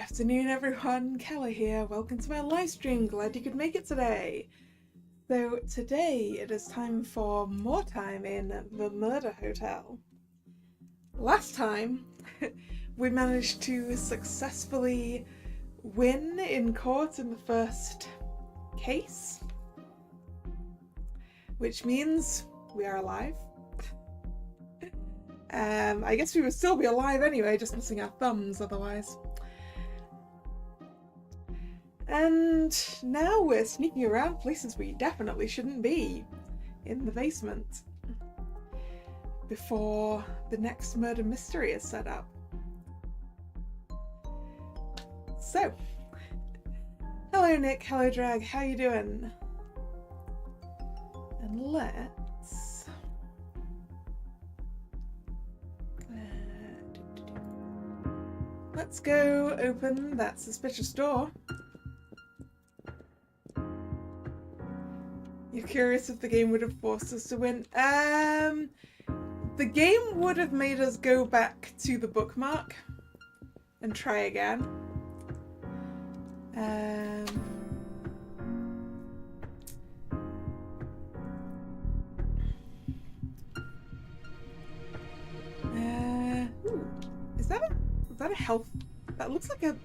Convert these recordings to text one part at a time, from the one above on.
afternoon, everyone. Kalla here. Welcome to my live stream. Glad you could make it today. So today it is time for more time in the Murder Hotel. Last time we managed to successfully win in court in the first case, which means we are alive. I guess we would still be alive anyway, just missing our thumbs otherwise. And now we're sneaking around places we definitely shouldn't be, in the basement, before the next murder mystery is set up. So, hello Nick, hello Drag, how you doing? And let's go open that suspicious door. You're curious if the game would have forced us to win? The game would have made us go back to the bookmark and try again. Ooh, is that a health? That looks like a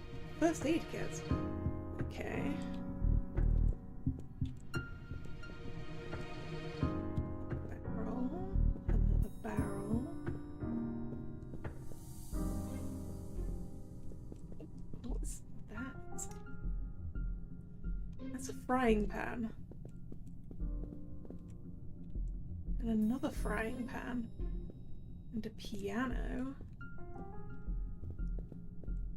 first aid kit. Okay. Another barrel. What's that? That's a frying pan. And another frying pan. And a piano.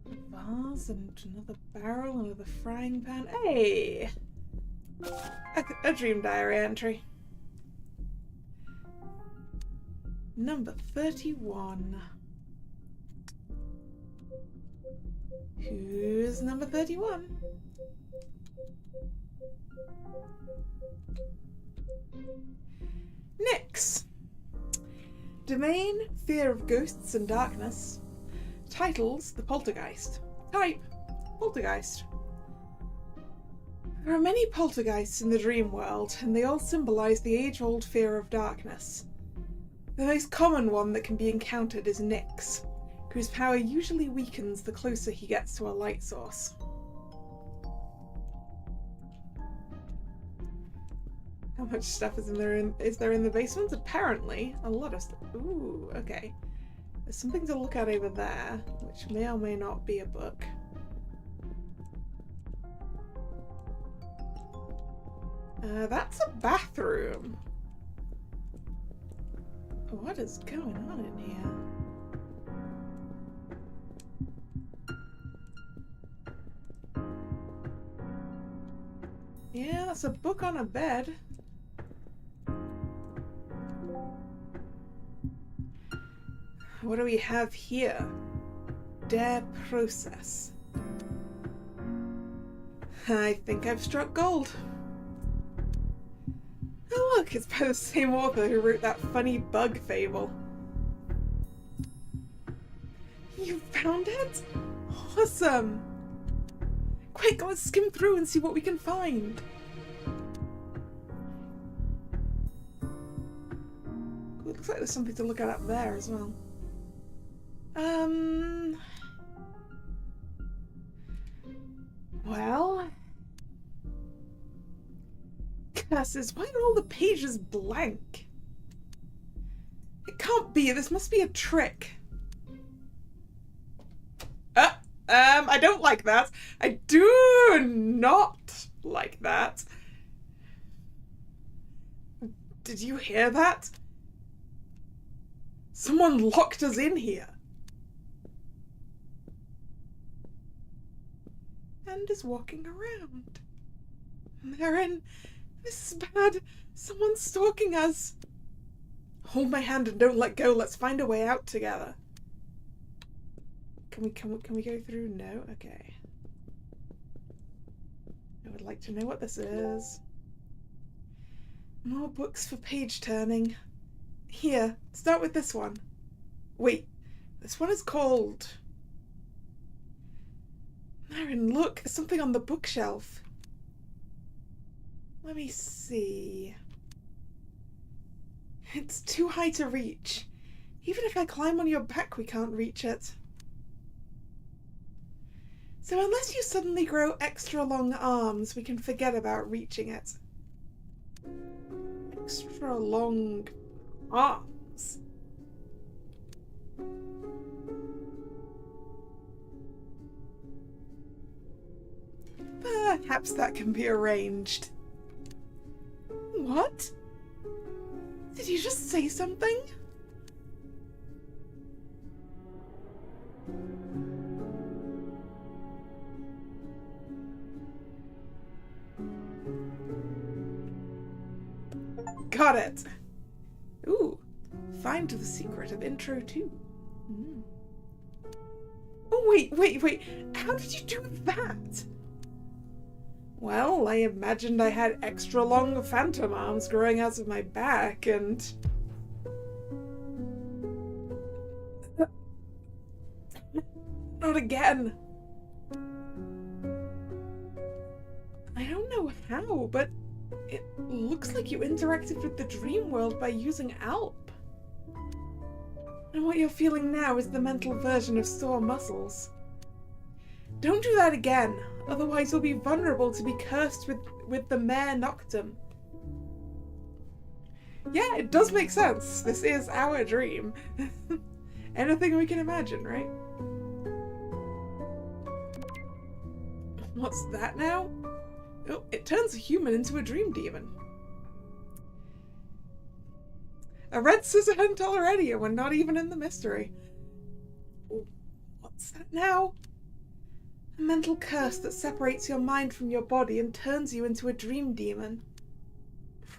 A vase and another barrel, another frying pan. Hey! A dream diary entry. Number 31. Who's number 31? Nyx. Domain, fear of ghosts and darkness. Titles, the poltergeist. Type, poltergeist. There are many poltergeists in the dream world, and they all symbolize the age-old fear of darkness. The most common one that can be encountered is Nyx, whose power usually weakens the closer he gets to a light source. How much stuff is there in the basement? Apparently, a lot of stuff. Ooh, okay. There's something to look at over there, which may or may not be a book. That's a bathroom. What is going on in here? Yeah, that's a book on a bed. What do we have here? Der Process. I think I've struck gold. Oh look, it's by the same author who wrote that funny bug fable. You found it? Awesome! Quick, let's skim through and see what we can find. It looks like there's something to look at up there as well. Well... Curses, why are all the pages blank? It can't be, this must be a trick. I don't like that. I do not like that. Did you hear that? Someone locked us in here. And is walking around. Marin, this is bad. Someone's stalking us. Hold my hand and don't let go. Let's find a way out together. Can we go through? No? Okay. I would like to know what this is. More books for page turning. Here, start with this one. Wait, this one is called Aaron, look, there's something on the bookshelf. Let me see. It's too high to reach. Even if I climb on your back, we can't reach it. So unless you suddenly grow extra long arms, we can forget about reaching it. Extra long arms? Perhaps that can be arranged. What? Did you just say something? Got it! Ooh, find the secret of intro 2. Oh, wait. How did you do that? Well, I imagined I had extra long phantom arms growing out of my back and... Not again! I don't know how, but it looks like you interacted with the dream world by using Alp. And what you're feeling now is the mental version of sore muscles. Don't do that again, otherwise you'll be vulnerable to be cursed with the Mare Noctum. Yeah, it does make sense. This is our dream. Anything we can imagine, right? What's that now? Oh, it turns a human into a dream demon. A red scissor hunt already, and we're not even in the mystery. Oh, what's that now? A mental curse that separates your mind from your body and turns you into a dream demon.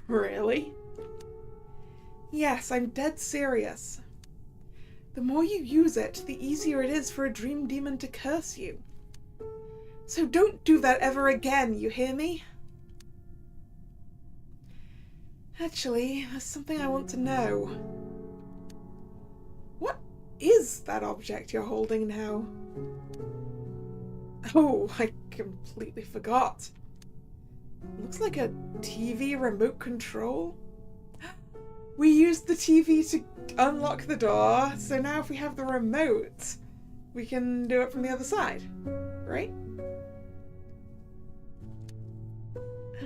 Really? Yes, I'm dead serious. The more you use it, the easier it is for a dream demon to curse you. So don't do that ever again, you hear me? Actually, there's something I want to know. What is that object you're holding now? Oh, I completely forgot. Looks like a TV remote control. We used the TV to unlock the door, so now if we have the remote, we can do it from the other side, right?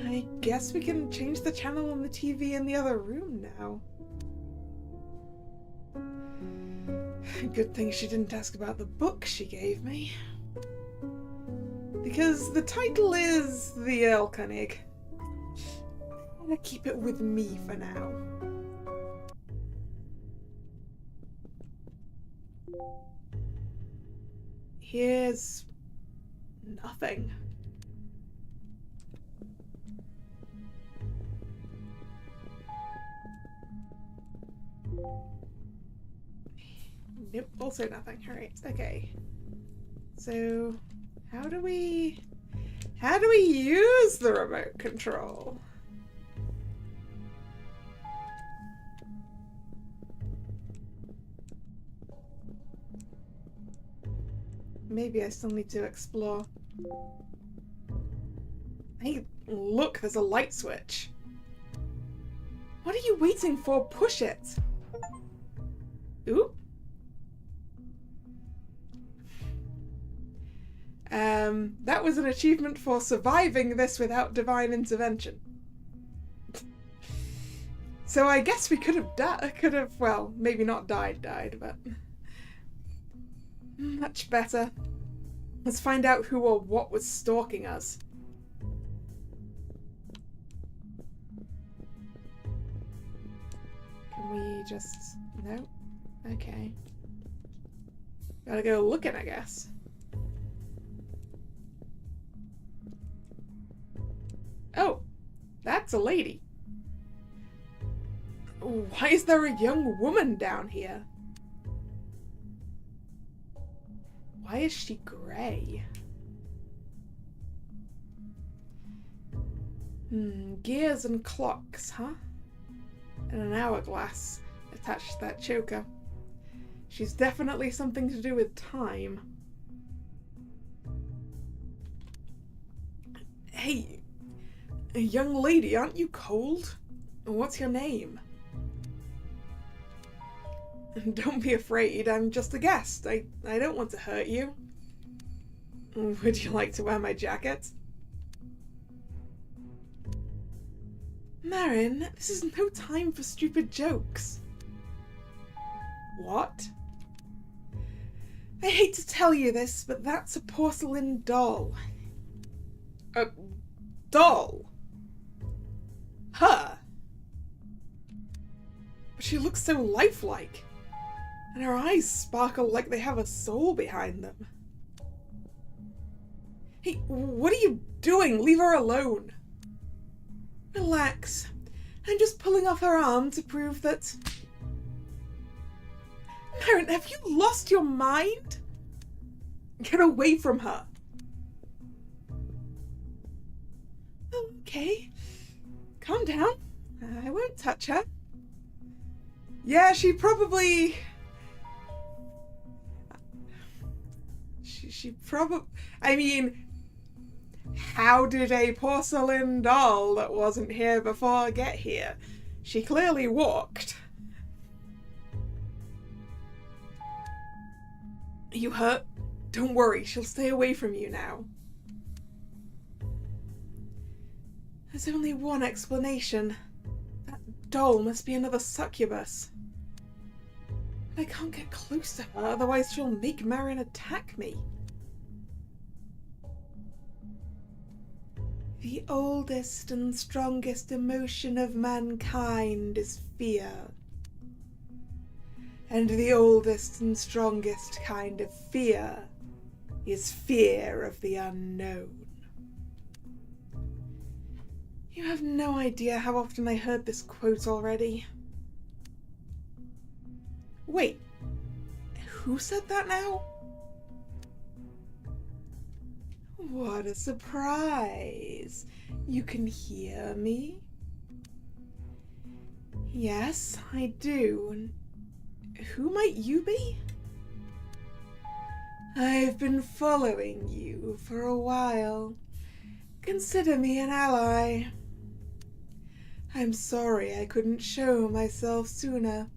I guess we can change the channel on the TV in the other room now. Good thing she didn't ask about the book she gave me. Because the title is The Erlkönig. I'm gonna keep it with me for now. Here's nothing. Nope, also nothing. Alright, okay. So, how do we use the remote control? Maybe I still need to explore. Hey, look, there's a light switch. What are you waiting for? Push it! Ooh. That was an achievement for surviving this without divine intervention. So I guess we could have, well, maybe not died, but much better. Let's find out who or what was stalking us. Can we just... No? Okay. Gotta go looking, I guess. Oh, that's a lady. Why is there a young woman down here? Why is she grey? Gears and clocks, huh? And an hourglass attached to that choker. She's definitely something to do with time. Hey, young lady, aren't you cold? What's your name? Don't be afraid, I'm just a guest. I don't want to hurt you. Would you like to wear my jacket? Marin, this is no time for stupid jokes. What? I hate to tell you this, but that's a porcelain doll. A doll? Her? But she looks so lifelike, and her eyes sparkle like they have a soul behind them. Hey, what are you doing? Leave her alone. Relax. I'm just pulling off her arm to prove that... Marin, have you lost your mind? Get away from her. Okay. Calm down. I won't touch her. Yeah, she probably... She probably... I mean... How did a porcelain doll that wasn't here before get here? She clearly walked. Are you hurt? Don't worry, she'll stay away from you now. There's only one explanation. That doll must be another succubus. I can't get close to her, otherwise she'll make Marin attack me. The oldest and strongest emotion of mankind is fear. And the oldest and strongest kind of fear is fear of the unknown. You have no idea how often I heard this quote already. Wait, who said that now? What a surprise! You can hear me? Yes, I do. Who might you be? I've been following you for a while. Consider me an ally. I'm sorry I couldn't show myself sooner,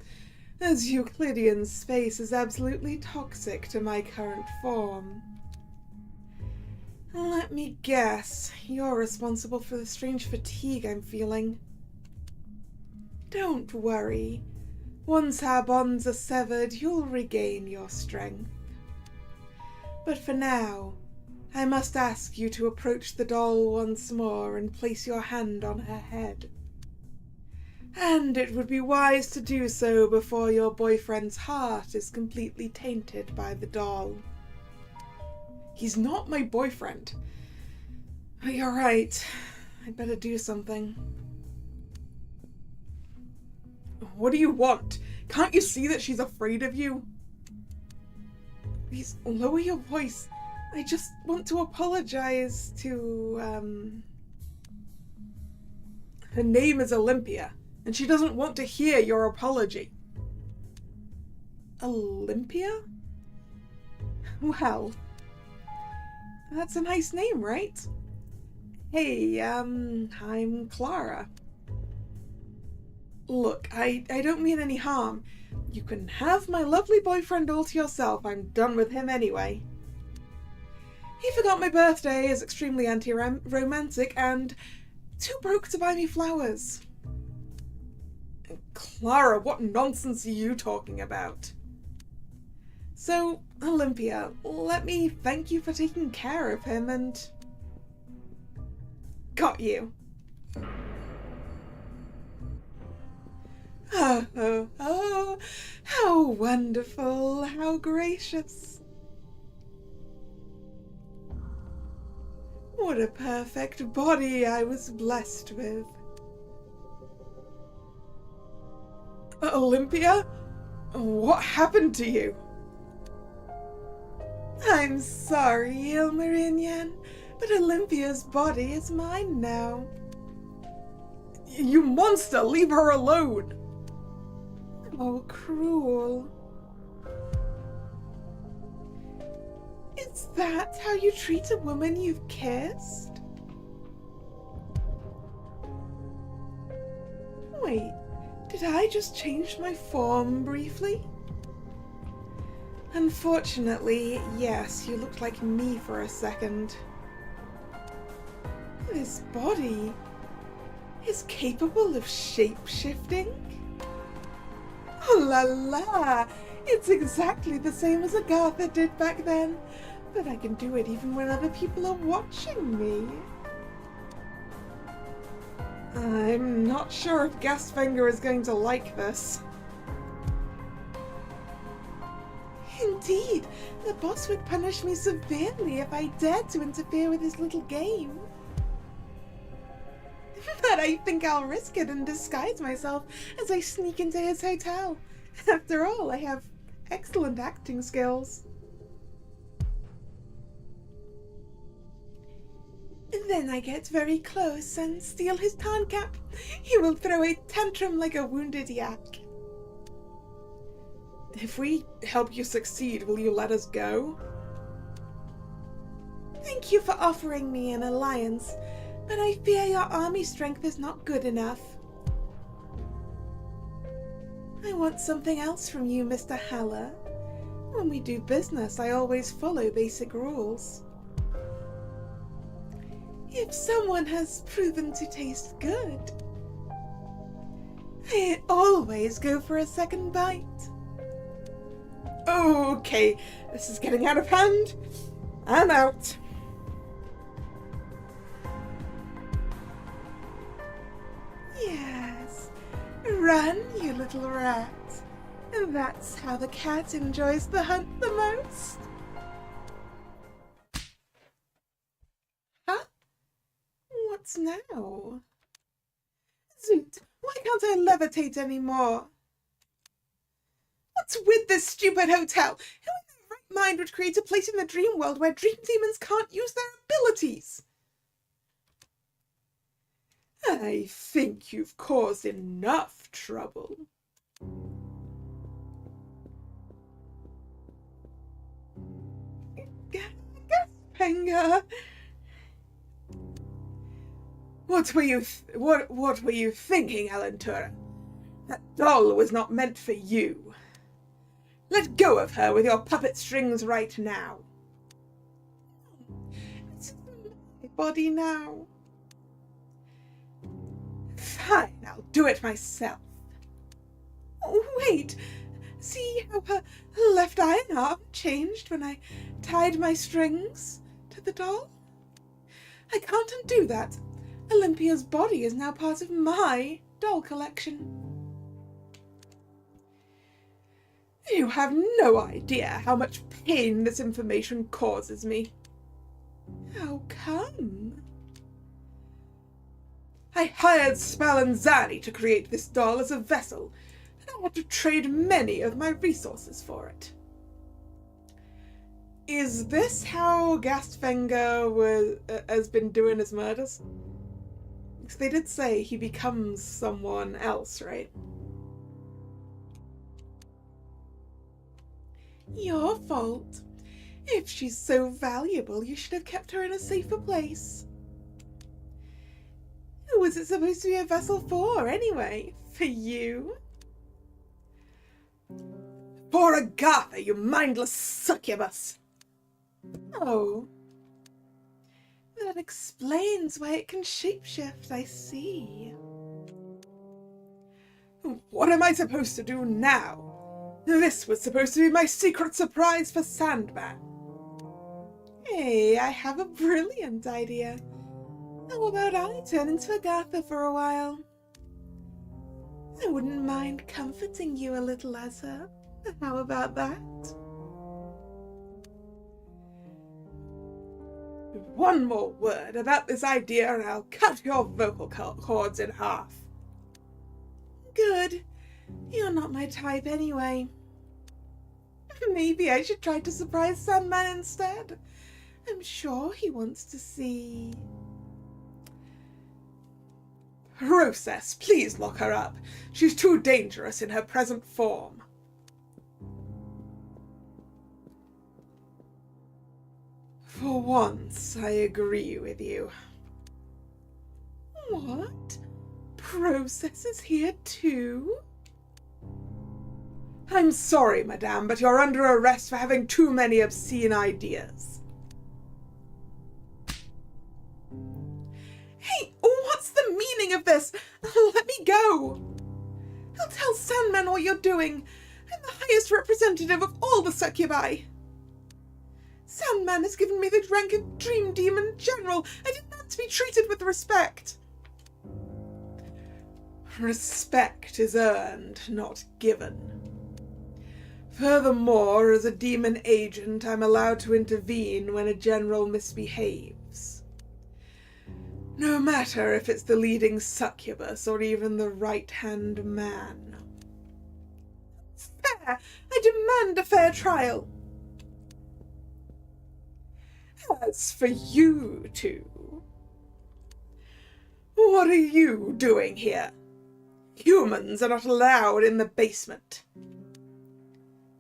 as Euclidean space is absolutely toxic to my current form. Let me guess, you're responsible for the strange fatigue I'm feeling. Don't worry. Once our bonds are severed, you'll regain your strength. But for now, I must ask you to approach the doll once more and place your hand on her head. And it would be wise to do so before your boyfriend's heart is completely tainted by the doll. He's not my boyfriend. But you're right. I'd better do something. What do you want? Can't you see that she's afraid of you? Please, lower your voice. I just want to apologize to, Her name is Olympia, and she doesn't want to hear your apology. Olympia? Well, that's a nice name, right? Hey, I'm Clara. Look, I don't mean any harm. You can have my lovely boyfriend all to yourself. I'm done with him anyway. He forgot my birthday, is extremely anti-romantic, and too broke to buy me flowers. Clara, what nonsense are you talking about? So, Olympia, let me thank you for taking care of him and... Got you. Oh, how wonderful, how gracious. What a perfect body I was blessed with. Olympia? What happened to you? I'm sorry, Ilmarinian, but Olympia's body is mine now. You monster! Leave her alone! Oh, cruel. Is that how you treat a woman you've kissed? Wait, did I just change my form briefly? Unfortunately, yes, you looked like me for a second. This body is capable of shape-shifting? Oh la la! It's exactly the same as Agatha did back then, but I can do it even when other people are watching me. I'm not sure if Gastfinger is going to like this. Indeed, the boss would punish me severely if I dared to interfere with his little game. But I think I'll risk it and disguise myself as I sneak into his hotel. After all, I have excellent acting skills. Then I get very close and steal his tarn cap. He will throw a tantrum like a wounded yak. If we help you succeed, will you let us go? Thank you for offering me an alliance, but I fear your army strength is not good enough. I want something else from you, Mr. Haller. When we do business, I always follow basic rules. If someone has proven to taste good, I always go for a second bite. Okay, this is getting out of hand. I'm out. Yes, run, you little rat. That's how the cat enjoys the hunt the most. Huh? What's now? Zoot, why can't I levitate anymore? What's with this stupid hotel? Who in their right mind would create a place in the dream world where dream demons can't use their abilities? I think you've caused enough trouble. Gastfinger. What were you thinking, Alan Turing? That doll was not meant for you. Let go of her with your puppet strings right now. It's my body now. Fine, I'll do it myself. Oh, wait, see how her left iron arm changed when I tied my strings to the doll? I can't undo that. Olympia's body is now part of my doll collection. You have no idea how much pain this information causes me. How come? I hired Spallanzani to create this doll as a vessel, and I had to trade many of my resources for it. Is this how Gastfinger has been doing his murders? Because they did say he becomes someone else, right? Your fault. If she's so valuable, you should have kept her in a safer place. Who was it supposed to be a vessel for, anyway? For you? For Agatha, you mindless succubus! Oh. That explains why it can shapeshift, I see. What am I supposed to do now? This was supposed to be my secret surprise for Sandman. Hey, I have a brilliant idea. How about I turn into Agatha for a while? I wouldn't mind comforting you a little as her. How about that? One more word about this idea and I'll cut your vocal cords in half. Good. You're not my type anyway. Maybe I should try to surprise Sandman instead. I'm sure he wants to see. Process, please lock her up. She's too dangerous in her present form. For once, I agree with you. What? processes here too? I'm sorry, madame, but you're under arrest for having too many obscene ideas. Hey, what's the meaning of this? Let me go. I'll tell Sandman what you're doing. I'm the highest representative of all the succubi. Sandman has given me the rank of Dream Demon General. I demand to be treated with respect. Respect is earned, not given. Furthermore, as a demon agent, I'm allowed to intervene when a general misbehaves. No matter if it's the leading succubus or even the right-hand man. Fair! I demand a fair trial. As for you two, what are you doing here? Humans are not allowed in the basement.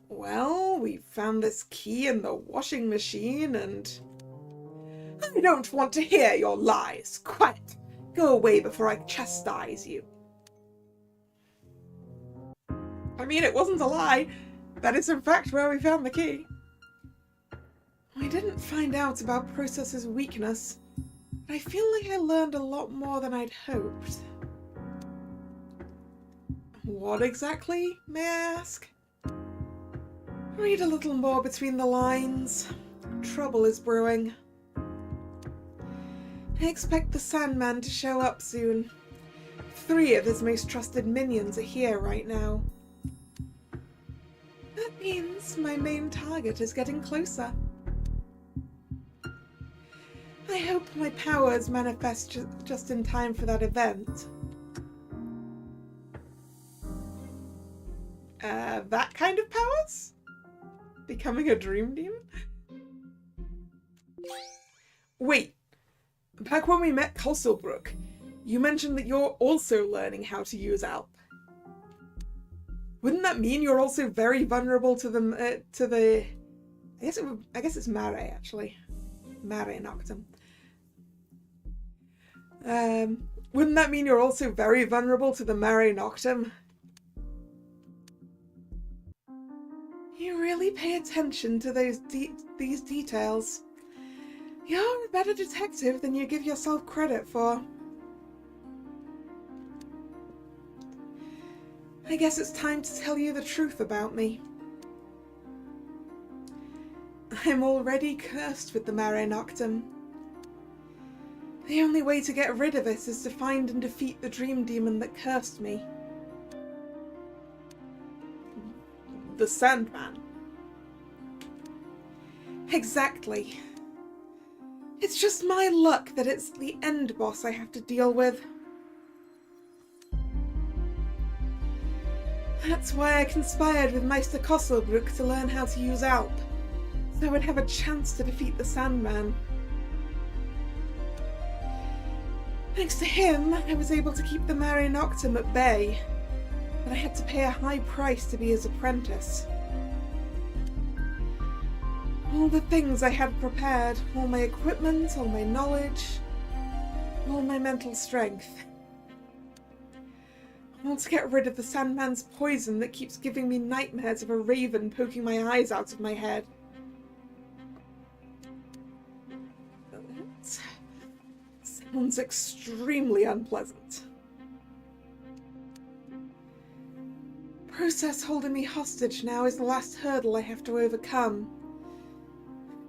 Well, we found this key in the washing machine and... I don't want to hear your lies. Quiet. Go away before I chastise you. I mean, it wasn't a lie. That is in fact where we found the key. I didn't find out about Process's weakness, but I feel like I learned a lot more than I'd hoped. What exactly, may I ask? Read a little more between the lines. Trouble is brewing. I expect the Sandman to show up soon. 3 of his most trusted minions are here right now. That means my main target is getting closer. I hope my powers manifest just in time for that event. That kind of powers? Becoming a dream demon? Wait, back when we met Kosselbrook, you mentioned that you're also learning how to use Alp. Wouldn't that mean you're also very vulnerable to the I guess it's Mare, actually. Mare Noctum. Wouldn't that mean you're also very vulnerable to the Mare Noctum? You really pay attention to these details. You're a better detective than you give yourself credit for. I guess it's time to tell you the truth about me. I'm already cursed with the Mare Noctum. The only way to get rid of it is to find and defeat the dream demon that cursed me. The Sandman. Exactly. It's just my luck that it's the end boss I have to deal with. That's why I conspired with Meister Kosselbrook to learn how to use Alp, so I would have a chance to defeat the Sandman. Thanks to him, I was able to keep the Mare Noctum at bay, but I had to pay a high price to be his apprentice. All the things I had prepared, all my equipment, all my knowledge, all my mental strength. All to get rid of the Sandman's poison that keeps giving me nightmares of a raven poking my eyes out of my head. That sounds extremely unpleasant. Process holding me hostage now is the last hurdle I have to overcome,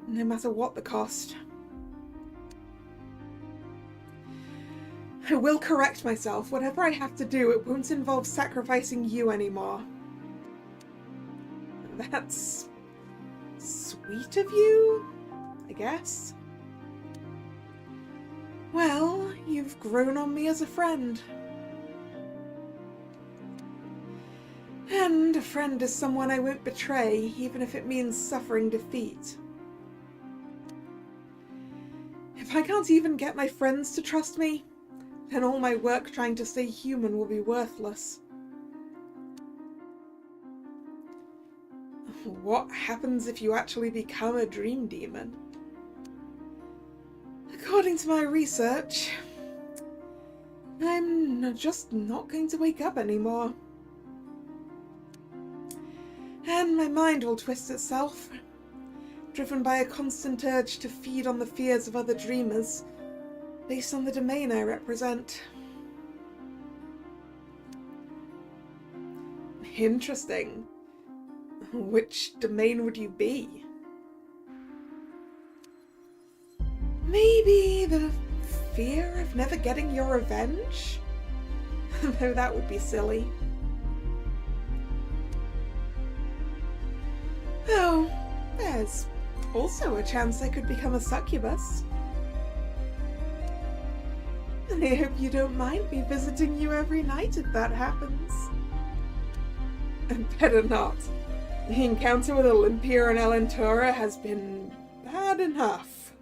no matter what the cost. I will correct myself. Whatever I have to do, it won't involve sacrificing you anymore. That's sweet of you, I guess. Well, you've grown on me as a friend. And a friend is someone I won't betray, even if it means suffering defeat. If I can't even get my friends to trust me, then all my work trying to stay human will be worthless. What happens if you actually become a dream demon? According to my research, I'm just not going to wake up anymore. And my mind will twist itself, driven by a constant urge to feed on the fears of other dreamers, based on the domain I represent. Interesting. Which domain would you be? Maybe the fear of never getting your revenge? Though that would be silly. Oh, there's also a chance I could become a succubus. I hope you don't mind me visiting you every night if that happens. Better not. The encounter with Olympia and Elentora has been bad enough.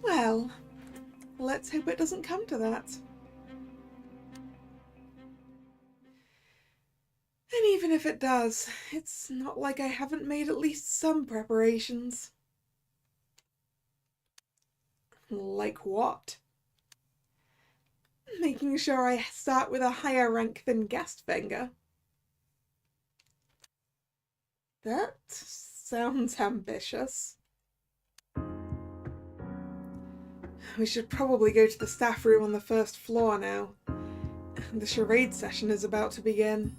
Well, let's hope it doesn't come to that. And even if it does, it's not like I haven't made at least some preparations. Like what? Making sure I start with a higher rank than Guestfinger. That sounds ambitious. We should probably go to the staff room on the first floor now. The charade session is about to begin.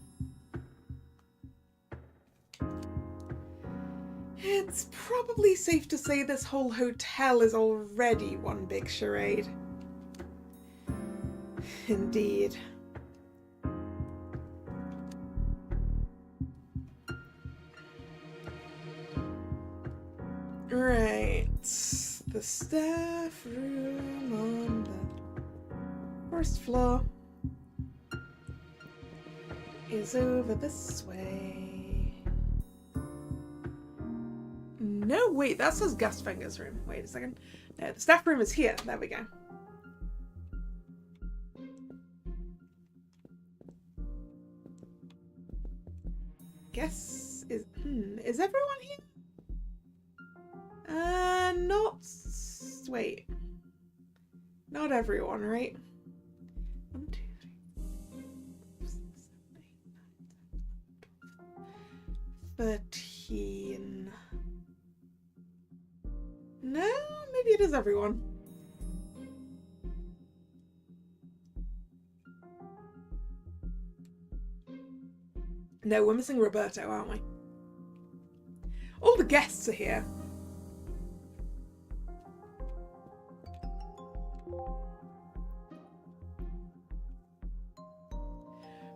It's probably safe to say this whole hotel is already one big charade. Indeed. Right. The staff room on the first floor is over this way. No, wait, that says Guestfinger's room. Wait a second. No, the staff room is here. There we go. Guess is everyone here? Wait. Not everyone, right? 1, 2, 3, 4, 5, 6, 7, 8, 9, 10, 13. No, maybe it is everyone. No, we're missing Roberto, aren't we? All the guests are here.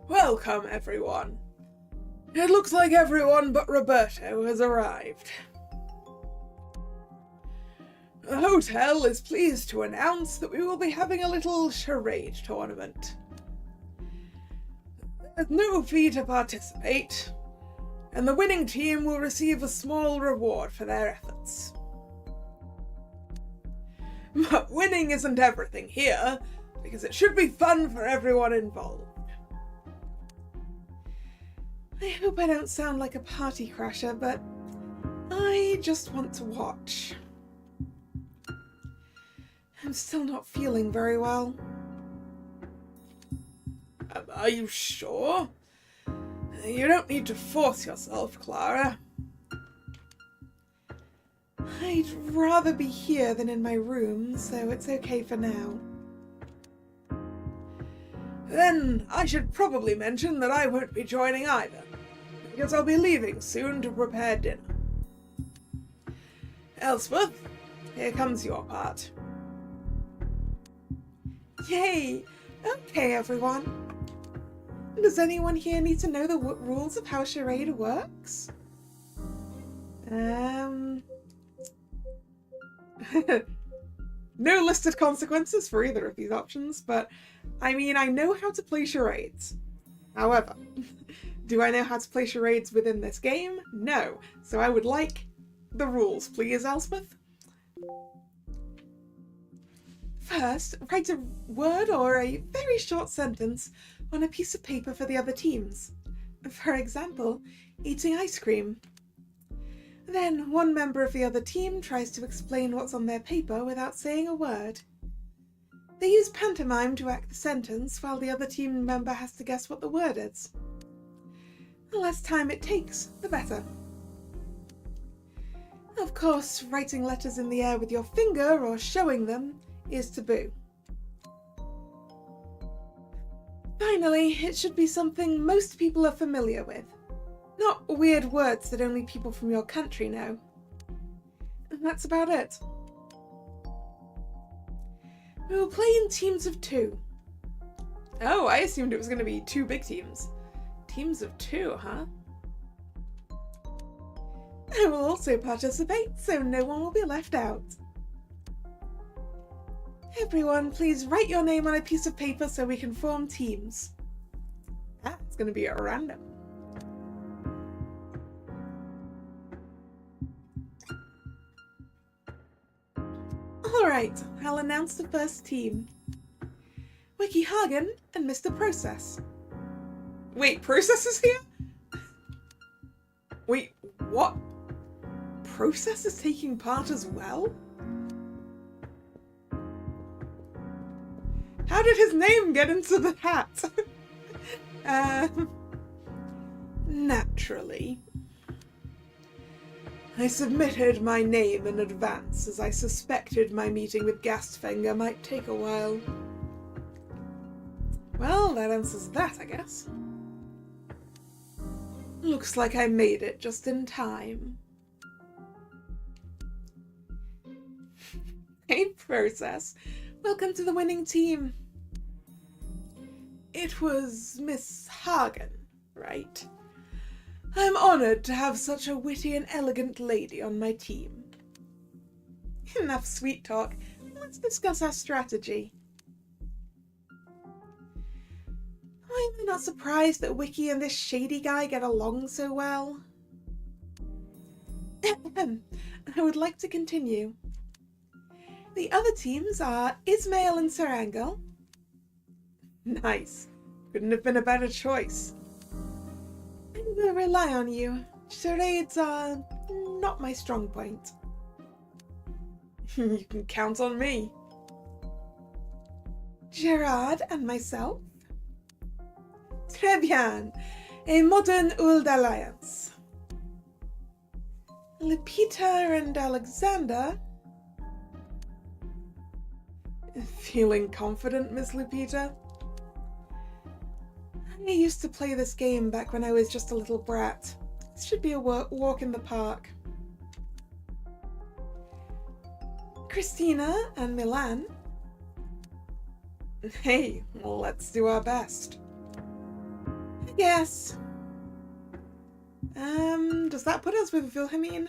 Welcome, everyone. It looks like everyone but Roberto has arrived. The hotel is pleased to announce that we will be having a little charade tournament. There's no fee to participate, and the winning team will receive a small reward for their efforts. But winning isn't everything here, because it should be fun for everyone involved. I hope I don't sound like a party crasher, but I just want to watch. I'm still not feeling very well. Are you sure? You don't need to force yourself, Clara. I'd rather be here than in my room, so it's okay for now. Then I should probably mention that I won't be joining either, because I'll be leaving soon to prepare dinner. Elspeth, here comes your part. Yay! Okay, everyone. Does anyone here need to know the rules of how charade works? No listed consequences for either of these options, but I mean, I know how to play charades. However, do I know how to play charades within this game? No. So I would like the rules, please, Elspeth. First, write a word or a very short sentence on a piece of paper for the other teams. For example, eating ice cream. Then one member of the other team tries to explain what's on their paper without saying a word. They use pantomime to act the sentence while the other team member has to guess what the word is. The less time it takes, the better. Of course, writing letters in the air with your finger or showing them is taboo. Finally, it should be something most people are familiar with. Not weird words that only people from your country know. And that's about it. We will play in teams of 2. Oh, I assumed it was going to be 2 big teams. Teams of 2, huh? I will also participate, so no one will be left out. Everyone, please write your name on a piece of paper so we can form teams. It's going to be at random. Alright, I'll announce the first team. Wiki Hagen and Mr. Process. Wait, Process is here? Wait, what? Process is taking part as well? How did his name get into the hat? Naturally. I submitted my name in advance as I suspected my meeting with Gastfinger might take a while. Well, that answers that, I guess. Looks like I made it just in time. Hey, Process. Welcome to the winning team. It was Miss Hagen, right? I'm honoured to have such a witty and elegant lady on my team. Enough sweet talk. Let's discuss our strategy. Why am I not surprised that Wiki and this shady guy get along so well? I would like to continue. The other teams are Ismail and Sarangel. Nice. Couldn't have been a better choice. I will rely on you. Charades are not my strong point. You can count on me. Gerard and myself. Très bien. A modern old alliance. Lupita and Alexander. Feeling confident, Miss Lupita? I used to play this game back when I was just a little brat. This should be a walk in the park. Christina and Milan. Hey, let's do our best. Yes. Does that put us with Wilhelmine?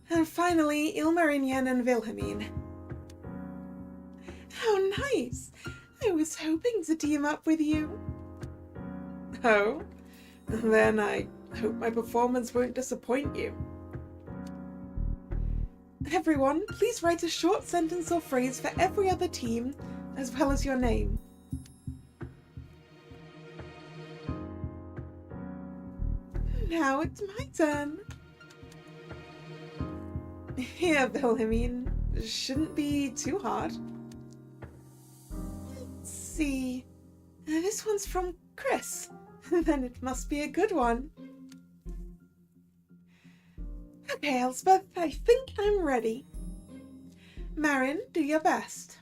And finally, Ilmarinian and Wilhelmine. How nice! I was hoping to team up with you. Oh? Then I hope my performance won't disappoint you. Everyone, please write a short sentence or phrase for every other team, as well as your name. Now it's my turn. Here, Wilhelmine. Shouldn't be too hard. Let's see. This one's from Chris. Then it must be a good one. Okay, Elspeth, I think I'm ready. Marin, do your best.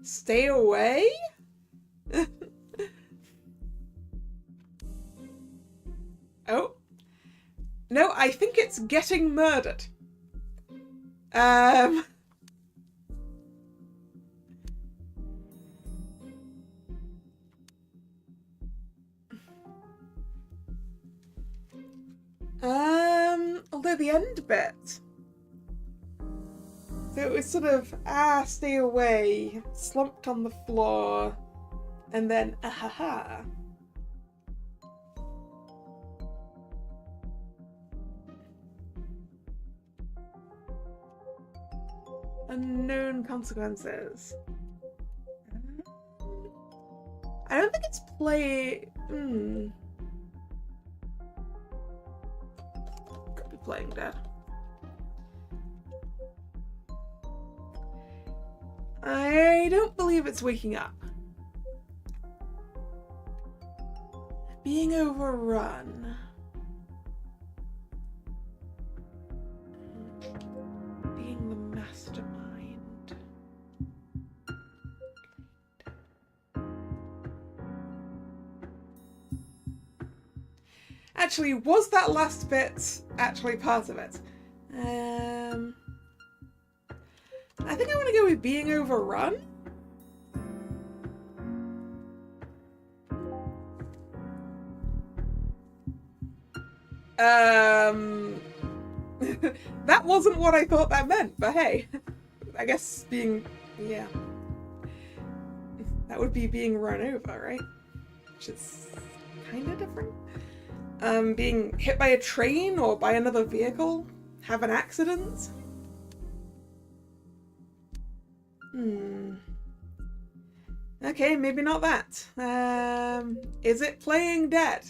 Stay away? Oh. No, I think it's getting murdered. Although the end bit. So it was sort of, stay away, slumped on the floor, and then, ahaha. Unknown consequences. I don't think it's could be playing dead. I don't believe it's waking up. Being overrun. Being the mastermind. Actually, was that last bit actually part of it? I think I want to go with being overrun. That wasn't what I thought that meant, but hey, I guess being, yeah. That would be being run over, right? Which is kind of different. Being hit by a train or by another vehicle? Have an accident? Okay, maybe not that. Is it playing dead?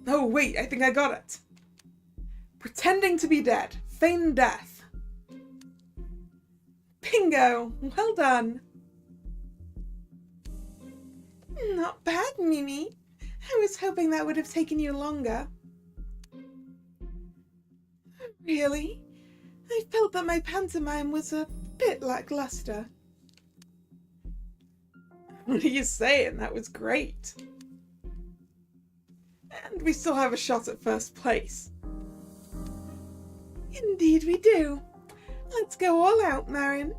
Oh wait, I think I got it. Pretending to be dead. Feign death. Bingo! Well done. Not bad, Mimi. I was hoping that would have taken you longer. Really? I felt that my pantomime was a bit lackluster. What are you saying? That was great. And we still have a shot at first place. Indeed we do. Let's go all out, Marion.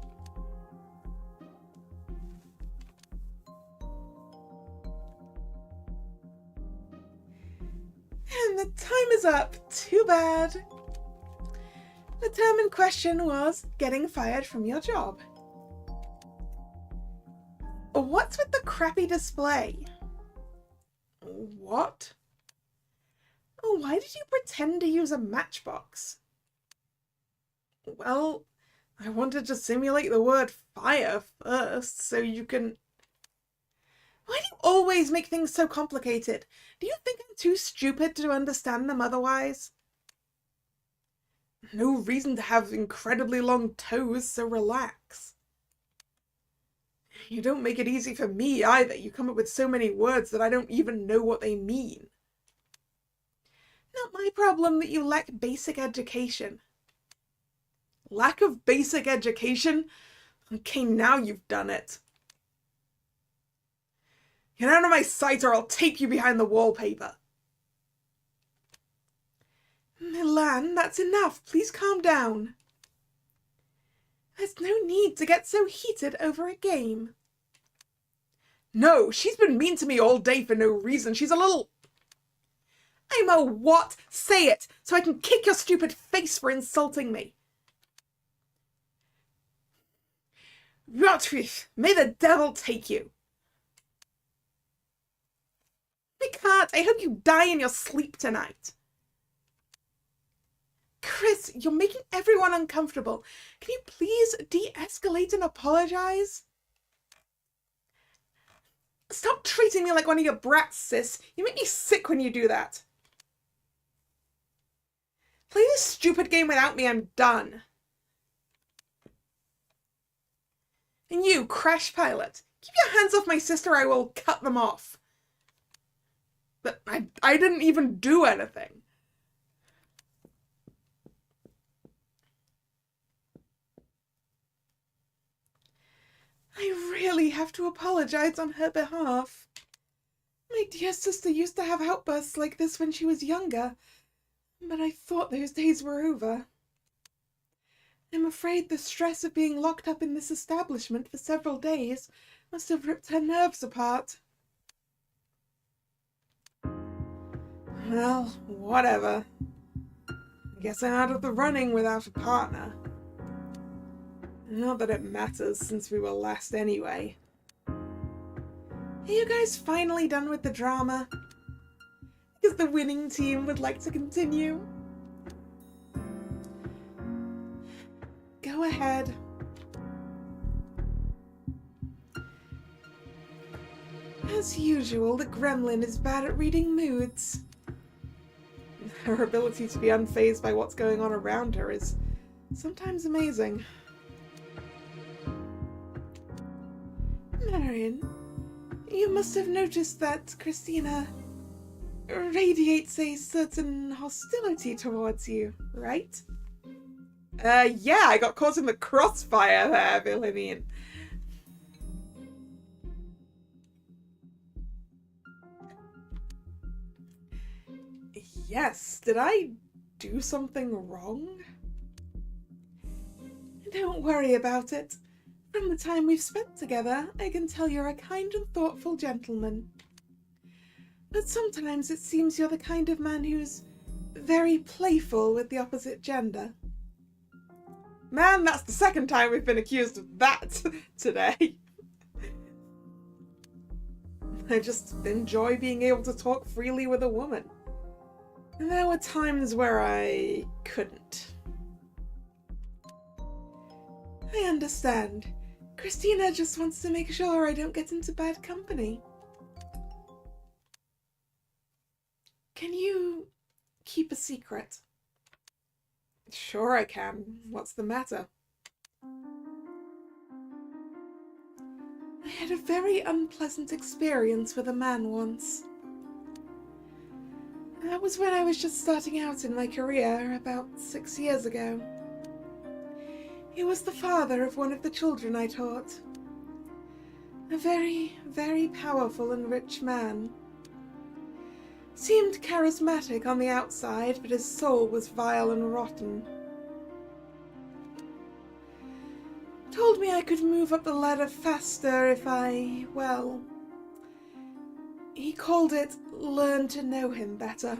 And the time is up. Too bad. The term in question was getting fired from your job. What's with the crappy display? What? Why did you pretend to use a matchbox? Well, I wanted to simulate the word fire first, so you can... Why do you always make things so complicated? Do you think I'm too stupid to understand them otherwise? No reason to have incredibly long toes, so relax. You don't make it easy for me either. You come up with so many words that I don't even know what they mean. Not my problem that you lack basic education. Lack of basic education? Okay, now you've done it. Get out of my sight or I'll tape you behind the wallpaper. Milan, that's enough. Please calm down. There's no need to get so heated over a game. No, she's been mean to me all day for no reason. She's a little... I'm a what? Say it, so I can kick your stupid face for insulting me. Rotwith, may the devil take you. I can't. I hope you die in your sleep tonight. Chris, you're making everyone uncomfortable. Can you please de-escalate and apologize? Stop treating me like one of your brats, sis. You make me sick when you do that. Play this stupid game without me, I'm done. And you, Crash Pilot, keep your hands off my sister, I will cut them off. But I didn't even do anything. I really have to apologize on her behalf. My dear sister used to have outbursts like this when she was younger, but I thought those days were over. I'm afraid the stress of being locked up in this establishment for several days must have ripped her nerves apart. Well, whatever. I guess I'm out of the running without a partner. Not that it matters, since we were last anyway. Are you guys finally done with the drama? Because the winning team would like to continue. Go ahead. As usual, the gremlin is bad at reading moods. Her ability to be unfazed by what's going on around her is sometimes amazing. Marion, you must have noticed that Christina radiates a certain hostility towards you, right? Yeah, I got caught in the crossfire there, Vilhemian. Yes, did I do something wrong? Don't worry about it. From the time we've spent together, I can tell you're a kind and thoughtful gentleman. But sometimes it seems you're the kind of man who's very playful with the opposite gender. Man, that's the second time we've been accused of that today. I just enjoy being able to talk freely with a woman. And there were times where I couldn't. I understand. Christina just wants to make sure I don't get into bad company. Can you keep a secret? Sure I can. What's the matter? I had a very unpleasant experience with a man once. That was when I was just starting out in my career, about 6 years ago. He was the father of one of the children I taught. A very, very powerful and rich man. Seemed charismatic on the outside, but his soul was vile and rotten. Told me I could move up the ladder faster if I, well, he called it learn to know him better.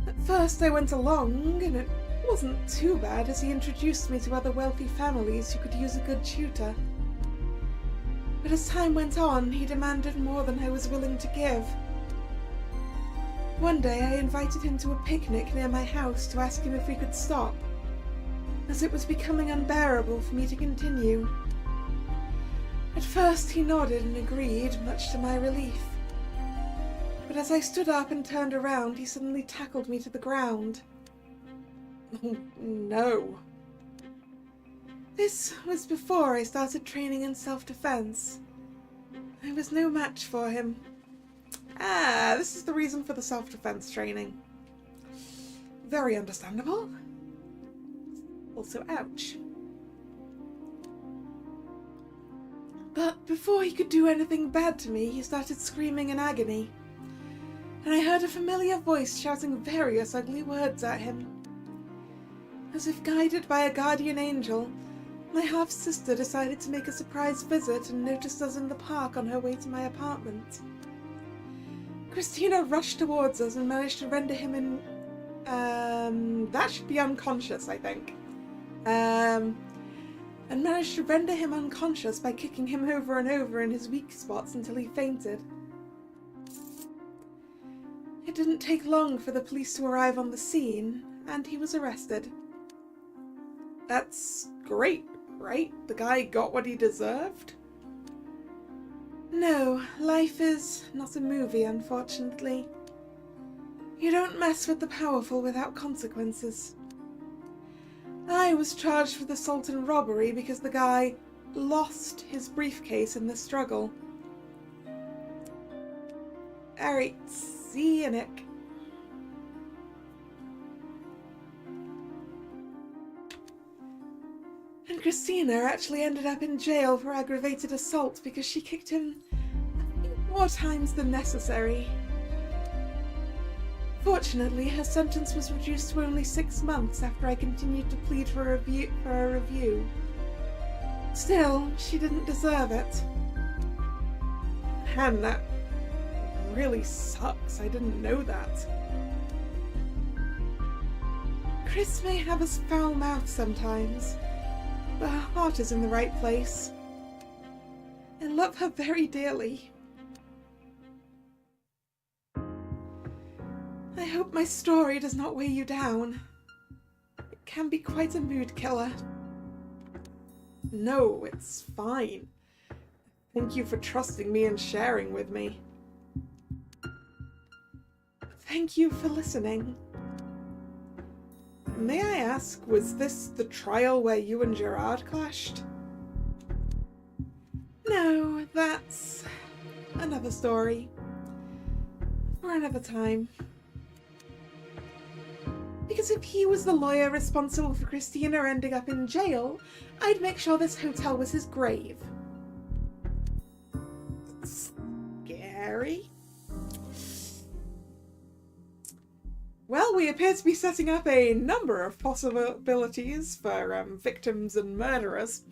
At first I went along, and it wasn't too bad as he introduced me to other wealthy families who could use a good tutor. But as time went on, he demanded more than I was willing to give. One day I invited him to a picnic near my house to ask him if we could stop, as it was becoming unbearable for me to continue. At first he nodded and agreed, much to my relief. But as I stood up and turned around, he suddenly tackled me to the ground. Oh, no. This was before I started training in self-defense. I was no match for him. This is the reason for the self-defense training. Very understandable. Also, ouch. But before he could do anything bad to me, he started screaming in agony. And I heard a familiar voice shouting various ugly words at him. As if guided by a guardian angel, my half-sister decided to make a surprise visit and noticed us in the park on her way to my apartment. Christina rushed towards us and managed to render him in... that should be unconscious, I think. And managed to render him unconscious by kicking him over and over in his weak spots until he fainted. It didn't take long for the police to arrive on the scene, and he was arrested. That's great, right? The guy got what he deserved? No, life is not a movie, unfortunately. You don't mess with the powerful without consequences. I was charged with assault and robbery because the guy lost his briefcase in the struggle. Very scenic. And Christina actually ended up in jail for aggravated assault because she kicked him more times than necessary. Fortunately, her sentence was reduced to only 6 months after I continued to plead for a review. Still, she didn't deserve it. Man, that really sucks. I didn't know that. Chris may have a foul mouth sometimes, but her heart is in the right place. I love her very dearly. I hope my story does not weigh you down. It can be quite a mood killer. No, it's fine. Thank you for trusting me and sharing with me. Thank you for listening. May I ask, was this the trial where you and Gerard clashed? No, that's another story. For another time. Because if he was the lawyer responsible for Christina ending up in jail, I'd make sure this hotel was his grave. Scary. Well, we appear to be setting up a number of possibilities for victims and murderers.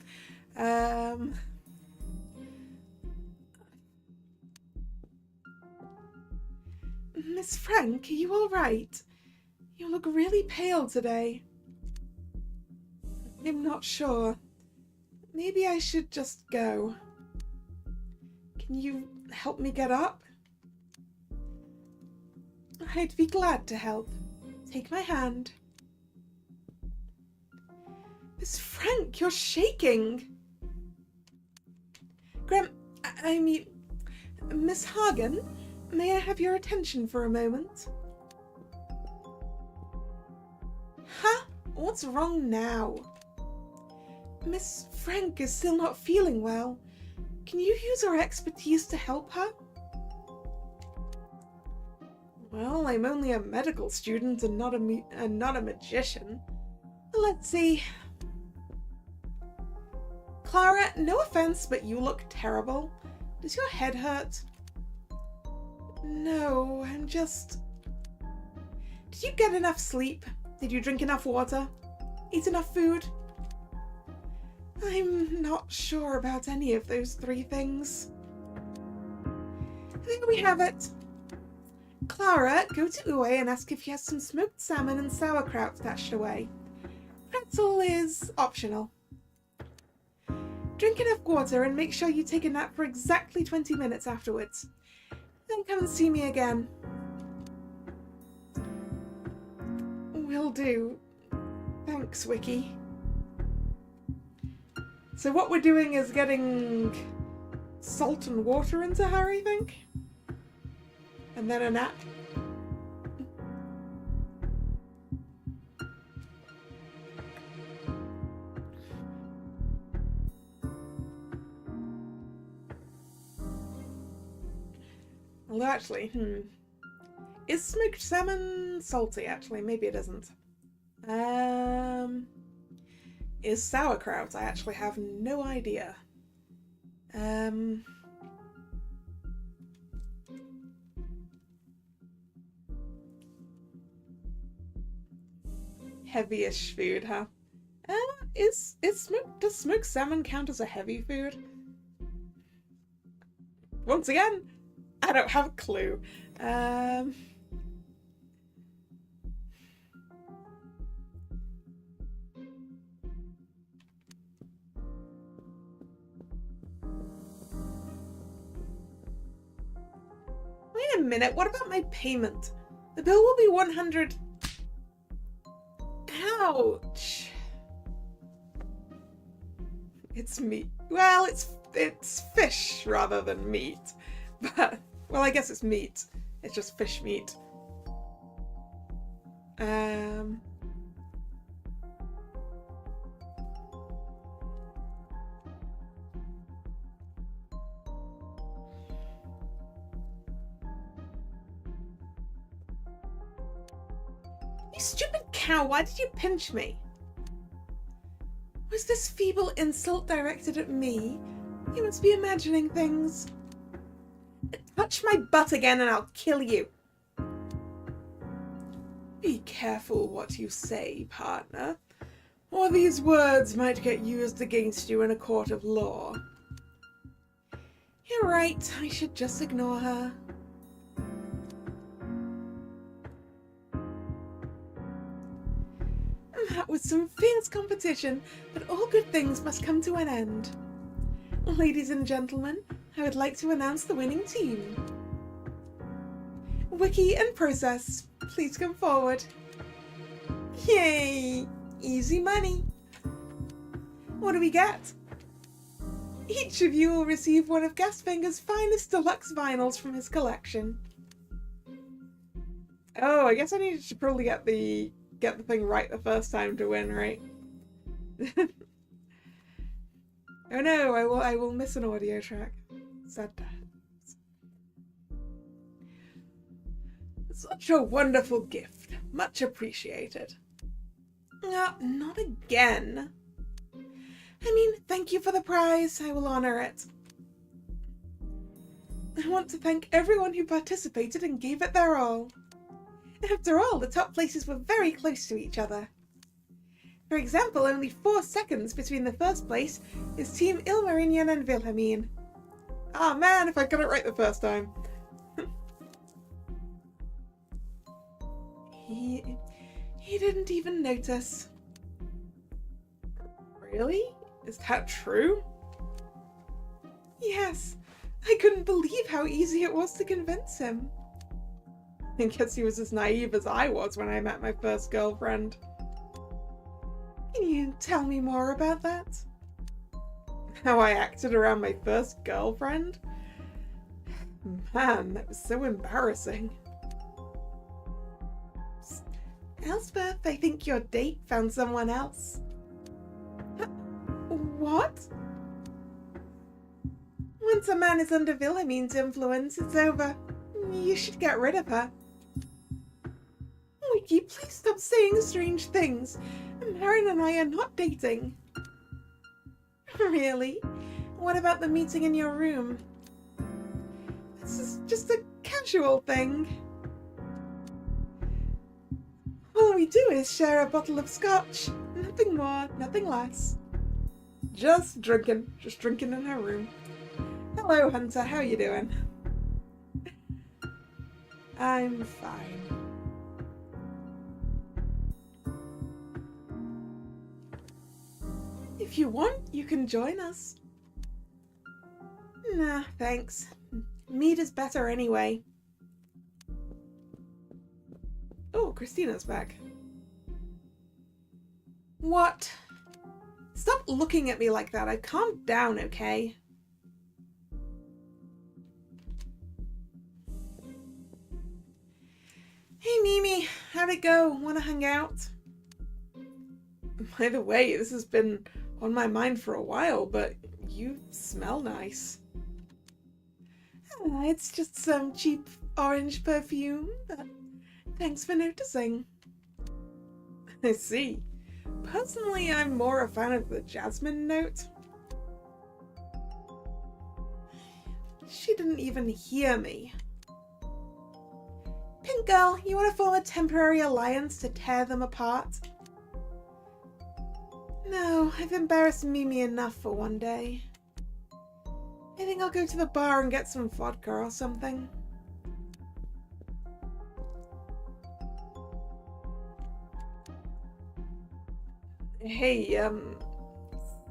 Miss Frank, are you all right? You look really pale today. I'm not sure. Maybe I should just go. Can you help me get up? I'd be glad to help. Take my hand. Miss Frank, you're shaking. Miss Hagen, may I have your attention for a moment? Huh? What's wrong now? Miss Frank is still not feeling well. Can you use your expertise to help her? Well, I'm only a medical student and not a magician. Let's see. Clara, no offense, but you look terrible. Does your head hurt? No, I'm just... Did you get enough sleep? Did you drink enough water? Eat enough food? I'm not sure about any of those three things. There we have it. Clara, go to Uwe and ask if he has some smoked salmon and sauerkraut stashed away. Pretzel is optional. Drink enough water and make sure you take a nap for exactly 20 minutes afterwards. Then come and see me again. Will do. Thanks, Wiki. So what we're doing is getting salt and water into her, I think? And then a nap. Well, actually, is smoked salmon salty, actually? Maybe it isn't. Is sauerkraut? I actually have no idea. Heavyish food, huh? Does smoked salmon count as a heavy food? Once again, I don't have a clue. Wait a minute, what about my payment? The bill will be 100... Ouch. It's meat. Well, it's fish rather than meat. But, well, I guess it's meat. It's just fish meat. You stupid cow, why did you pinch me? Was this feeble insult directed at me? You must be imagining things. Touch my butt again and I'll kill you. Be careful what you say, partner, or these words might get used against you in a court of law. You're right, I should just ignore her. That was some fierce competition, but all good things must come to an end. Ladies and gentlemen, I would like to announce the winning team. Wiki and Process, please come forward. Yay! Easy money. What do we get? Each of you will receive one of Gasfinger's finest deluxe vinyls from his collection. Oh, I guess I needed to probably get the thing right the first time to win, right? Oh no, I will miss an audio track. Sad times. Such a wonderful gift. Much appreciated. Not again. I mean, thank you for the prize. I will honor it. I want to thank everyone who participated and gave it their all. After all, the top places were very close to each other. For example, only 4 seconds between the first place is Team Ilmarinen and Wilhelmine. Ah man, if I got it right the first time. He didn't even notice. Really? Is that true? Yes. I couldn't believe how easy it was to convince him. I guess he was as naive as I was when I met my first girlfriend. Can you tell me more about that? How I acted around my first girlfriend? Man, that was so embarrassing. Elspeth, I think your date found someone else. What? Once a man is under Wilhelmine's influence, it's over. You should get rid of her. Wiki, please stop saying strange things. Marin and I are not dating. Really? What about the meeting in your room? This is just a casual thing. All we do is share a bottle of scotch. Nothing more, nothing less. Just drinking in her room. Hello, Hunter, how you doing? I'm fine. If you want, you can join us. Nah, thanks. Mead is better anyway. Oh, Christina's back. What? Stop looking at me like that. I've calmed down, okay? Hey, Mimi. How'd it go? Wanna hang out? By the way, this has been on my mind for a while, but you smell nice. It's just some cheap orange perfume, but thanks for noticing. I see. Personally, I'm more a fan of the jasmine note. She didn't even hear me. Pink girl, you want to form a temporary alliance to tear them apart? No, I've embarrassed Mimi enough for one day. I think I'll go to the bar and get some vodka or something. Hey,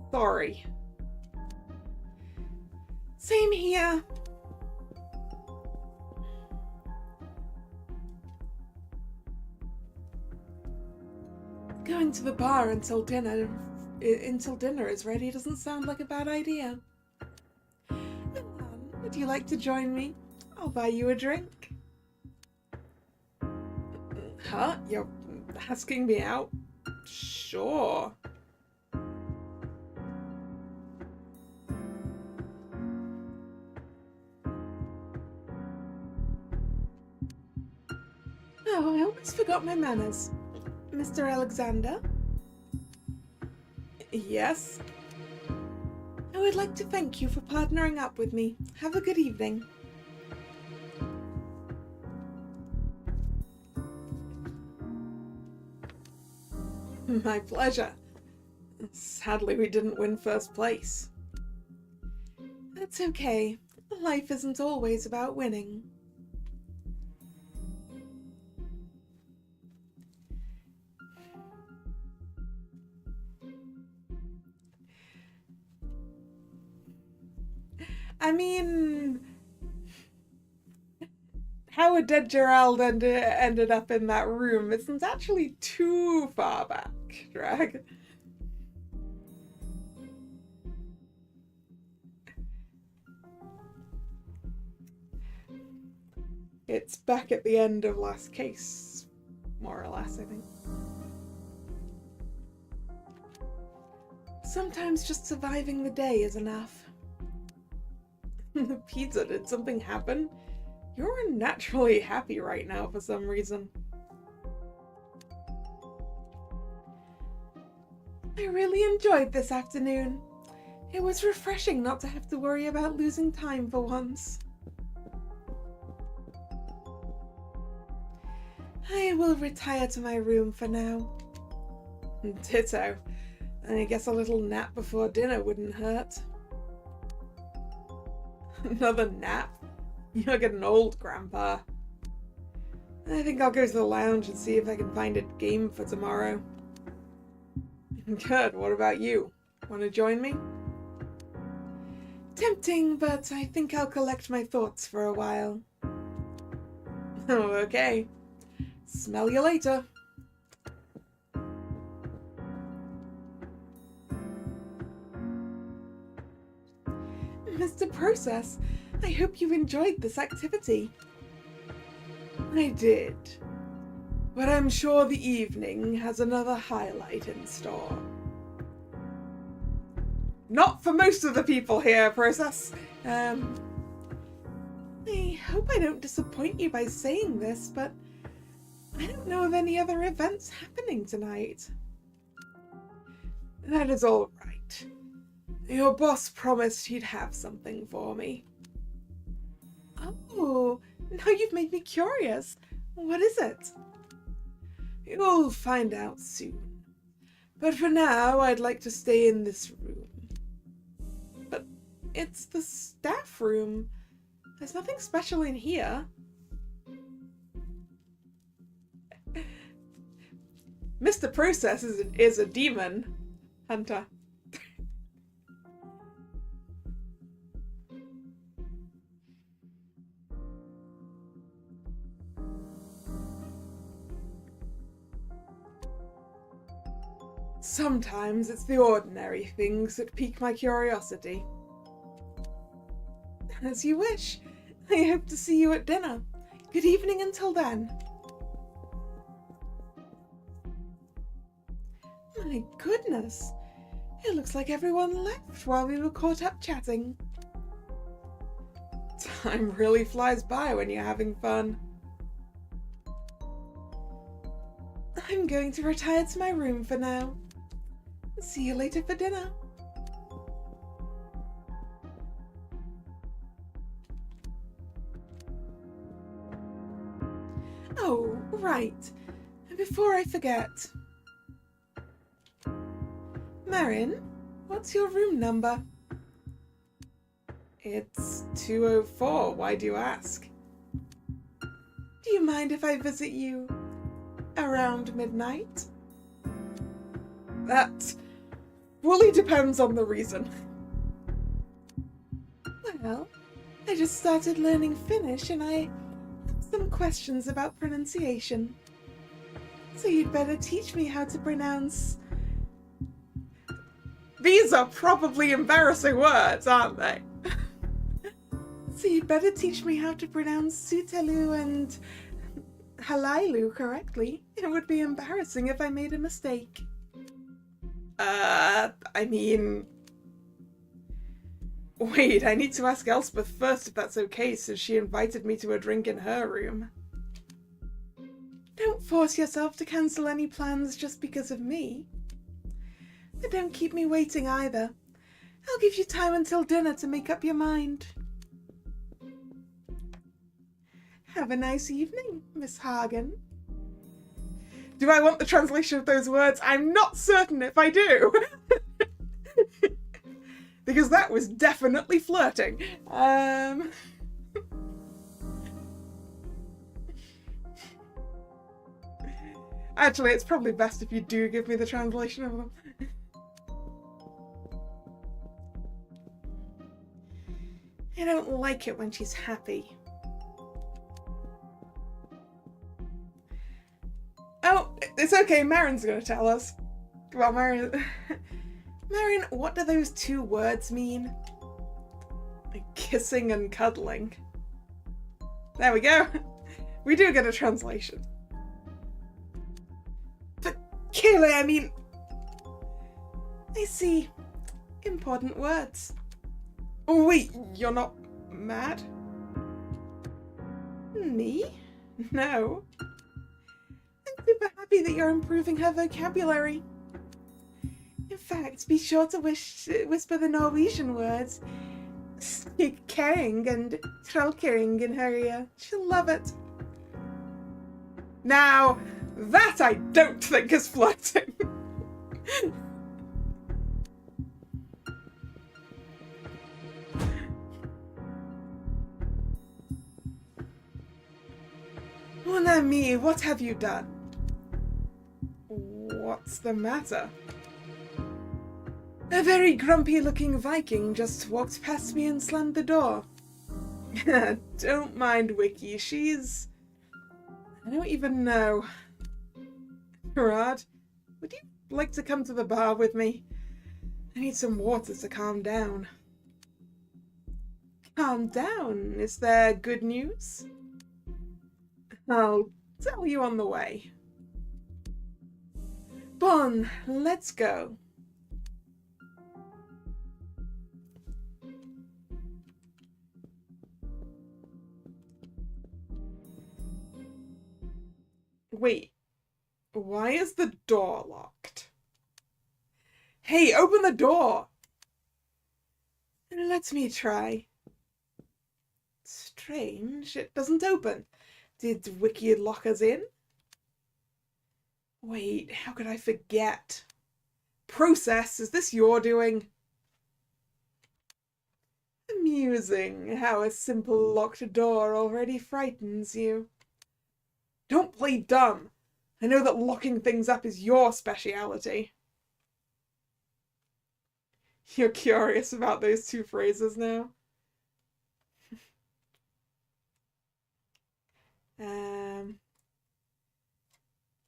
sorry. Same here. Going to the bar until dinner is ready doesn't sound like a bad idea. Would you like to join me? I'll buy you a drink. Huh? You're asking me out? Sure. Oh, I almost forgot my manners. Mr. Alexander? Yes? I would like to thank you for partnering up with me. Have a good evening. My pleasure. Sadly, we didn't win first place. That's okay. Life isn't always about winning. I mean, how a dead Gerald ended up in that room isn't actually too far back, Drag. It's back at the end of last case, more or less, I think. Sometimes just surviving the day is enough. Pizza, did something happen? You're unnaturally happy right now for some reason. I really enjoyed this afternoon. It was refreshing not to have to worry about losing time for once. I will retire to my room for now. Ditto. I guess a little nap before dinner wouldn't hurt. Another nap? You're getting old, Grandpa. I think I'll go to the lounge and see if I can find a game for tomorrow. Good, what about you? Want to join me? Tempting, but I think I'll collect my thoughts for a while. Oh, okay. Smell you later. Mr. Process, I hope you enjoyed this activity. I did. But I'm sure the evening has another highlight in store. Not for most of the people here, Process. I hope I don't disappoint you by saying this, but I don't know of any other events happening tonight. That is all right. Your boss promised he'd have something for me. Oh, now you've made me curious. What is it? You'll find out soon. But for now, I'd like to stay in this room. But it's the staff room. There's nothing special in here. Mr. Process is a demon hunter. Sometimes it's the ordinary things that pique my curiosity. As you wish. I hope to see you at dinner. Good evening until then. My goodness. It looks like everyone left while we were caught up chatting. Time really flies by when you're having fun. I'm going to retire to my room for now. See you later for dinner. Oh, right. Before I forget. Marin, what's your room number? It's 204. Why do you ask? Do you mind if I visit you around midnight? That fully depends on the reason. Well, I just started learning Finnish and I have some questions about pronunciation. So you'd better teach me how to pronounce... These are probably embarrassing words, aren't they? So you'd better teach me how to pronounce Sutelu and Halailu correctly. It would be embarrassing if I made a mistake. I mean... Wait, I need to ask Elspeth first if that's okay, since she invited me to a drink in her room. Don't force yourself to cancel any plans just because of me. But don't keep me waiting either. I'll give you time until dinner to make up your mind. Have a nice evening, Miss Hagen. Do I want the translation of those words? I'm not certain if I do. Because that was definitely flirting. Actually, it's probably best if you do give me the translation of them. I don't like it when she's happy. Oh, it's okay, Marin's gonna tell us. Come on, Marin. Marin, what do those two words mean? Like kissing and cuddling. There we go. We do get a translation. But Kaylee, I mean... I see. important words. Oh, wait, you're not mad? Me? No. I'm super happy that you're improving her vocabulary. In fact, be sure to whisper the Norwegian words kering and trollkering in her ear. She'll love it. Now, that I don't think is flirting. Mon ami, what have you done? What's the matter? A very grumpy-looking Viking just walked past me and slammed the door. Don't mind Wiki, she's... I don't even know. Gerard, would you like to come to the bar with me? I need some water to calm down. Calm down? Is there good news? I'll tell you on the way. Bon, let's go. Wait, why is the door locked? Hey, open the door! Let me try. Strange, it doesn't open. Did Wiki lock us in? Wait, how could I forget? Process, is this your doing? Amusing how a simple locked door already frightens you. Don't play dumb. I know that locking things up is your speciality. You're curious about those two phrases now?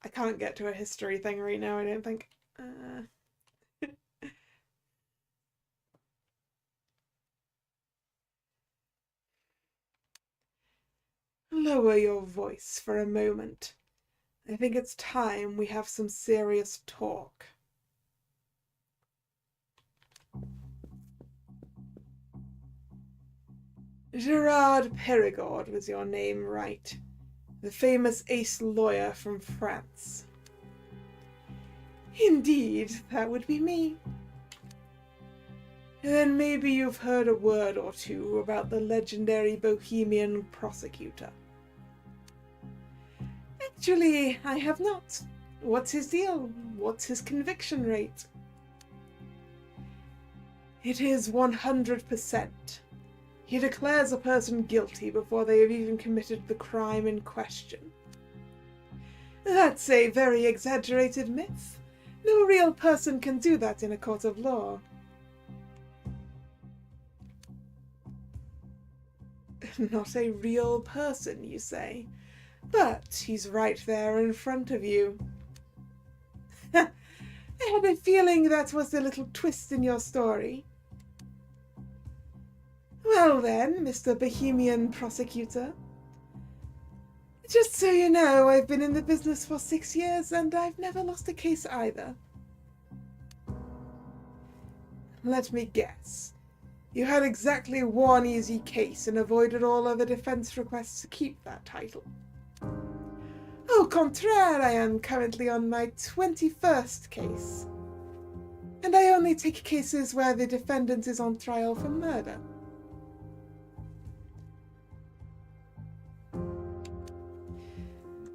I can't get to a history thing right now, I don't think. Lower your voice for a moment. I think it's time we have some serious talk. Gerard Perigord was your name, right? The famous ace lawyer from France. Indeed, that would be me. Then maybe you've heard a word or two about the legendary Bohemian prosecutor. Actually, I have not. What's his deal? What's his conviction rate? It is 100%. He declares a person guilty before they have even committed the crime in question. That's a very exaggerated myth. No real person can do that in a court of law. Not a real person, you say? But he's right there in front of you. I had a feeling that was a little twist in your story. Well then, Mr. Bohemian Prosecutor. Just so you know, I've been in the business for 6 years and I've never lost a case either. Let me guess. You had exactly one easy case and avoided all other defense requests to keep that title. Au contraire, I am currently on my 21st case. And I only take cases where the defendant is on trial for murder.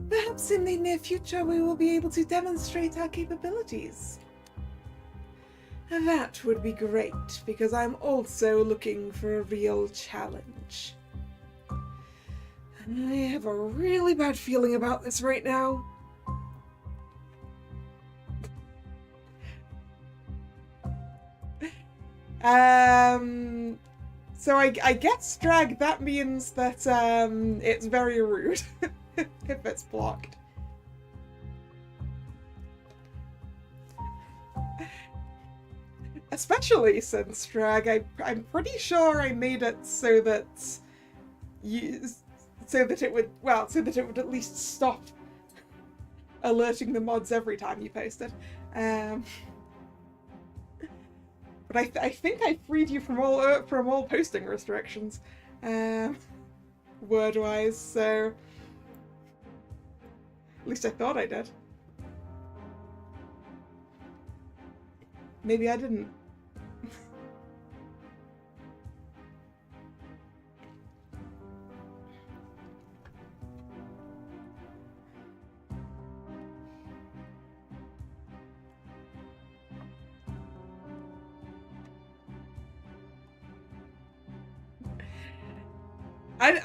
Perhaps in the near future we will be able to demonstrate our capabilities. That would be great, because I'm also looking for a real challenge. And I have a really bad feeling about this right now. So I guess, Drag, that means that it's very rude if it's blocked. Especially since, Drag, I'm pretty sure I made it so that it would at least stop alerting the mods every time you posted. But But I think I freed you from all posting restrictions, word-wise. So at least I thought I did. Maybe I didn't.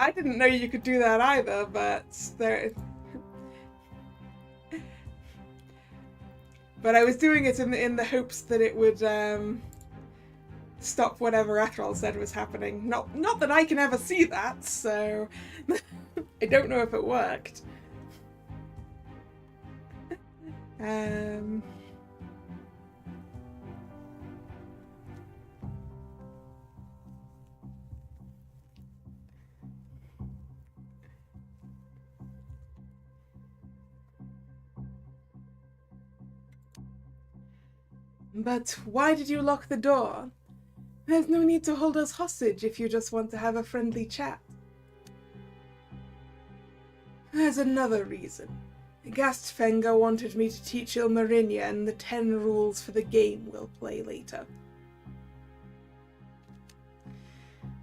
I didn't know you could do that either, but there. But I was doing it in the hopes that it would stop whatever Ethel said was happening. Not that I can ever see that, so I don't know if it worked. But why did you lock the door? There's no need to hold us hostage if you just want to have a friendly chat. There's another reason. Gastfenga wanted me to teach Ilmarinian the 10 rules for the game we'll play later.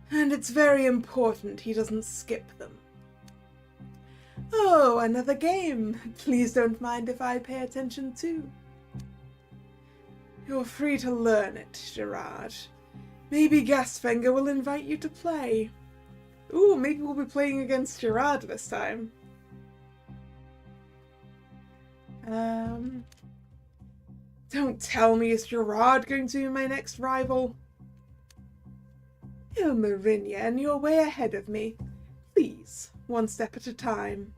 And it's very important he doesn't skip them. Oh, another game. Please don't mind if I pay attention too. You're free to learn it, Gerard. Maybe Gastfenga will invite you to play. Ooh, maybe we'll be playing against Gerard this time. Don't tell me it's Gerard going to be my next rival. Ilmarinian, you're way ahead of me. Please, one step at a time.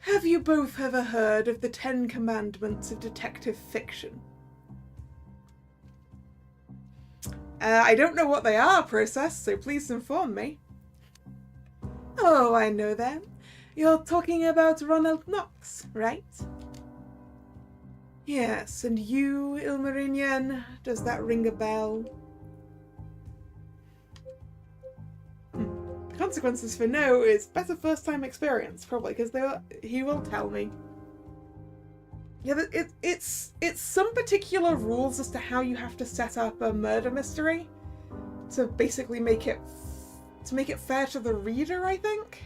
Have you both ever heard of the 10 Commandments of detective fiction? I don't know what they are, Process, so please inform me. Oh, I know them. You're talking about Ronald Knox, right? Yes, and you, Ilmarinian, does that ring a bell? Consequences for no is better first time experience, probably, because he will tell me. Yeah, it's some particular rules as to how you have to set up a murder mystery to basically make it fair to the reader, I think.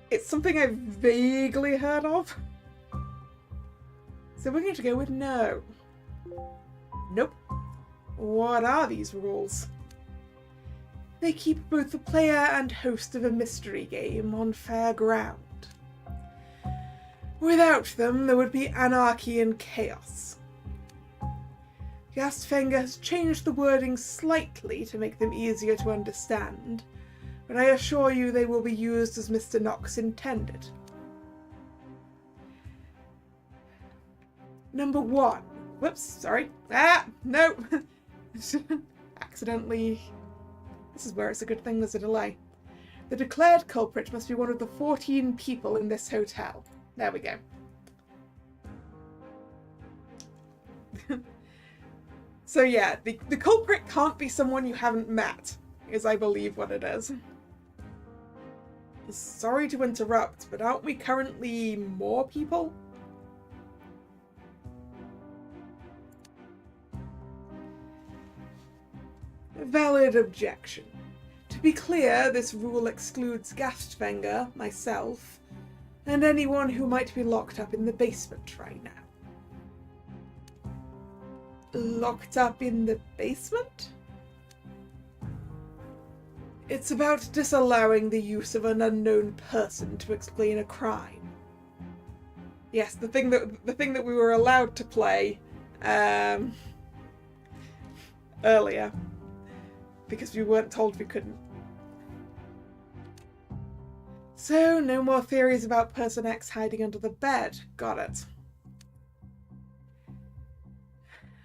It's something I've vaguely heard of. So we're going to go with no. Nope. What are these rules? They keep both the player and host of a mystery game on fair ground. Without them, there would be anarchy and chaos. Gastfenga has changed the wording slightly to make them easier to understand, but I assure you they will be used as Mr. Knox intended. Number 1. Whoops, sorry. No! Accidentally. This is where it's a good thing there's a delay. The declared culprit must be one of the 14 people in this hotel. There we go. So yeah, the culprit can't be someone you haven't met, is I believe what it is. Sorry to interrupt, but aren't we currently more people? Valid objection. To be clear, this rule excludes Gastfenga, myself, and anyone who might be locked up in the basement right now. Locked up in the basement? It's about disallowing the use of an unknown person to explain a crime. Yes, the thing that we were allowed to play earlier, because we weren't told we couldn't. So, no more theories about Person X hiding under the bed. Got it.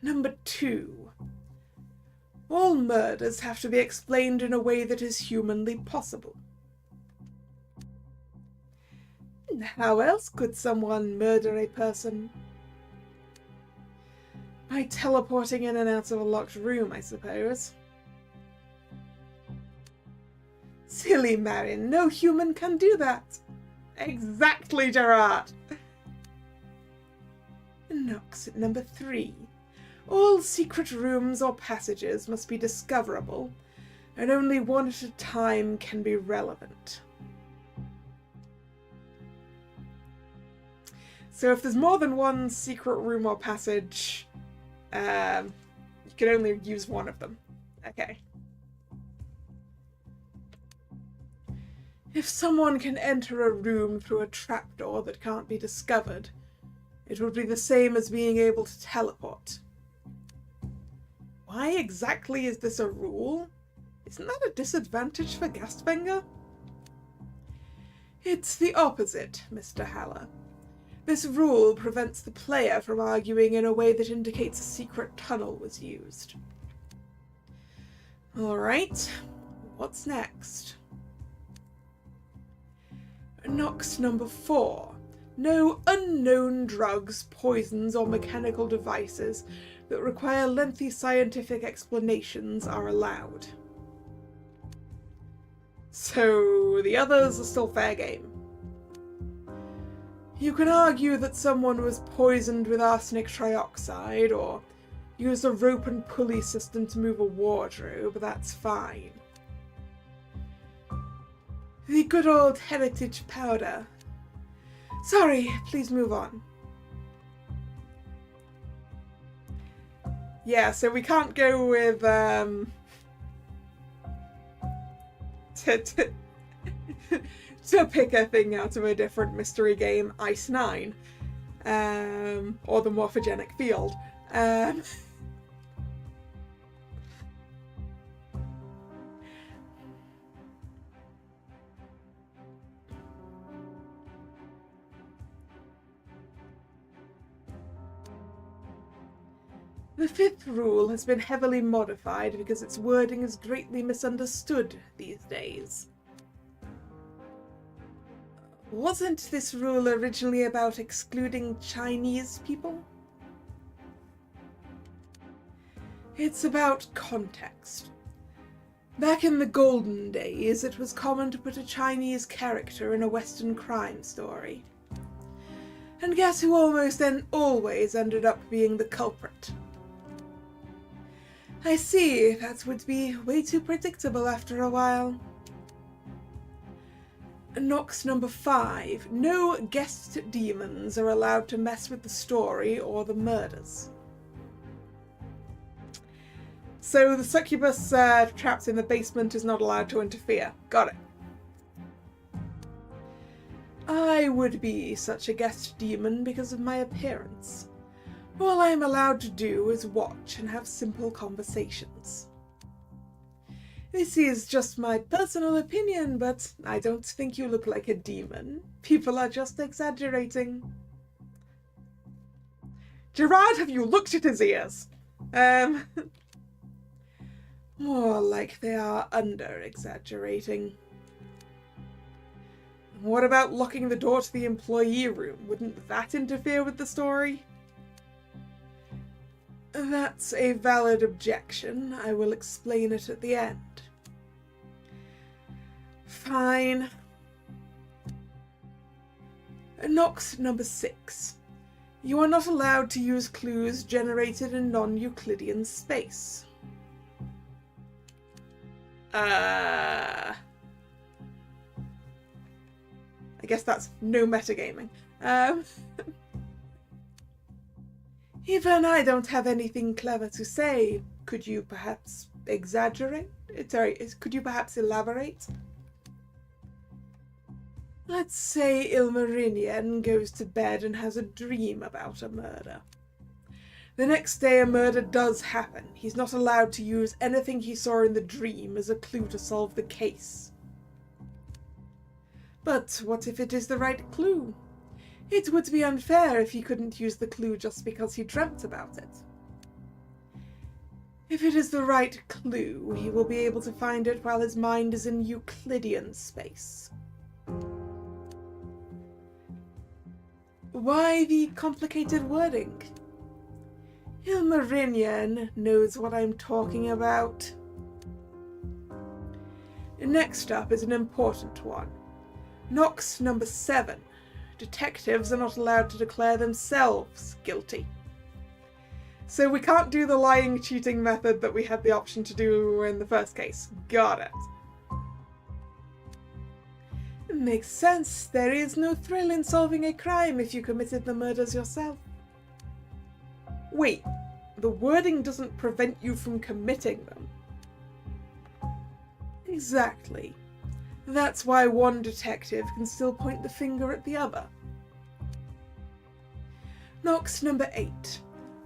Number 2. All murders have to be explained in a way that is humanly possible. How else could someone murder a person? By teleporting in and out of a locked room, I suppose. Silly Marin, no human can do that. Exactly, Gerard. Nox at number 3. All secret rooms or passages must be discoverable, and only one at a time can be relevant. So if there's more than one secret room or passage, you can only use one of them. Okay. If someone can enter a room through a trapdoor that can't be discovered, it would be the same as being able to teleport. Why exactly is this a rule? Isn't that a disadvantage for Gastvanger? It's the opposite, Mr. Haller. This rule prevents the player from arguing in a way that indicates a secret tunnel was used. Alright, what's next? Nox number 4. No unknown drugs, poisons, or mechanical devices that require lengthy scientific explanations are allowed. So the others are still fair game. You can argue that someone was poisoned with arsenic trioxide, or used a rope and pulley system to move a wardrobe, that's fine. The good old heritage powder. Sorry, please move on. Yeah, so we can't go with, to pick a thing out of a different mystery game, Ice 9, or the Morphogenic Field. The 5th rule has been heavily modified because its wording is greatly misunderstood these days. Wasn't this rule originally about excluding Chinese people? It's about context. Back in the golden days, it was common to put a Chinese character in a Western crime story. And guess who almost and always ended up being the culprit? I see, that would be way too predictable after a while. Nox number 5. No guest demons are allowed to mess with the story or the murders. So the succubus trapped in the basement is not allowed to interfere. Got it. I would be such a guest demon because of my appearance. All I am allowed to do is watch and have simple conversations. This is just my personal opinion, but I don't think you look like a demon. People are just exaggerating. Gerard, have you looked at his ears? More like they are under-exaggerating. What about locking the door to the employee room? Wouldn't that interfere with the story? That's a valid objection. I will explain it at the end. Fine. Nox number 6. You are not allowed to use clues generated in non-Euclidean space. I guess that's no metagaming. Even I don't have anything clever to say. Could you perhaps exaggerate? Sorry, could you perhaps elaborate? Let's say Ilmarinian goes to bed and has a dream about a murder. The next day a murder does happen. He's not allowed to use anything he saw in the dream as a clue to solve the case. But what if it is the right clue? It would be unfair if he couldn't use the clue just because he dreamt about it. If it is the right clue, he will be able to find it while his mind is in Euclidean space. Why the complicated wording? Ilmarinian knows what I'm talking about. Next up is an important one. Nox number 7. Detectives are not allowed to declare themselves guilty. So we can't do the lying, cheating method that we had the option to do in the first case. Got it. Makes sense. There is no thrill in solving a crime if you committed the murders yourself. Wait, the wording doesn't prevent you from committing them. Exactly. That's why one detective can still point the finger at the other. Nox number 8.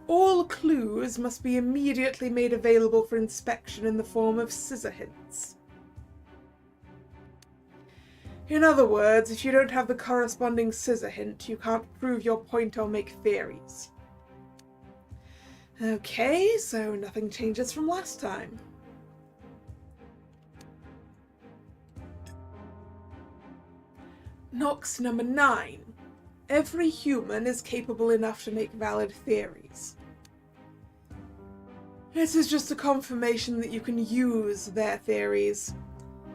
All clues must be immediately made available for inspection in the form of scissor hints. In other words, if you don't have the corresponding scissor hint, you can't prove your point or make theories. Okay, so nothing changes from last time. Nox number 9. Every human is capable enough to make valid theories. This is just a confirmation that you can use their theories.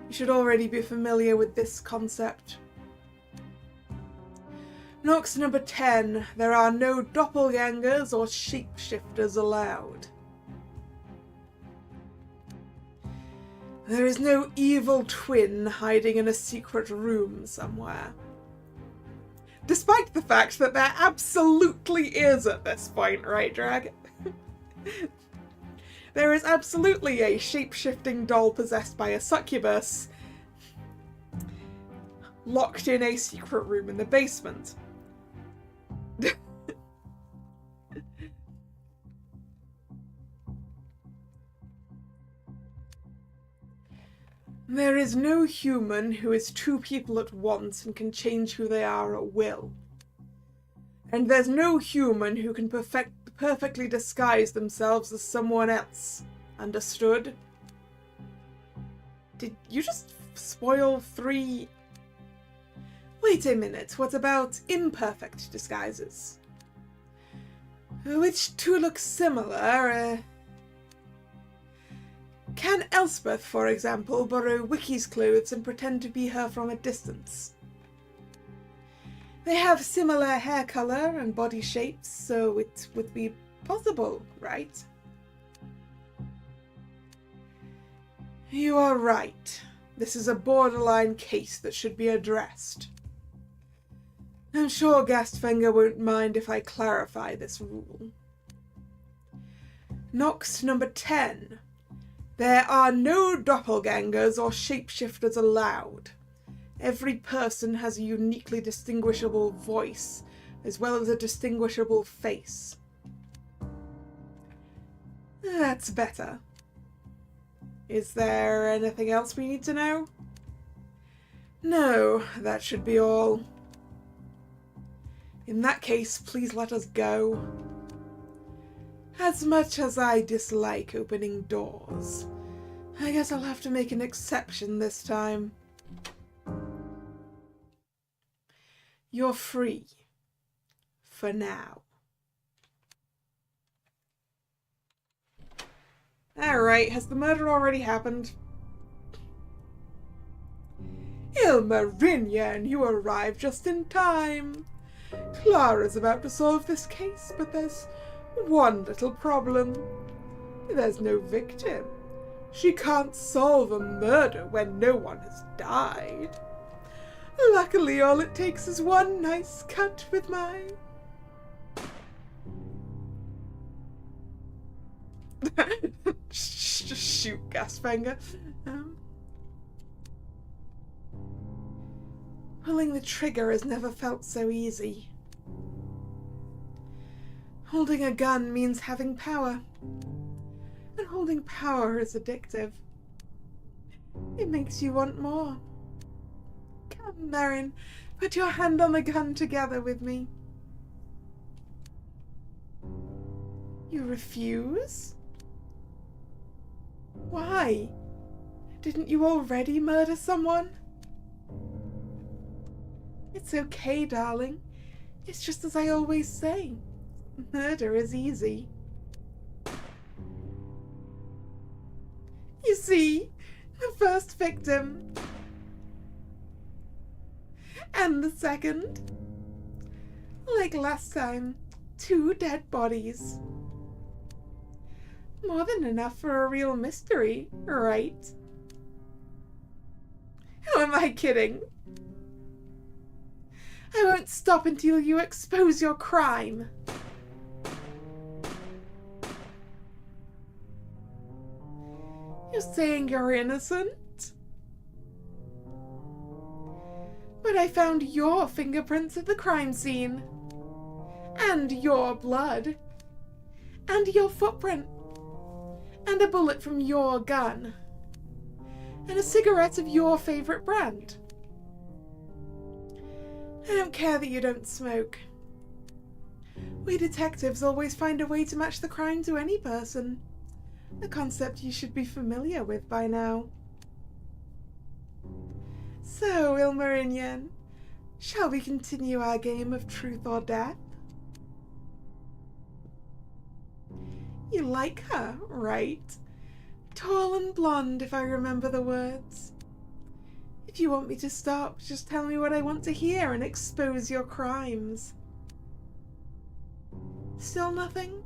You should already be familiar with this concept. Nox number 10. There are no doppelgangers or shapeshifters allowed. There is no evil twin hiding in a secret room somewhere. Despite the fact that there absolutely is at this point, right, Drag? There is absolutely a shape-shifting doll possessed by a succubus locked in a secret room in the basement. There is no human who is two people at once and can change who they are at will. And there's no human who can perfectly disguise themselves as someone else. Understood? Did you just spoil 3? Wait a minute, what about imperfect disguises? Which two look similar, Can Elspeth, for example, borrow Wiki's clothes and pretend to be her from a distance? They have similar hair colour and body shapes, so it would be possible, right? You are right. This is a borderline case that should be addressed. I'm sure Gastfinger won't mind if I clarify this rule. Nox number 10. There are no doppelgangers or shapeshifters allowed. Every person has a uniquely distinguishable voice, as well as a distinguishable face. That's better. Is there anything else we need to know? No, that should be all. In that case, please let us go. As much as I dislike opening doors, I guess I'll have to make an exception this time. You're free. For now. Alright, has the murder already happened? Ilmarinian, you arrived just in time. Clara's about to solve this case, but there's one little problem. There's no victim. She can't solve a murder when no one has died. Luckily, all it takes is one nice cut with my... Just shoot, Gasfinger. Pulling the trigger has never felt so easy. Holding a gun means having power. And holding power is addictive. It makes you want more. Come, Marin, put your hand on the gun together with me. You refuse? Why? Didn't you already murder someone? It's okay, darling. It's just as I always say. Murder is easy. You see, the first victim. And the second. Like last time, 2 dead bodies. More than enough for a real mystery, right? Who am I kidding? I won't stop until you expose your crime. You're saying you're innocent? But I found your fingerprints at the crime scene. And your blood. And your footprint. And a bullet from your gun. And a cigarette of your favourite brand. I don't care that you don't smoke. We detectives always find a way to match the crime to any person. A concept you should be familiar with by now. So, Ilmarinian, shall we continue our game of truth or death? You like her, right? Tall and blonde, if I remember the words. If you want me to stop, just tell me what I want to hear and expose your crimes. Still nothing?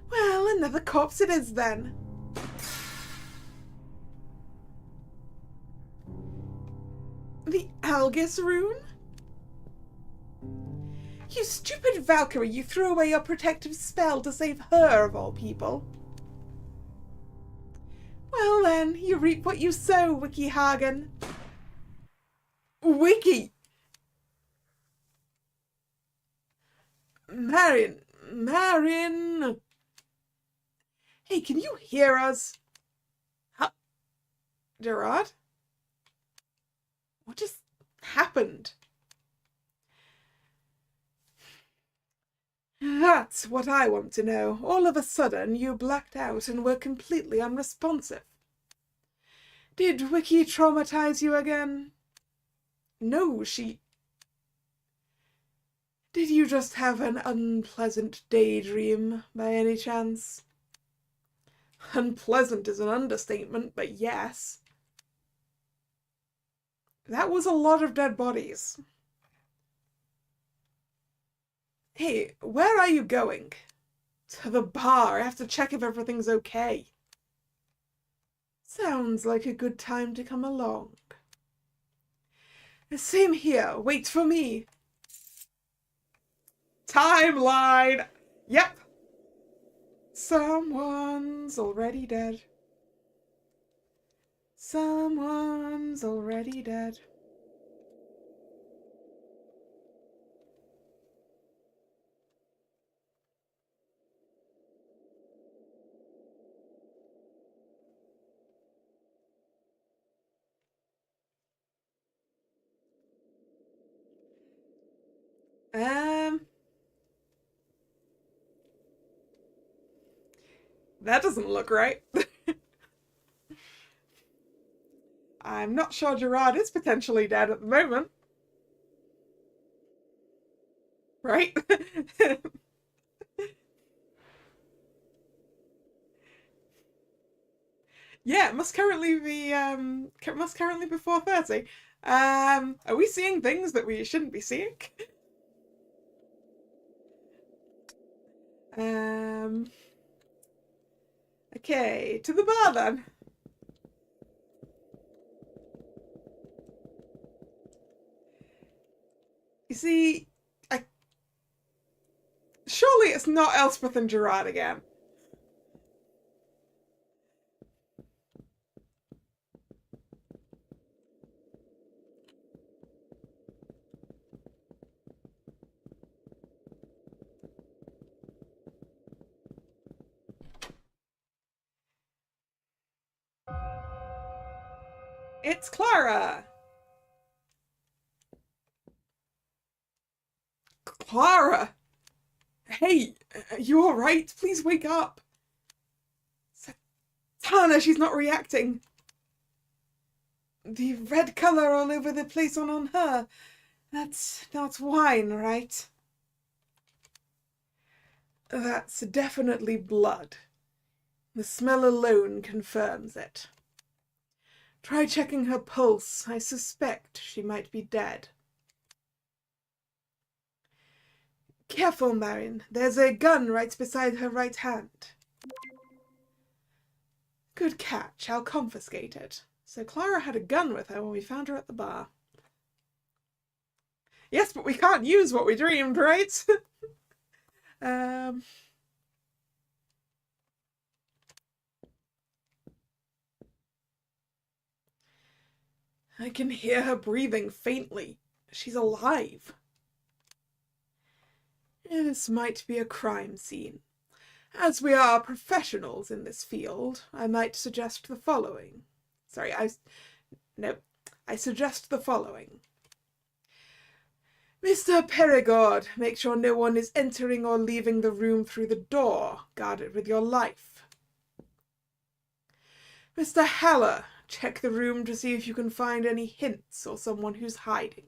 Well, another corpse it is then. The Algis rune? You stupid Valkyrie, you threw away your protective spell to save her of all people. Well then, you reap what you sow, Wiki Hagen. Wiki! Marion! Hey, can you hear us? Huh? Gerard? What just happened? That's what I want to know. All of a sudden, you blacked out and were completely unresponsive. Did Wiki traumatize you again? No, she... Did you just have an unpleasant daydream, by any chance? Unpleasant is an understatement, but yes. That was a lot of dead bodies. Hey, where are you going? To the bar. I have to check if everything's okay. Sounds like a good time to come along. Same here. Wait for me. Timeline! Yep. Someone's already dead. Someone's already dead. That doesn't look right. I'm not sure Gerard is potentially dead at the moment. Right? Yeah, it must currently be 4:30. Are we seeing things that we shouldn't be seeing? Okay, to the bar then. You see, surely it's not Elspeth and Gerard again. It's Clara! Clara! Hey, are you alright? Please wake up! Tana, she's not reacting. The red colour all over the place on her. That's not wine, right? That's definitely blood. The smell alone confirms it. Try checking her pulse. I suspect she might be dead. Careful, Marin. There's a gun right beside her right hand. Good catch. I'll confiscate it. So Clara had a gun with her when we found her at the bar. Yes, but we can't use what we dreamed, right? I can hear her breathing faintly. She's alive. This might be a crime scene. As we are professionals in this field, I might suggest the following. I suggest the following. Mr. Perigord, make sure no one is entering or leaving the room through the door. Guard it with your life. Mr. Haller, check the room to see if you can find any hints or someone who's hiding.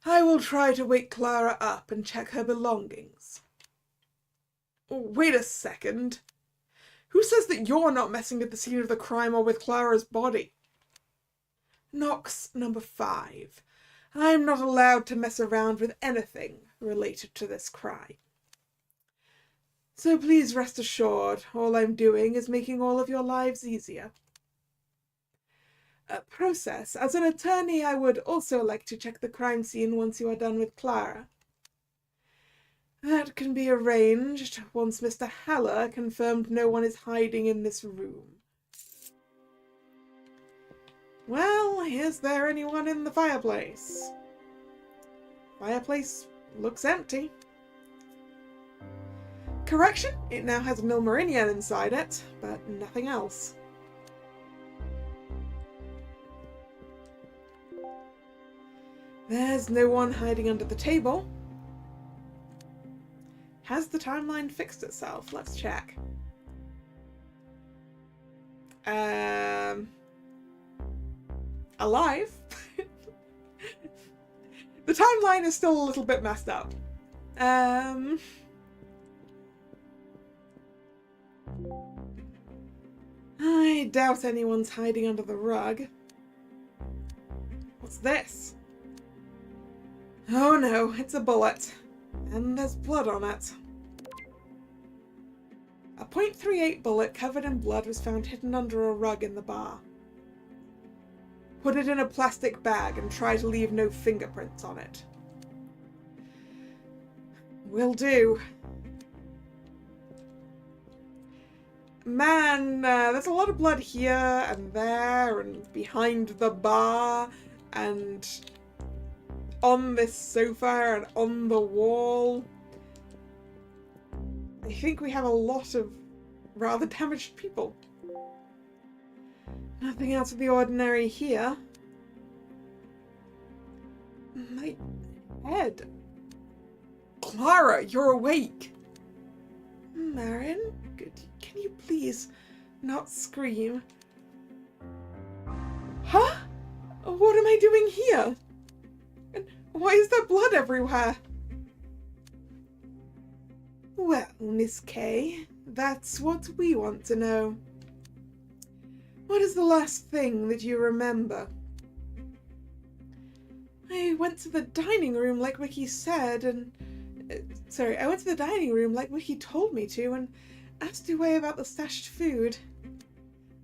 I will try to wake Clara up and check her belongings. Wait a second. Who says that you're not messing with the scene of the crime or with Clara's body? Knox number 5. I'm not allowed to mess around with anything related to this crime. So please rest assured, all I'm doing is making all of your lives easier. Process. As an attorney, I would also like to check the crime scene once you are done with Clara. That can be arranged once Mr. Haller confirmed no one is hiding in this room. Well, is there anyone in the fireplace? Fireplace looks empty. Correction, it now has a Milmarinian inside it, but nothing else. There's no one hiding under the table. Has the timeline fixed itself? Let's check. Alive? The timeline is still a little bit messed up. I doubt anyone's hiding under the rug. What's this? Oh no, it's a bullet. And there's blood on it. A .38 bullet covered in blood was found hidden under a rug in the bar. Put it in a plastic bag and try to leave no fingerprints on it. Will do. Man, there's a lot of blood here and there and behind the bar and on this sofa and on the wall. I think we have a lot of rather damaged people. Nothing out of the ordinary here. My head. Clara, you're awake. Marin, can you please not scream? Huh? What am I doing here? And why is there blood everywhere? Well, Miss Kay, that's what we want to know. What is the last thing that you remember? I went to the dining room like Wiki said and... I went to the dining room like Wiki told me to and asked away about the stashed food.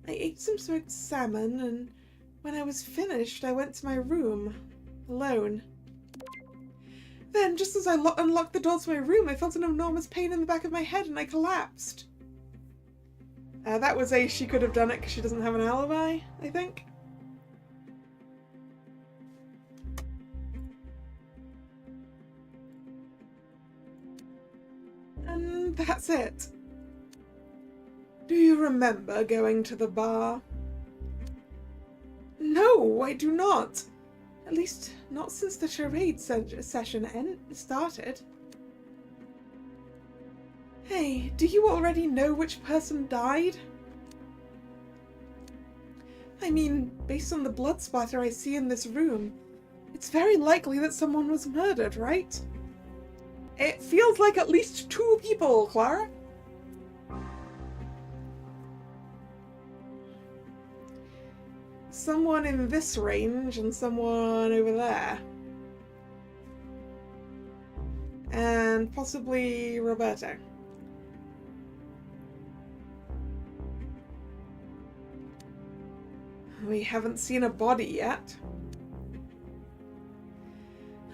I ate some smoked salmon and when I was finished I went to my room, alone. Then, just as I unlocked the door to my room, I felt an enormous pain in the back of my head and I collapsed. That was she could have done it because she doesn't have an alibi, I think. And that's it. Do you remember going to the bar? No, I do not. At least, not since the charade session started. Hey, do you already know which person died? I mean, based on the blood splatter I see in this room, It's very likely that someone was murdered, right? It feels like at least 2 people, Clara. Someone in this range and someone over there. And possibly Roberto. We haven't seen a body yet.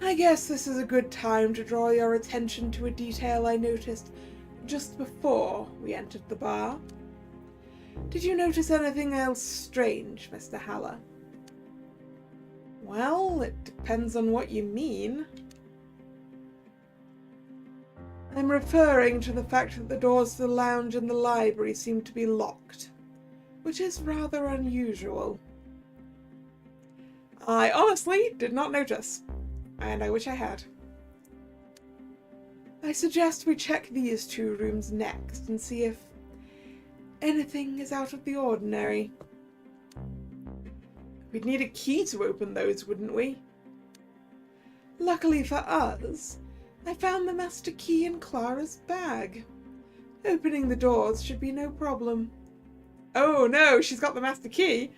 I guess this is a good time to draw your attention to a detail I noticed just before we entered the bar. Did you notice anything else strange, Mr. Haller? Well, it depends on what you mean. I'm referring to the fact that the doors to the lounge and the library seem to be locked, which is rather unusual. I honestly did not notice, and I wish I had. I suggest we check these 2 rooms next and see if anything is out of the ordinary. We'd need a key to open those, wouldn't we? Luckily for us, I found the master key in Clara's bag. Opening the doors should be no problem. Oh no, she's got the master key!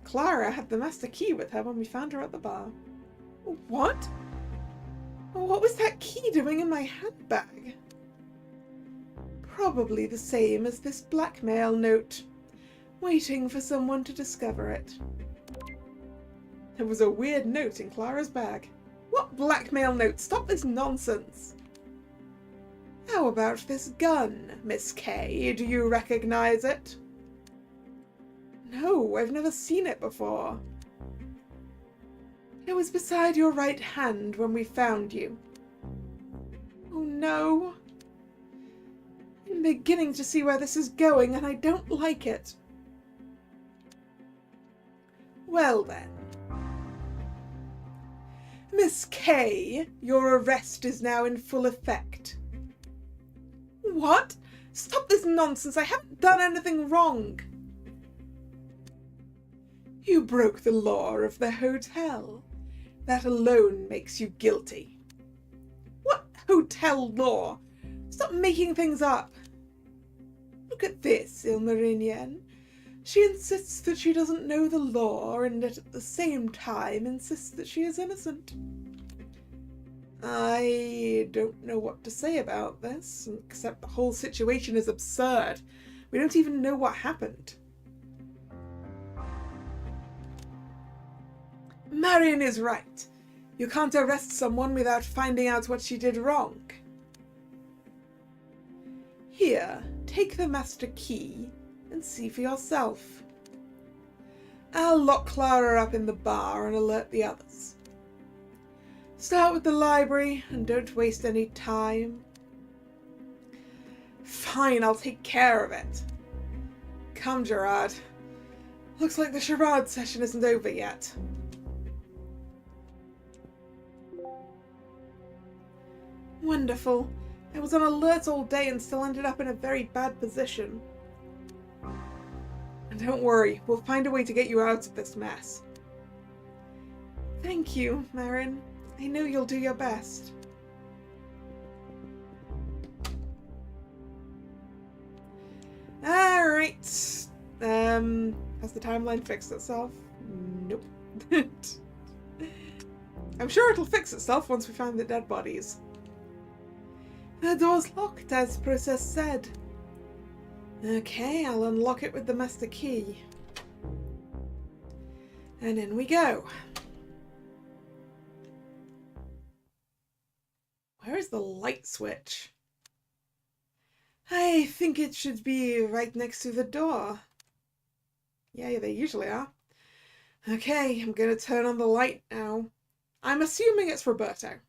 Clara had the master key with her when we found her at the bar. What? What was that key doing in my handbag? Probably the same as this blackmail note, waiting for someone to discover it. There was a weird note in Clara's bag. What blackmail note? Stop this nonsense! How about this gun, Miss Kay? Do you recognize it? No, I've never seen it before. It was beside your right hand when we found you. Oh no. I'm beginning to see where this is going, and I don't like it. Well then. Miss Kay, your arrest is now in full effect. What? Stop this nonsense! I haven't done anything wrong! You broke the law of the hotel. That alone makes you guilty. What hotel law? Stop making things up. Look at this, Ilmarinian. She insists that she doesn't know the law, and yet at the same time insists that she is innocent. I don't know what to say about this, except the whole situation is absurd. We don't even know what happened. Marion is right. You can't arrest someone without finding out what she did wrong. Here, take the master key and see for yourself. I'll lock Clara up in the bar and alert the others. Start with the library and don't waste any time. Fine, I'll take care of it. Come, Gerard. Looks like the charade session isn't over yet. Wonderful. I was on alert all day and still ended up in a very bad position. And don't worry, we'll find a way to get you out of this mess. Thank you, Marin. I know you'll do your best. Alright. Has the timeline fixed itself? Nope. I'm sure it'll fix itself once we find the dead bodies. The door's locked, as Process said. Okay, I'll unlock it with the master key. And in we go. Where is the light switch? I think it should be right next to the door. Yeah, they usually are. Okay, I'm gonna turn on the light now. I'm assuming it's Roberto.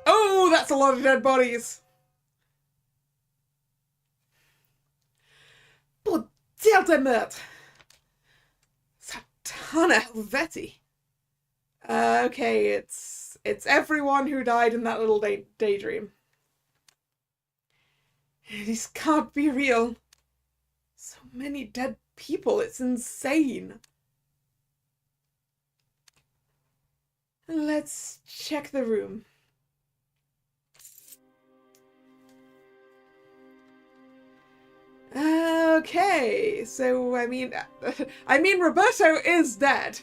Oh, that's a lot of dead bodies. Bordel de merde. Satana Helveti. Okay, it's everyone who died in that little daydream. This can't be real. So many dead people, it's insane. Let's check the room. Okay, so I mean Roberto is dead.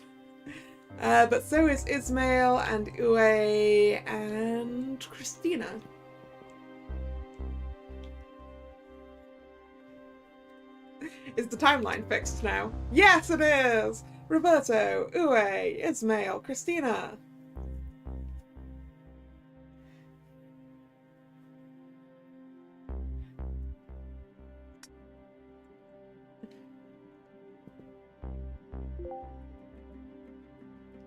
But so is Ismail and Uwe and Christina. Is the timeline fixed now? Yes, it is! Roberto, Uwe, Ismail, Christina.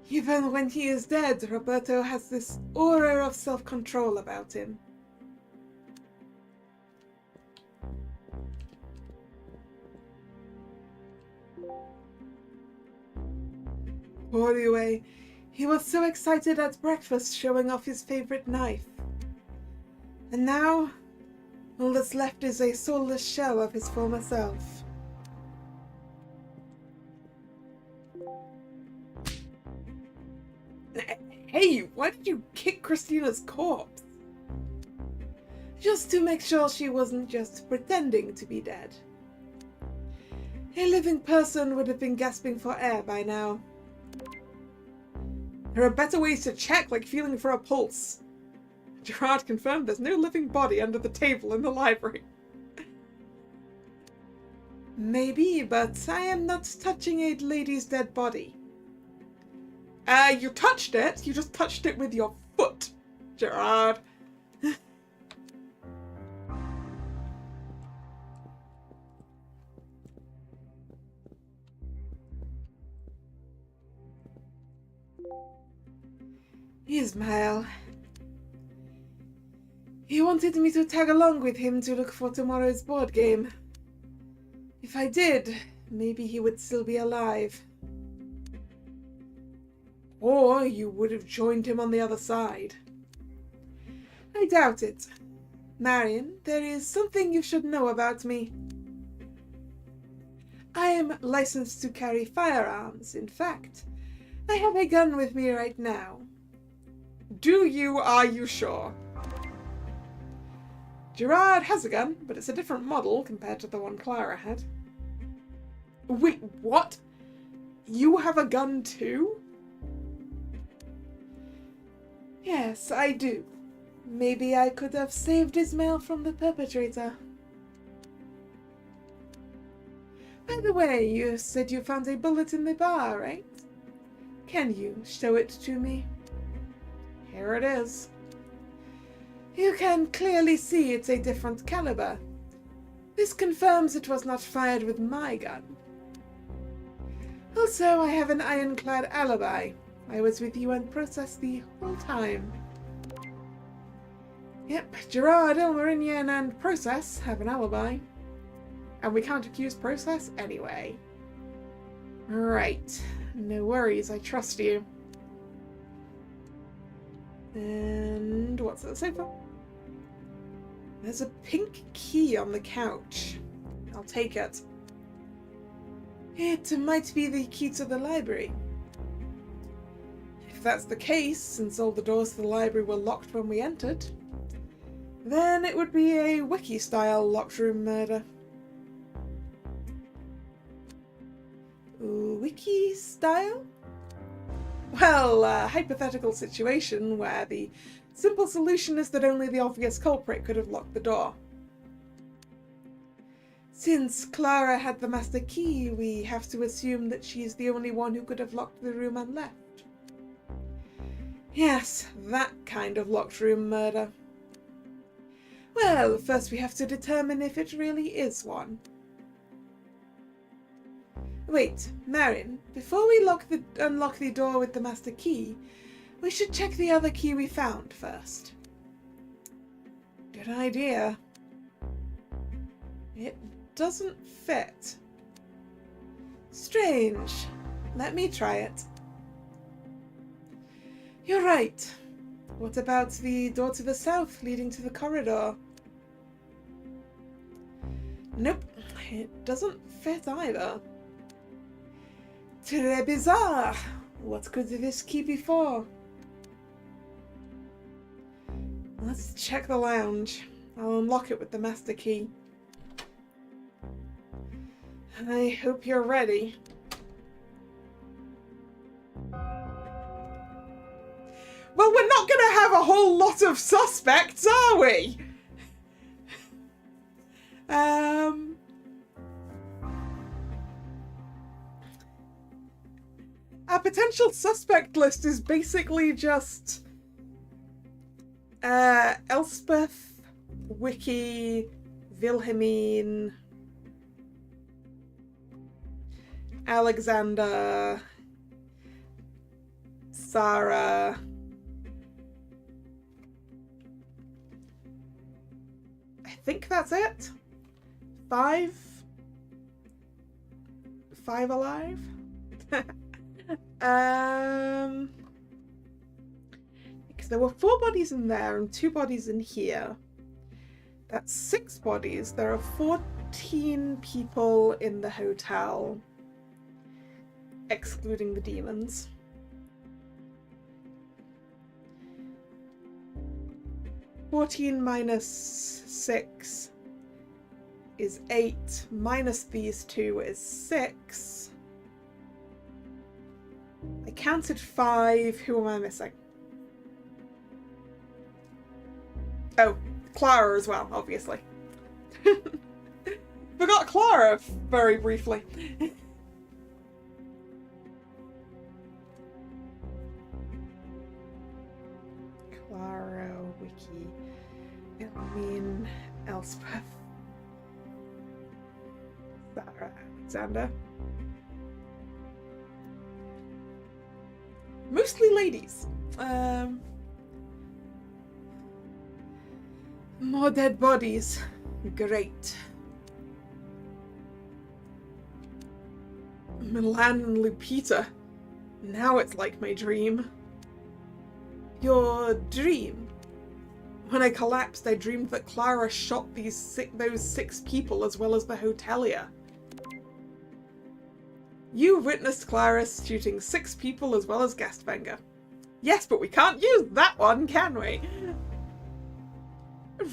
Even when he is dead, Roberto has this aura of self-control about him. Poor Uwe. He was so excited at breakfast showing off his favorite knife. And now, all that's left is a soulless shell of his former self. Hey, why did you kick Christina's corpse? Just to make sure she wasn't just pretending to be dead. A living person would have been gasping for air by now. There are better ways to check, like feeling for a pulse. Gerard confirmed there's no living body under the table in the library. Maybe, but I am not touching a lady's dead body. You touched it. You just touched it with your foot, Gerard. Ismail. He wanted me to tag along with him to look for tomorrow's board game. If I did, maybe he would still be alive. Or you would have joined him on the other side. I doubt it. Marion, there is something you should know about me. I am licensed to carry firearms. In fact, I have a gun with me right now. Do you? Are you sure? Gerard has a gun, but it's a different model compared to the one Clara had. Wait, what? You have a gun too? Yes, I do. Maybe I could have saved Ismail from the perpetrator. By the way, you said you found a bullet in the bar, right? Can you show it to me? Here it is. You can clearly see it's a different caliber. This confirms it was not fired with my gun. Also, I have an ironclad alibi. I was with you and processed the whole time. Yep, Gerard, Ilmarinian, and Process have an alibi. And we can't accuse Process anyway. Right. No worries, I trust you. And what's that sofa? There's a pink key on the couch. I'll take it. It might be the key to the library. If that's the case, since all the doors to the library were locked when we entered, then it would be a wiki-style locked room murder. Wiki-style? Well, a hypothetical situation where the simple solution is that only the obvious culprit could have locked the door. Since Clara had the master key, we have to assume that she's the only one who could have locked the room and left. Yes, that kind of locked room murder. Well, first we have to determine if it really is one. Wait, Marin, before we unlock the door with the master key, we should check the other key we found first. Good idea. It doesn't fit. Strange. Let me try it. You're right. What about the door to the south leading to the corridor? Nope, it doesn't fit either. Très bizarre. What could this key be for? Let's check the lounge. I'll unlock it with the master key. I hope you're ready. Well, we're not going to have a whole lot of suspects, are we? Our potential suspect list is basically just Elspeth, Wiki, Wilhelmine, Alexander, Sarah, I think that's it. Five alive. Because there were 4 bodies in there and 2 bodies in here. That's 6 bodies. There are 14 people in the hotel, excluding the demons. $14 minus 6 is 8, minus these 2 is 6. I counted 5. Who am I missing? Oh, Clara as well, obviously. Forgot Clara very briefly. Clara, Wiki, Wilhelmine, Elspeth, Sarah, Alexander. Mostly ladies. More dead bodies. Great. Milan and Lupita. Now it's like my dream. Your dream? When I collapsed, I dreamed that Clara shot those 6 people as well as the hotelier. You witnessed Clara shooting 6 people as well as Gastvenger. Yes, but we can't use that one, can we?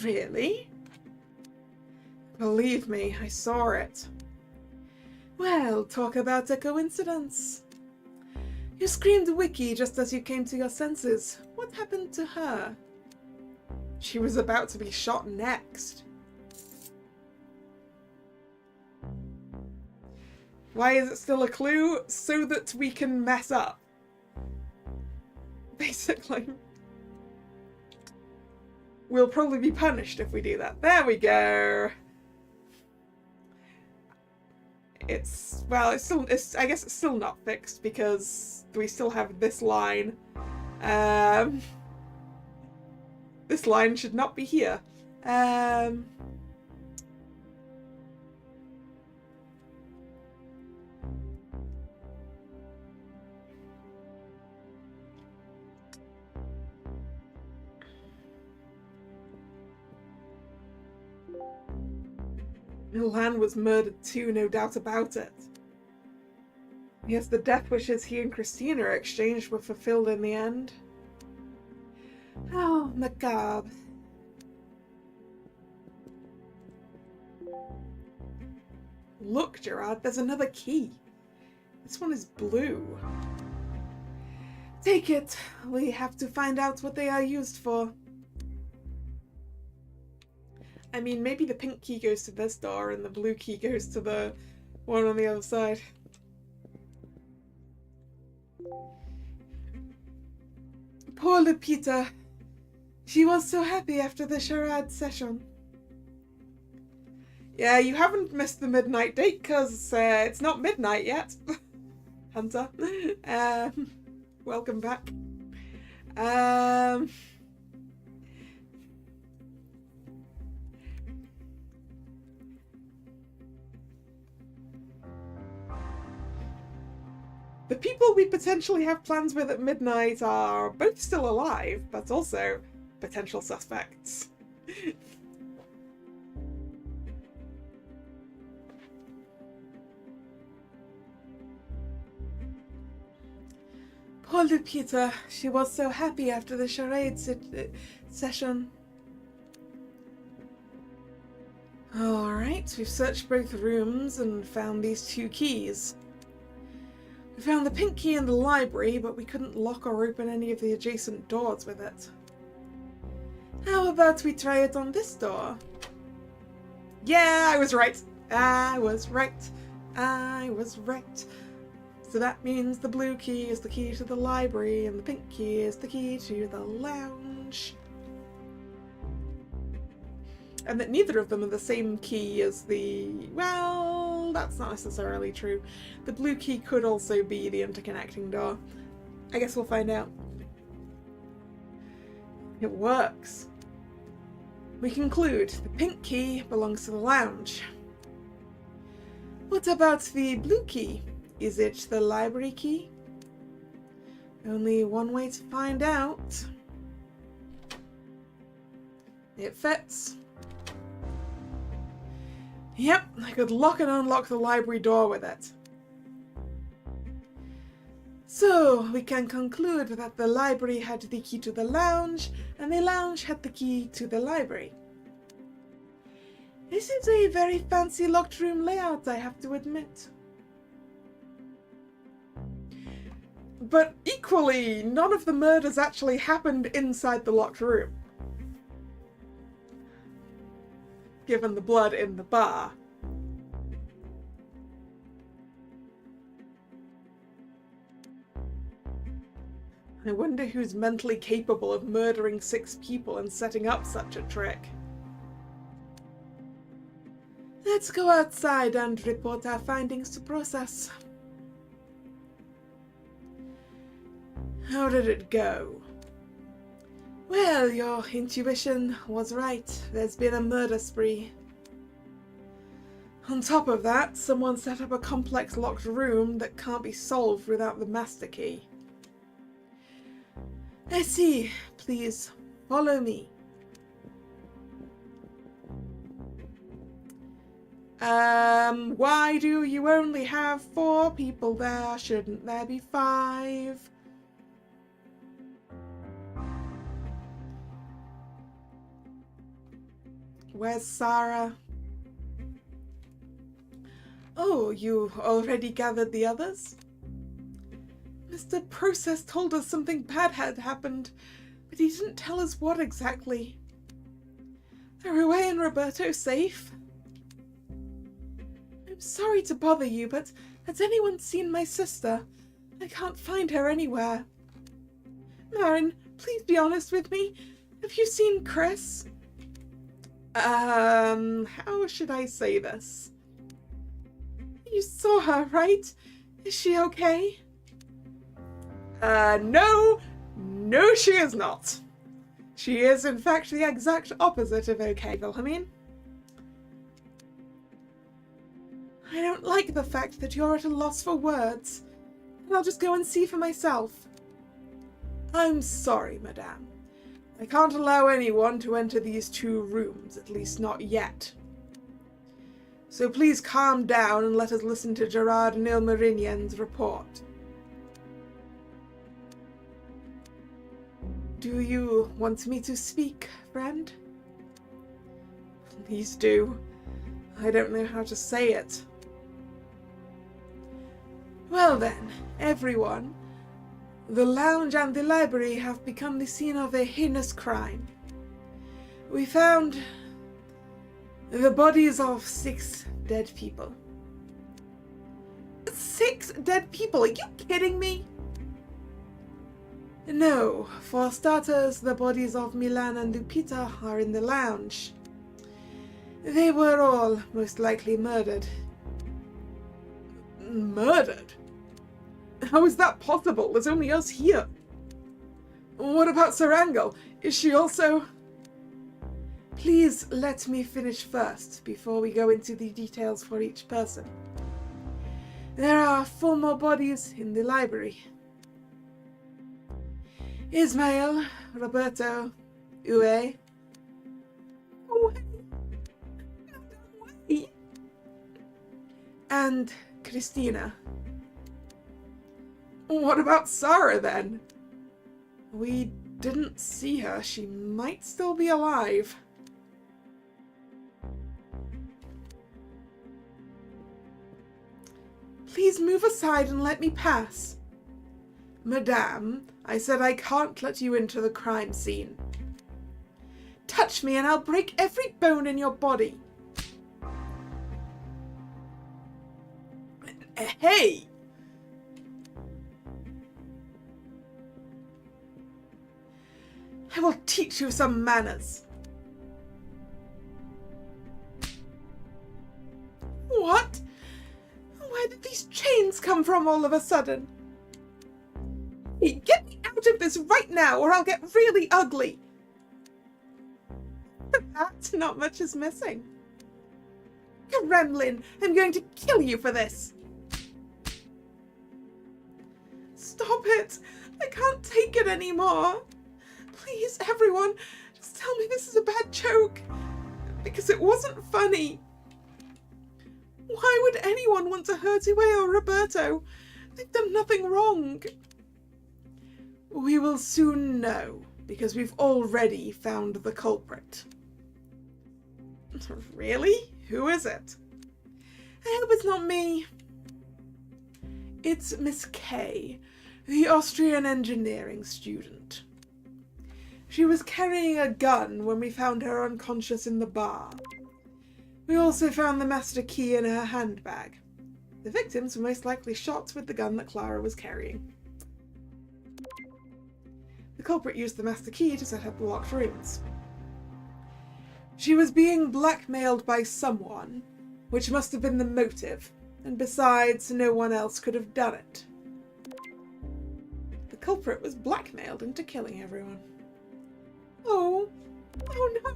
Really? Believe me, I saw it. Well, talk about a coincidence. You screamed Wiki just as you came to your senses. What happened to her? She was about to be shot next. Why is it still a clue? So that we can mess up. Basically. We'll probably be punished if we do that. There we go. I guess it's still not fixed because we still have this line. This line should not be here. Milan was murdered too, no doubt about it. Yes, the death wishes he and Christina exchanged were fulfilled in the end. Oh, macabre. Look, Gerard, there's another key. This one is blue. Take it. We have to find out what they are used for. I mean, maybe the pink key goes to this door and the blue key goes to the one on the other side. Poor Lupita. She was so happy after the charade session. Yeah, you haven't missed the midnight date because it's not midnight yet. Hunter. Welcome back. The people we potentially have plans with at midnight are both still alive, but also potential suspects. Poor Lupita. She was so happy after the charade session. Alright, we've searched both rooms and found these 2 keys. We found the pink key in the library, but we couldn't lock or open any of the adjacent doors with it. How about we try it on this door? Yeah, I was right. I was right. I was right. So that means the blue key is the key to the library and the pink key is the key to the lounge. And that neither of them are the same key as the... well, that's not necessarily true. The blue key could also be the interconnecting door. I guess we'll find out. It works. We conclude the pink key belongs to the lounge. What about the blue key? Is it the library key? Only one way to find out. It fits. Yep, I could lock and unlock the library door with it. So, we can conclude that the library had the key to the lounge, and the lounge had the key to the library. This is a very fancy locked room layout, I have to admit. But equally, none of the murders actually happened inside the locked room. Given the blood in the bar. I wonder who's mentally capable of murdering 6 people and setting up such a trick. Let's go outside and report our findings to process. How did it go? Well, your intuition was right. There's been a murder spree. On top of that, someone set up a complex locked room that can't be solved without the master key. I see. Please, follow me. Why do you only have 4 people there? Shouldn't there be 5? Where's Sarah? Oh, you already gathered the others? Mr. Process told us something bad had happened, but he didn't tell us what exactly. Are Rue and Roberto safe? I'm sorry to bother you, but has anyone seen my sister? I can't find her anywhere. Marin, please be honest with me. Have you seen Chris? How should I say this? You saw her, right? Is she okay? No, she is not. She is, in fact, the exact opposite of okay, Wilhelmine. I don't like the fact that you're at a loss for words, and I'll just go and see for myself. I'm sorry, madame. I can't allow anyone to enter these 2 rooms, at least not yet. So please calm down and let us listen to Gerard and Ilmarinian's report. Do you want me to speak, friend? Please do. I don't know how to say it. Well then, everyone. The lounge and the library have become the scene of a heinous crime. We found the bodies of 6 dead people. 6 dead people? Are you kidding me? No. For starters, the bodies of Milan and Lupita are in the lounge. They were all most likely murdered. Murdered? How is that possible? There's only us here. What about Sarangel? Is she also... Please let me finish first, before we go into the details for each person. There are 4 more bodies in the library. Ismael, Roberto, Uwe. And Christina. What about Sarah then? We didn't see her. She might still be alive. Please move aside and let me pass. Madame, I said I can't let you into the crime scene. Touch me and I'll break every bone in your body. Hey! I will teach you some manners. What? Where did these chains come from all of a sudden? Hey, get me out of this right now or I'll get really ugly. That's not much is missing. Gremlin, I'm going to kill you for this. Stop it. I can't take it anymore. Please, everyone, just tell me this is a bad joke. Because it wasn't funny. Why would anyone want to hurt Ue or Roberto? They've done nothing wrong. We will soon know, because we've already found the culprit. Really? Who is it? I hope it's not me. It's Miss K, the Austrian engineering student. She was carrying a gun when we found her unconscious in the bar. We also found the master key in her handbag. The victims were most likely shot with the gun that Clara was carrying. The culprit used the master key to set up the locked rooms. She was being blackmailed by someone, which must have been the motive, and besides, no one else could have done it. The culprit was blackmailed into killing everyone. Oh no!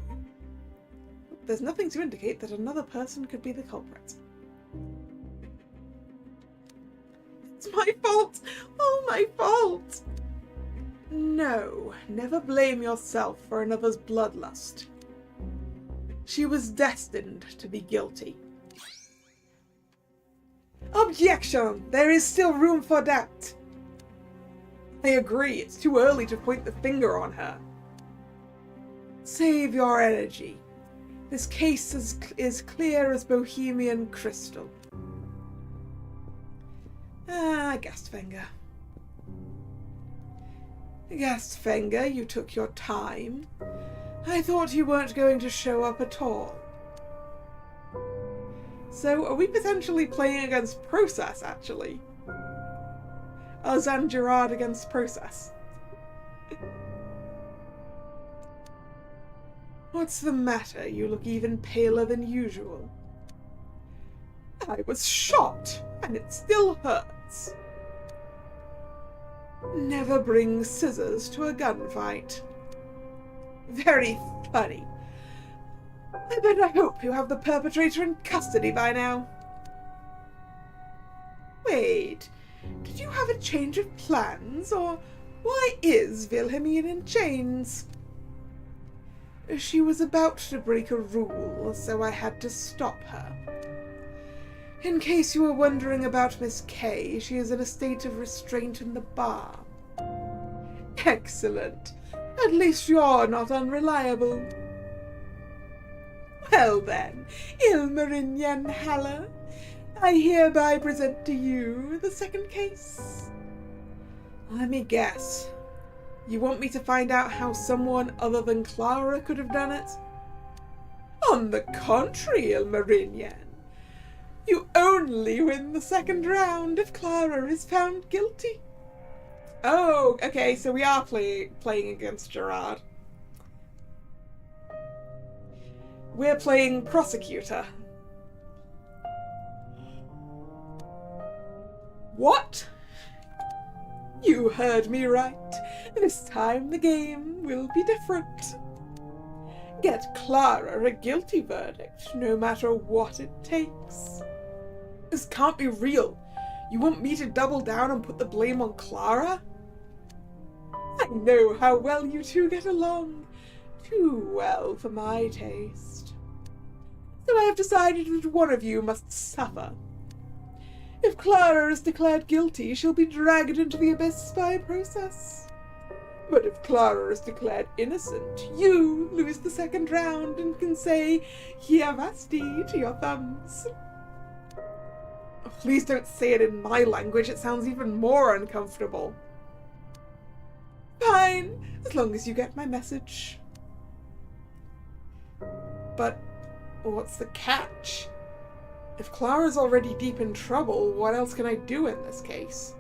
There's nothing to indicate that another person could be the culprit. It's my fault! All my fault! No, never blame yourself for another's bloodlust. She was destined to be guilty. Objection! There is still room for doubt. I agree, it's too early to point the finger on her. Save your energy. This case is clear as Bohemian crystal. Gastfinger. Gastfinger, you took your time. I thought you weren't going to show up at all. So, are we potentially playing against Process, actually? Us and Gerard against Process. What's the matter? You look even paler than usual. I was shot, and it still hurts. Never bring scissors to a gunfight. Very funny. I hope you have the perpetrator in custody by now. Wait, did you have a change of plans, or why is Wilhelmine in chains? She was about to break a rule, so I had to stop her. In case you were wondering about Miss K, she is in a state of restraint in the bar. Excellent. At least you're not unreliable. Well then, Ilmarinian Haller, I hereby present to you the second case. Let me guess. You want me to find out how someone other than Clara could have done it? On the contrary, Ilmarinian. You only win the second round if Clara is found guilty. Oh, okay, so we are playing against Gerard. We're playing prosecutor. What? You heard me right. This time the game will be different. Get Clara a guilty verdict, no matter what it takes. This can't be real. You want me to double down and put the blame on Clara? I know how well you two get along. Too well for my taste. So I have decided that one of you must suffer. If Clara is declared guilty, she'll be dragged into the Abyss spy process. But if Clara is declared innocent, you lose the second round and can say Hiavasti to your thumbs. Oh, please don't say it in my language, it sounds even more uncomfortable. Fine, as long as you get my message. But what's the catch? If Clara's already deep in trouble, what else can I do in this case?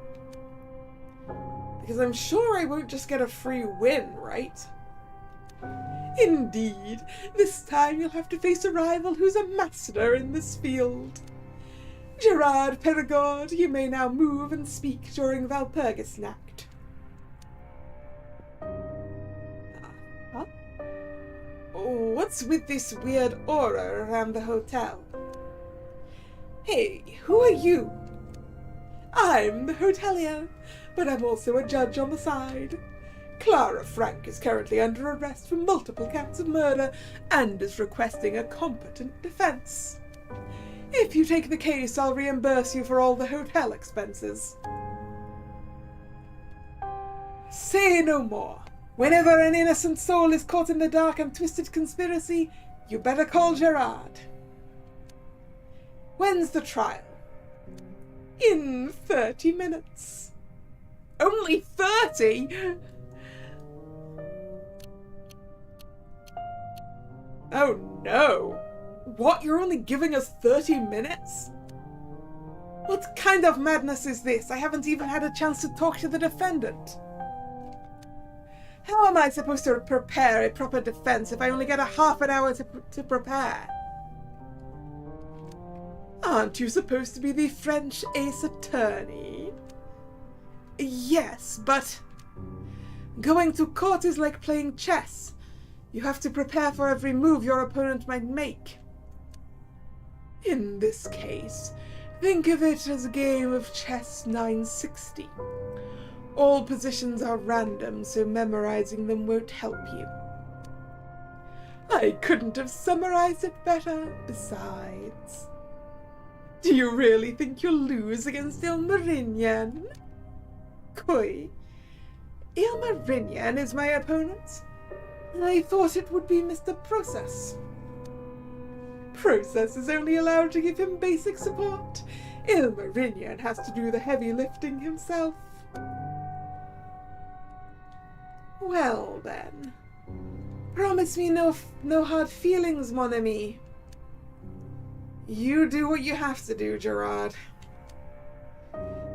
Because I'm sure I won't just get a free win, right? Indeed, this time you'll have to face a rival who's a master in this field. Gerard Perigord, you may now move and speak during Valpurgisnacht. Huh? What's with this weird aura around the hotel? Hey, who are you? I'm the hotelier, but I'm also a judge on the side. Clara Frank is currently under arrest for multiple counts of murder and is requesting a competent defense. If you take the case, I'll reimburse you for all the hotel expenses. Say no more. Whenever an innocent soul is caught in the dark and twisted conspiracy, you better call Gerard. When's the trial? In 30 minutes. Only 30? Oh no. What, you're only giving us 30 minutes? What kind of madness is this? I haven't even had a chance to talk to the defendant. How am I supposed to prepare a proper defense if I only get a half an hour to prepare? Aren't you supposed to be the French ace attorney? Yes, but going to court is like playing chess. You have to prepare for every move your opponent might make. In this case, think of it as a game of chess 960. All positions are random, so memorizing them won't help you. I couldn't have summarized it better, besides. Do you really think you'll lose against Ilmarinian? Koi, Ilmarinian is my opponent. I thought it would be Mr. Process. Process is only allowed to give him basic support. Ilmarinian has to do the heavy lifting himself. Well then, promise me no hard feelings, mon ami. You do what you have to do, Gerard.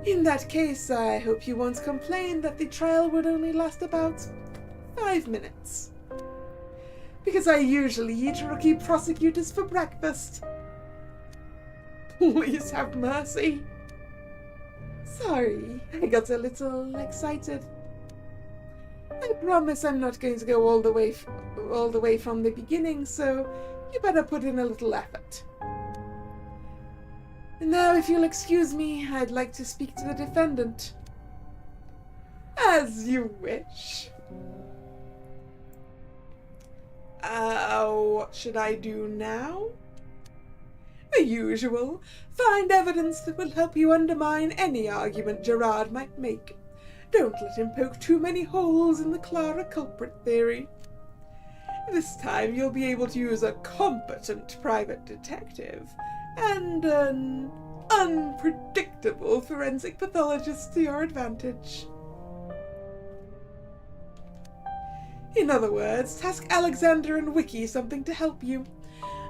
In that case, I hope you won't complain that the trial would only last about 5 minutes. Because I usually eat rookie prosecutors for breakfast. Please have mercy. Sorry, I got a little excited. I promise I'm not going to go all the way from the beginning, so you better put in a little effort. And now, if you'll excuse me, I'd like to speak to the defendant. As you wish. What should I do now? The usual. Find evidence that will help you undermine any argument Gerard might make. Don't let him poke too many holes in the Clara culprit theory. This time you'll be able to use a competent private detective and an unpredictable forensic pathologist to your advantage. In other words, task Alexander and Wiki something to help you.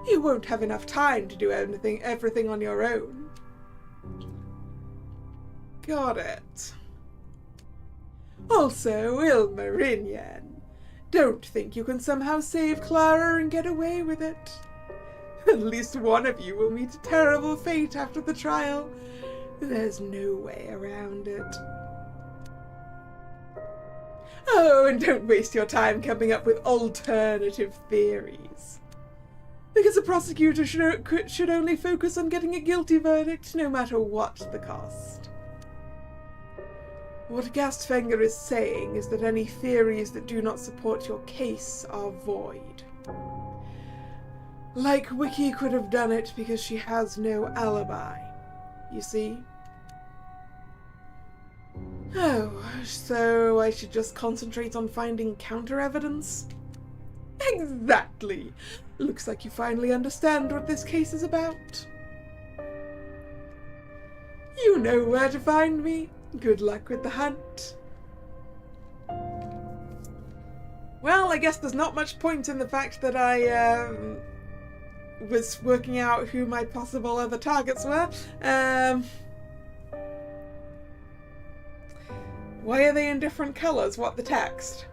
You won't have enough time to do everything on your own. Got it. Also, Ilmarinian, don't think you can somehow save Clara and get away with it. At least one of you will meet a terrible fate after the trial. There's no way around it. Oh, and don't waste your time coming up with alternative theories. Because a prosecutor should only focus on getting a guilty verdict, no matter what the cost. What Gastfanger is saying is that any theories that do not support your case are void. Like Wiki could have done it because she has no alibi. You see? Oh, so I should just concentrate on finding counter-evidence? Exactly! Looks like you finally understand what this case is about. You know where to find me. Good luck with the hunt. Well, I guess there's not much point in the fact that I was working out who my possible other targets were. Why are they in different colours? What, the text?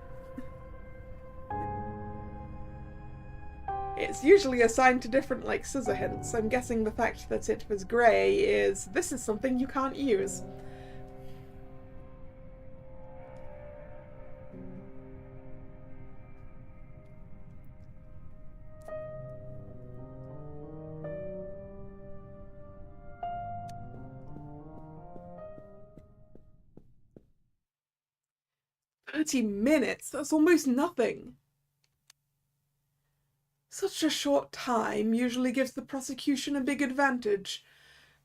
It's usually assigned to different, like, scissor hints. I'm guessing the fact that it was grey is this is something you can't use. "30 minutes? That's almost nothing." Such a short time usually gives the prosecution a big advantage,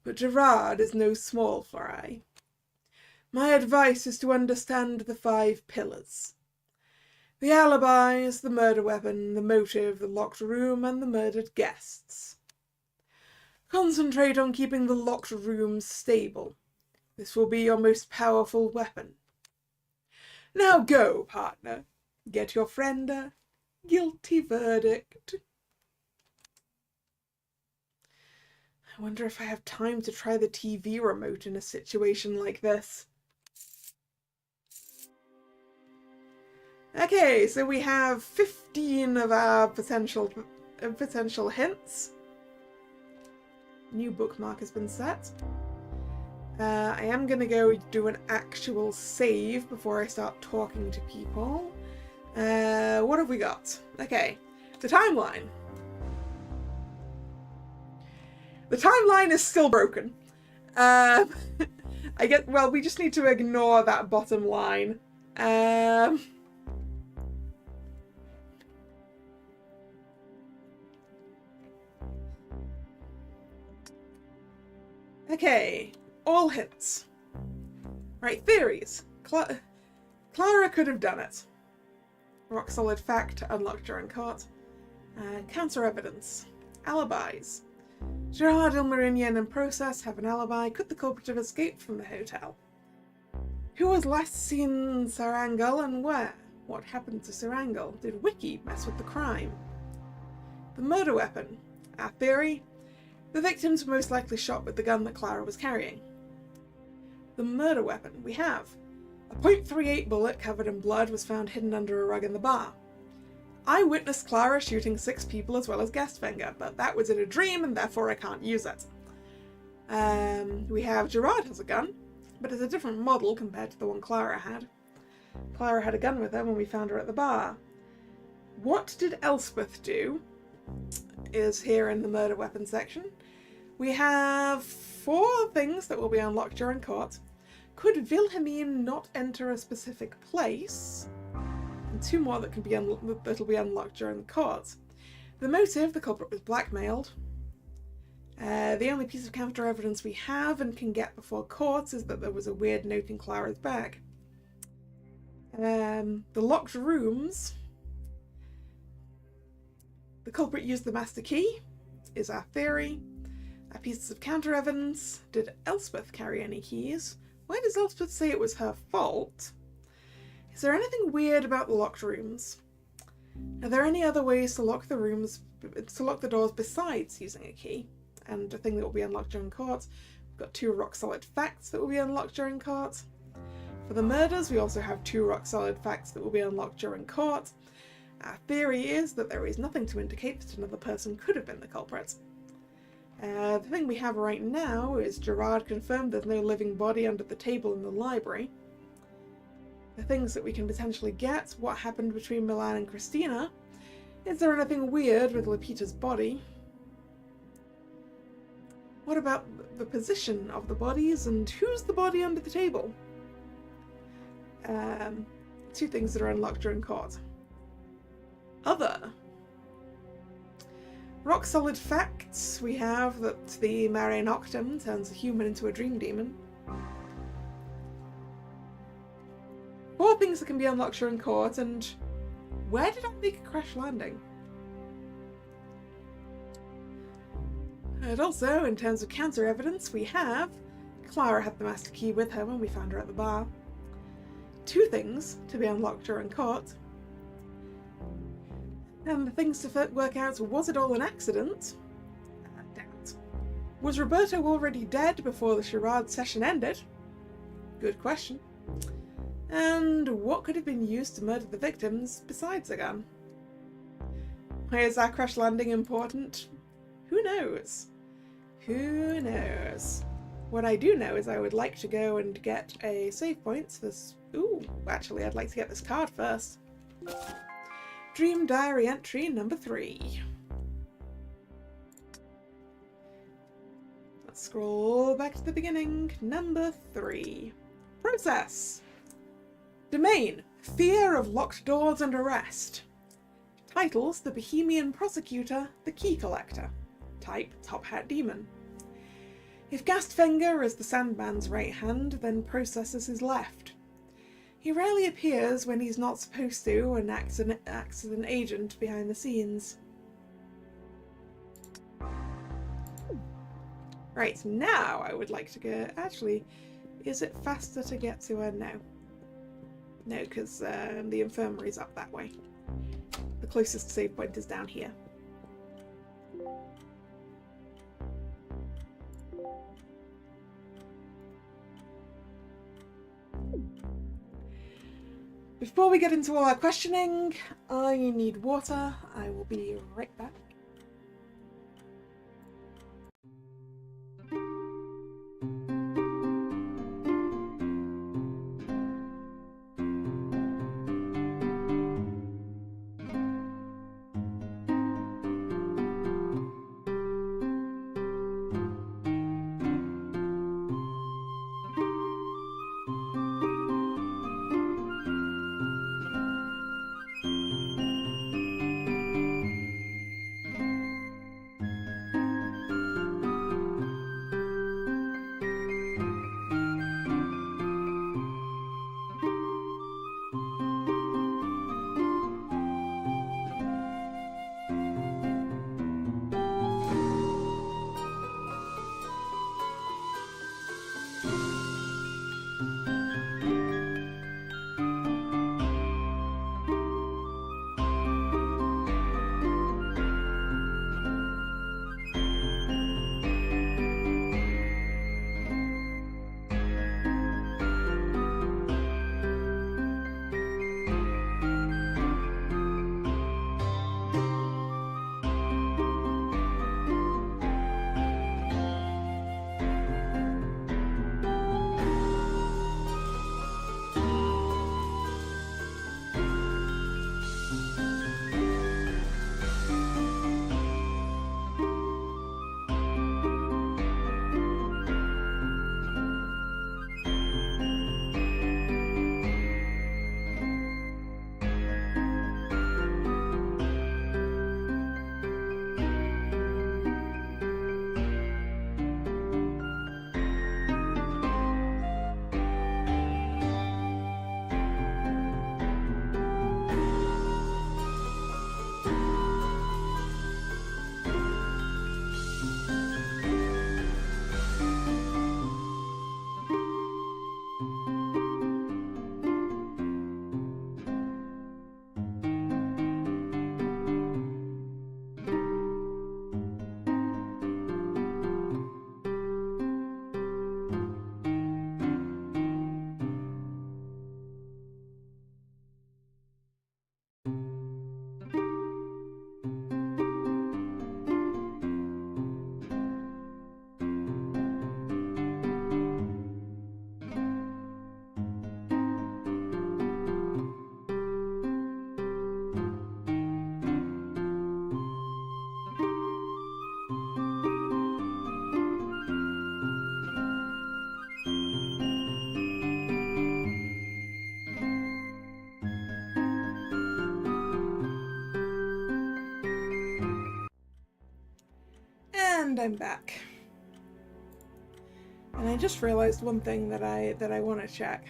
but Gerard is no small fry. My advice is to understand the 5 pillars. The alibis, the murder weapon, the motive, the locked room, and the murdered guests. Concentrate on keeping the locked rooms stable. This will be your most powerful weapon. Now go, partner. Get your friend a guilty verdict. I wonder if I have time to try the TV remote in a situation like this. Okay, so we have 15 of our potential hints. New bookmark has been set. I am going to go do an actual save before I start talking to people. What have we got? Okay, the timeline. The timeline is still broken. Well, we just need to ignore that bottom line. Okay, all hints. Right, theories. Clara could have done it. Rock solid fact unlocked during court. Counter evidence. Alibis. Gerard, Ilmarinian, and Process have an alibi. Could the culprit have escaped from the hotel? Who was last seen Sarangel and where? What happened to Sarangel? Did Wiki mess with the crime? The murder weapon. Our theory. The victims were most likely shot with the gun that Clara was carrying. The murder weapon. We have. A .38 bullet covered in blood was found hidden under a rug in the bar. I witnessed Clara shooting 6 people as well as Guestfinger, but that was in a dream and therefore I can't use it. We have Gerard has a gun, but it's a different model compared to the one Clara had. Clara had a gun with her when we found her at the bar. What did Elspeth do? Is here in the murder weapon section. We have 4 things that will be unlocked during court. Could Wilhelmine not enter a specific place? And 2 more that that'll be unlocked during the court. The motive, the culprit was blackmailed. The only piece of counter evidence we have and can get before court is that there was a weird note in Clara's bag. The locked rooms. The culprit used the master key, is our theory. Our pieces of counter evidence. Did Elspeth carry any keys? Why does Elspeth say it was her fault? Is there anything weird about the locked rooms? Are there any other ways to lock the doors besides using a key? And a thing that will be unlocked during court. We've got 2 rock solid facts that will be unlocked during court. For the murders, we also have 2 rock solid facts that will be unlocked during court. Our theory is that there is nothing to indicate that another person could have been the culprit. The thing we have right now is Gerard confirmed there's no living body under the table in the library. The things that we can potentially get, what happened between Milan and Christina. Is there anything weird with Lupita's body? What about the position of the bodies and who's the body under the table? 2 things that are unlocked during court. Other. Rock solid facts. We have that the Mare Noctem turns a human into a dream demon. 4 things that can be unlocked during court, and where did I make a crash landing? And also, in terms of counter evidence, we have Clara had the master key with her when we found her at the bar. 2 things to be unlocked during court. And the things to work out, was it all an accident? Doubt. Was Roberto already dead before the charade session ended? Good question. And what could have been used to murder the victims besides a gun? Why is that crash landing important? Who knows? Who knows? What I do know is I would like to go and get a save point for this. Ooh, actually I'd like to get this card first. Dream Diary entry number 3. Let's scroll back to the beginning. Number 3. Process. Domain. Fear of locked doors and arrest. Titles: The Bohemian Prosecutor, The Key Collector. Type: Top Hat Demon. If Gastfinger is the Sandman's right hand, then Process is his left. He rarely appears when he's not supposed to and acts as an agent behind the scenes. Right, now I would like to go... Actually, is it faster to get to her now? No, because the infirmary's up that way. The closest save point is down here. Before we get into all our questioning, I need water. I will be right back. And I'm back. And I just realized one thing that I want to check.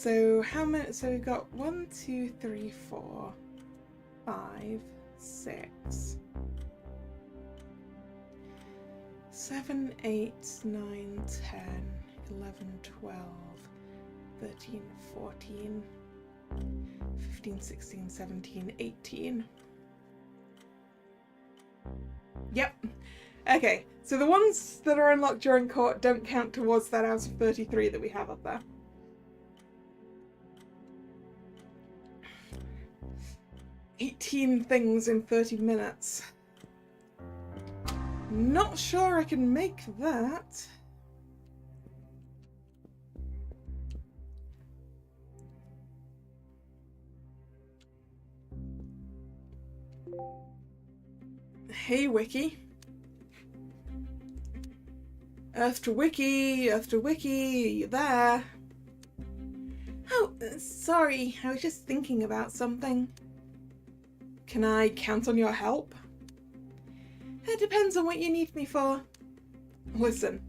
So how many? So we've got 1, 2, 3, 4, 5, 6, 7, 8, 9, 10, 11, 12, 13, 14, 15, 16, 17, 18. Yep. Okay, so the ones that are unlocked during court don't count towards that out of 33 that we have up there. $18 things in 30 minutes. Not sure I can make that. Hey, Wiki. Earth to Wiki, you there? Oh, sorry, I was just thinking about something. Can I count on your help? It depends on what you need me for. Listen,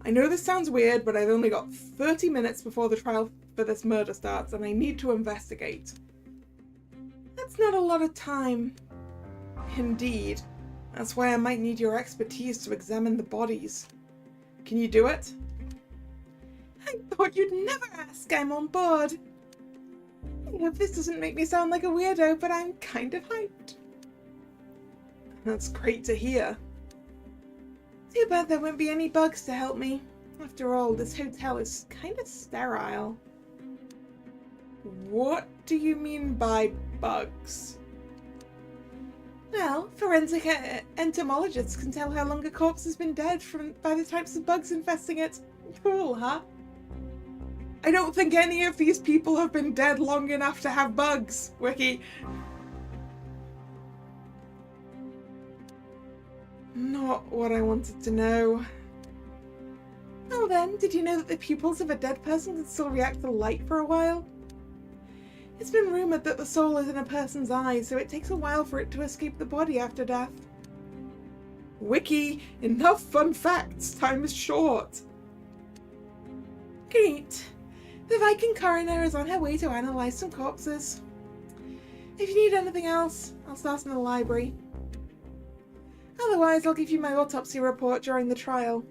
I know this sounds weird, but I've only got 30 minutes before the trial for this murder starts, and I need to investigate. That's not a lot of time. Indeed. That's why I might need your expertise to examine the bodies. Can you do it? I thought you'd never ask. I'm on board. I hope this doesn't make me sound like a weirdo, but I'm kind of hyped. That's great to hear. Too bad there won't be any bugs to help me. After all, this hotel is kind of sterile. What do you mean by bugs? Well, forensic entomologists can tell how long a corpse has been dead by the types of bugs infesting it. Cool, huh? I don't think any of these people have been dead long enough to have bugs, Wiki. Not what I wanted to know. Well then, did you know that the pupils of a dead person can still react to light for a while? It's been rumoured that the soul is in a person's eye, so it takes a while for it to escape the body after death. Wiki, enough fun facts, time is short. Great. The Viking coroner is on her way to analyse some corpses. If you need anything else, I'll start in the library. Otherwise, I'll give you my autopsy report during the trial.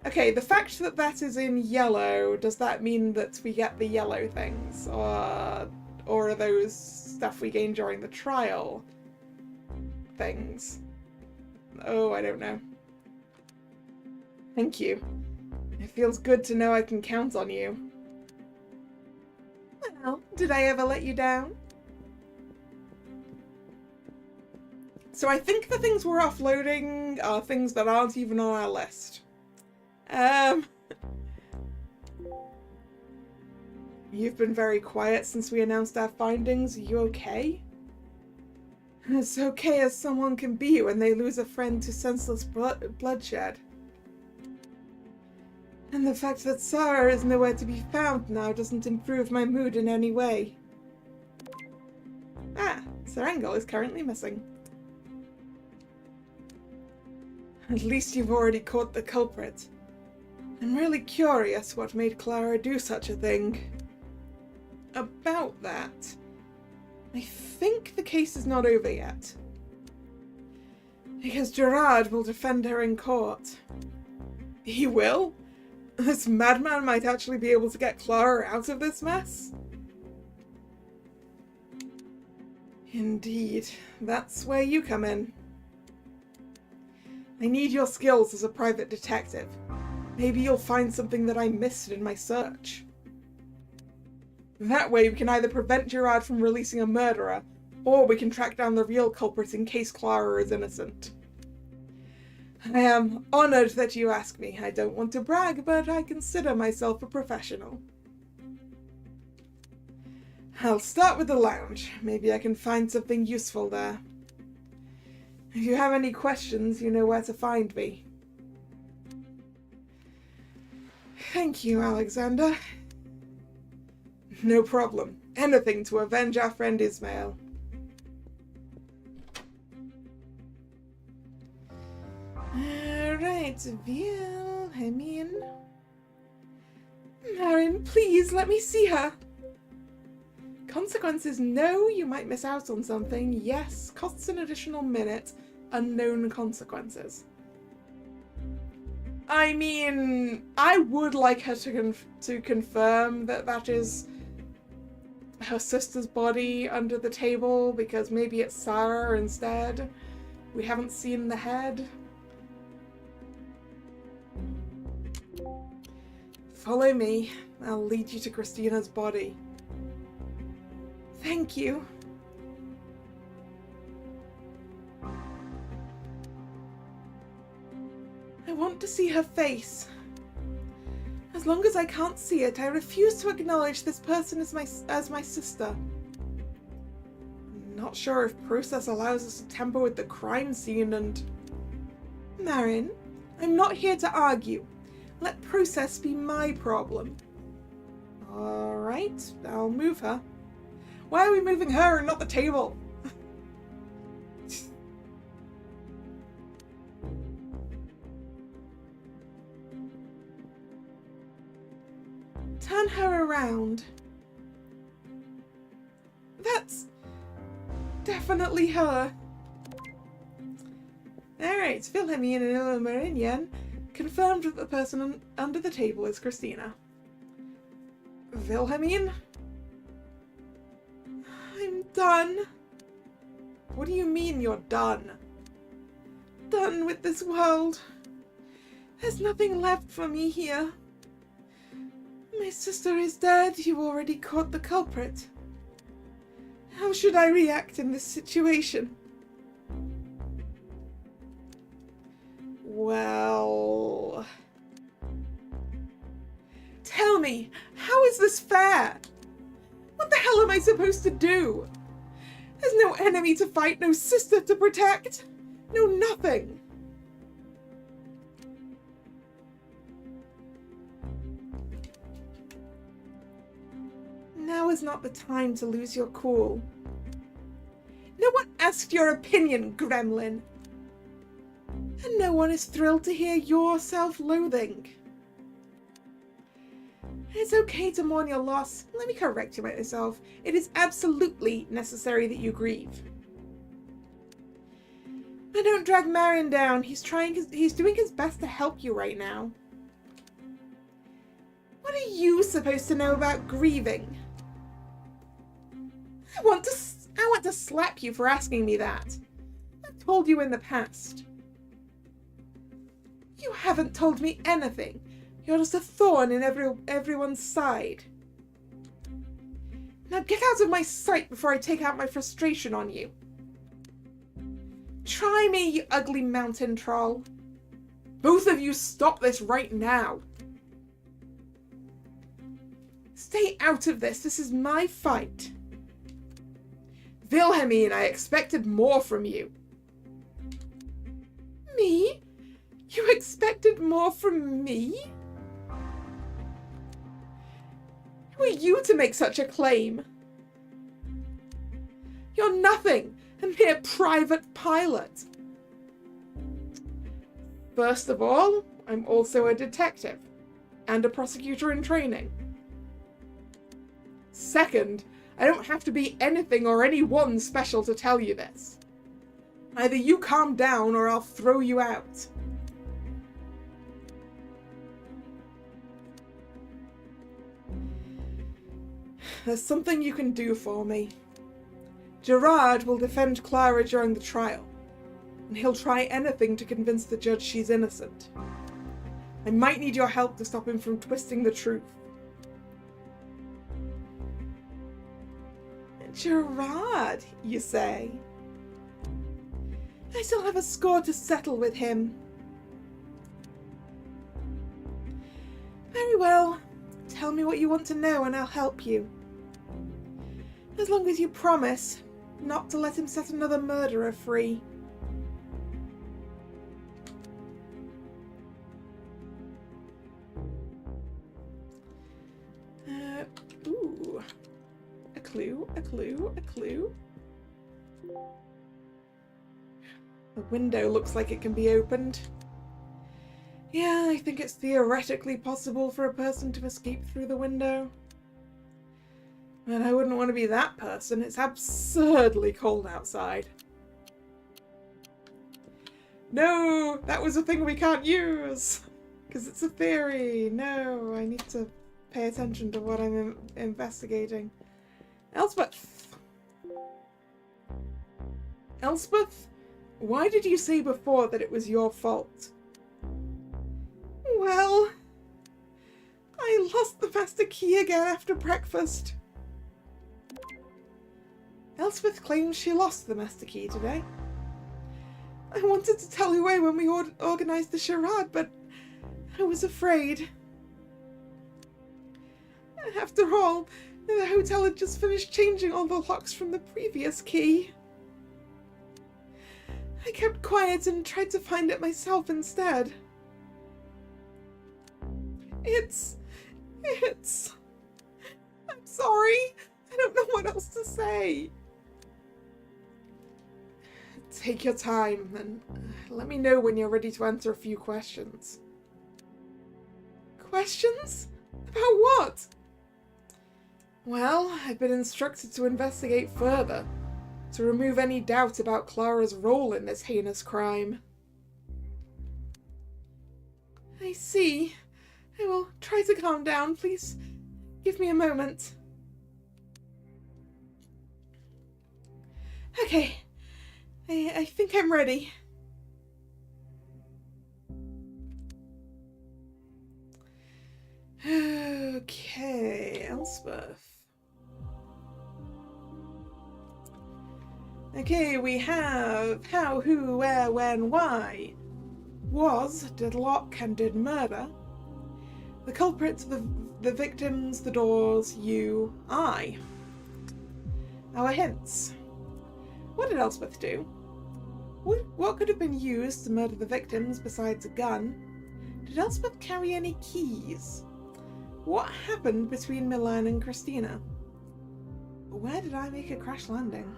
Okay, the fact that that is in yellow, does that mean that we get the yellow things? Or are those stuff we gain during the trial things? Oh, I don't know. Thank you. It feels good to know I can count on you. Well, did I ever let you down? So I think the things we're offloading are things that aren't even on our list. You've been very quiet since we announced our findings. Are you okay? As okay as someone can be when they lose a friend to senseless bloodshed. And the fact that Sarah is nowhere to be found now doesn't improve my mood in any way. Ah, Serengil is currently missing. At least you've already caught the culprit. I'm really curious what made Clara do such a thing. About that, I think the case is not over yet. Because Gerard will defend her in court. He will? This madman might actually be able to get Clara out of this mess? Indeed, that's where you come in. I need your skills as a private detective. Maybe you'll find something that I missed in my search. That way we can either prevent Gerard from releasing a murderer, or we can track down the real culprit in case Clara is innocent. I am honoured that you ask me. I don't want to brag, but I consider myself a professional. I'll start with the lounge. Maybe I can find something useful there. If you have any questions, you know where to find me. Thank you, Alexander. No problem. Anything to avenge our friend Ismail. Alright, Wilhelmine. Marin, please let me see her. Consequences, no, you might miss out on something. Yes, costs an additional minute. Unknown consequences. I mean, I would like her to confirm that that is her sister's body under the table, because maybe it's Sarah instead. We haven't seen the head. Follow me. I'll lead you to Christina's body. Thank you. I want to see her face. As long as I can't see it, I refuse to acknowledge this person as my sister. I'm not sure if process allows us to tamper with the crime scene and... Marin, I'm not here to argue. Let process be my problem. Alright, I'll move her. Why are we moving her and not the table? Turn her around. That's definitely her. Alright, Wilhelmine and Ilmarinian confirmed that the person under the table is Christina. Wilhelmine? I'm done. What do you mean you're done? Done with this world. There's nothing left for me here. My sister is dead. You already caught the culprit. How should I react in this situation? Well... Tell me, how is this fair? What the hell am I supposed to do? There's no enemy to fight, no sister to protect, no nothing. Now is not the time to lose your cool. No one asked your opinion, gremlin. And no one is thrilled to hear your self-loathing. It's okay to mourn your loss. Let me correct you myself. It is absolutely necessary that you grieve. But don't drag Marin down. He's doing his best to help you right now. What are you supposed to know about grieving? I want to slap you for asking me that. I've told you in the past. You haven't told me anything. You're just a thorn in everyone's side. Now get out of my sight before I take out my frustration on you. Try me, you ugly mountain troll. Both of you stop this right now. Stay out of this. This is my fight. Wilhelmine, I expected more from you. Me? You expected more from me? Who are you to make such a claim? You're nothing, a mere private pilot. First of all, I'm also a detective and a prosecutor in training. Second, I don't have to be anything or anyone special to tell you this. Either you calm down or I'll throw you out. There's something you can do for me. Gerard will defend Clara during the trial, and he'll try anything to convince the judge she's innocent. I might need your help to stop him from twisting the truth. Gerard, you say? I still have a score to settle with him. Very well. Tell me what you want to know and I'll help you. As long as you promise not to let him set another murderer free. Ooh. A clue, a clue, a clue. The window looks like it can be opened. Yeah, I think it's theoretically possible for a person to escape through the window. But I wouldn't want to be that person. It's absurdly cold outside. No, that was a thing we can't use. Because it's a theory. No, I need to pay attention to what I'm investigating. Elspeth! Elspeth? Why did you say before that it was your fault? Well, I lost the master key again after breakfast. Elspeth claims she lost the master key today. I wanted to tell Uwe when we organised the charade, but I was afraid. After all, the hotel had just finished changing all the locks from the previous key. I kept quiet and tried to find it myself instead. It's... I'm sorry. I don't know what else to say. Take your time and let me know when you're ready to answer a few questions. Questions? About what? Well, I've been instructed to investigate further, to remove any doubt about Clara's role in this heinous crime. I see. I will try to calm down, please. Give me a moment. Okay. I think I'm ready. Okay, Elspeth. Okay, we have how, who, where, when, why. Was, did lock, and did murder. The culprits, the victims, the doors, you, I. Our hints. What did Elspeth do? What could have been used to murder the victims besides a gun? Did Elspeth carry any keys? What happened between Milan and Christina? Where did I make a crash landing?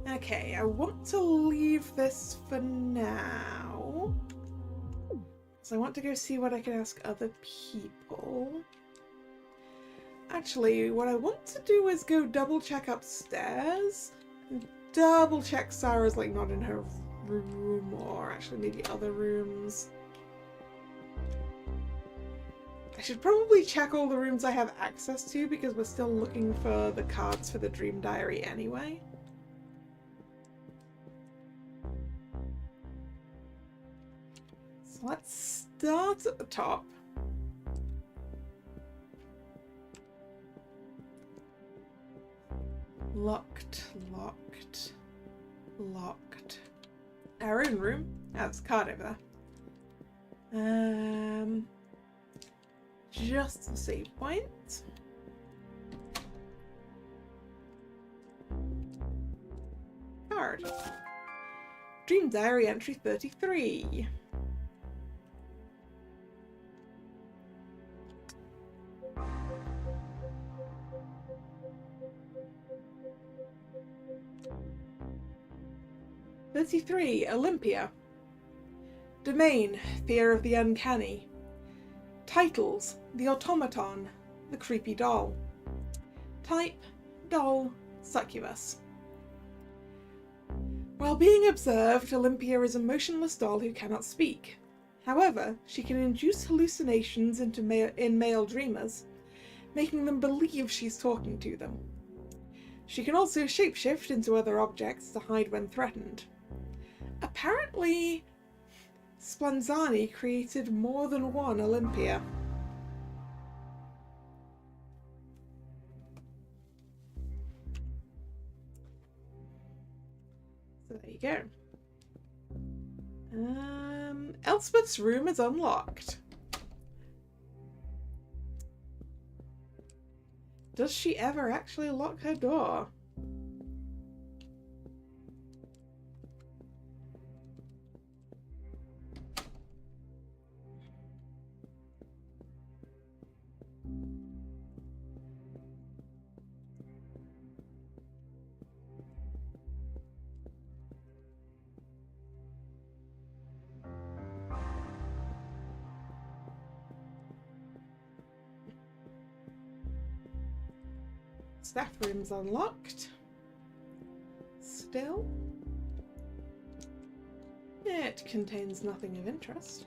Okay, I want to leave this for now. So I want to go see what I can ask other people. Actually, what I want to do is go double check upstairs. And double check Sarah's like not in her room, or actually maybe other rooms. I should probably check all the rooms I have access to because we're still looking for the cards for the dream diary anyway. So let's start at the top. Locked, locked, locked. Our own room. Ah, there's a card over there. Just the save point. Card. Dream diary entry 33. Olympia. Domain, fear of the uncanny. Titles, the automaton, the creepy doll. Type, doll, succubus. While being observed, Olympia is a motionless doll who cannot speak. However, she can induce hallucinations in male dreamers, making them believe she's talking to them. She can also shapeshift into other objects to hide when threatened. Apparently, Splanzani created more than one Olympia. So there you go. Elspeth's room is unlocked. Does she ever actually lock her door? Staff room's unlocked. Still. It contains nothing of interest.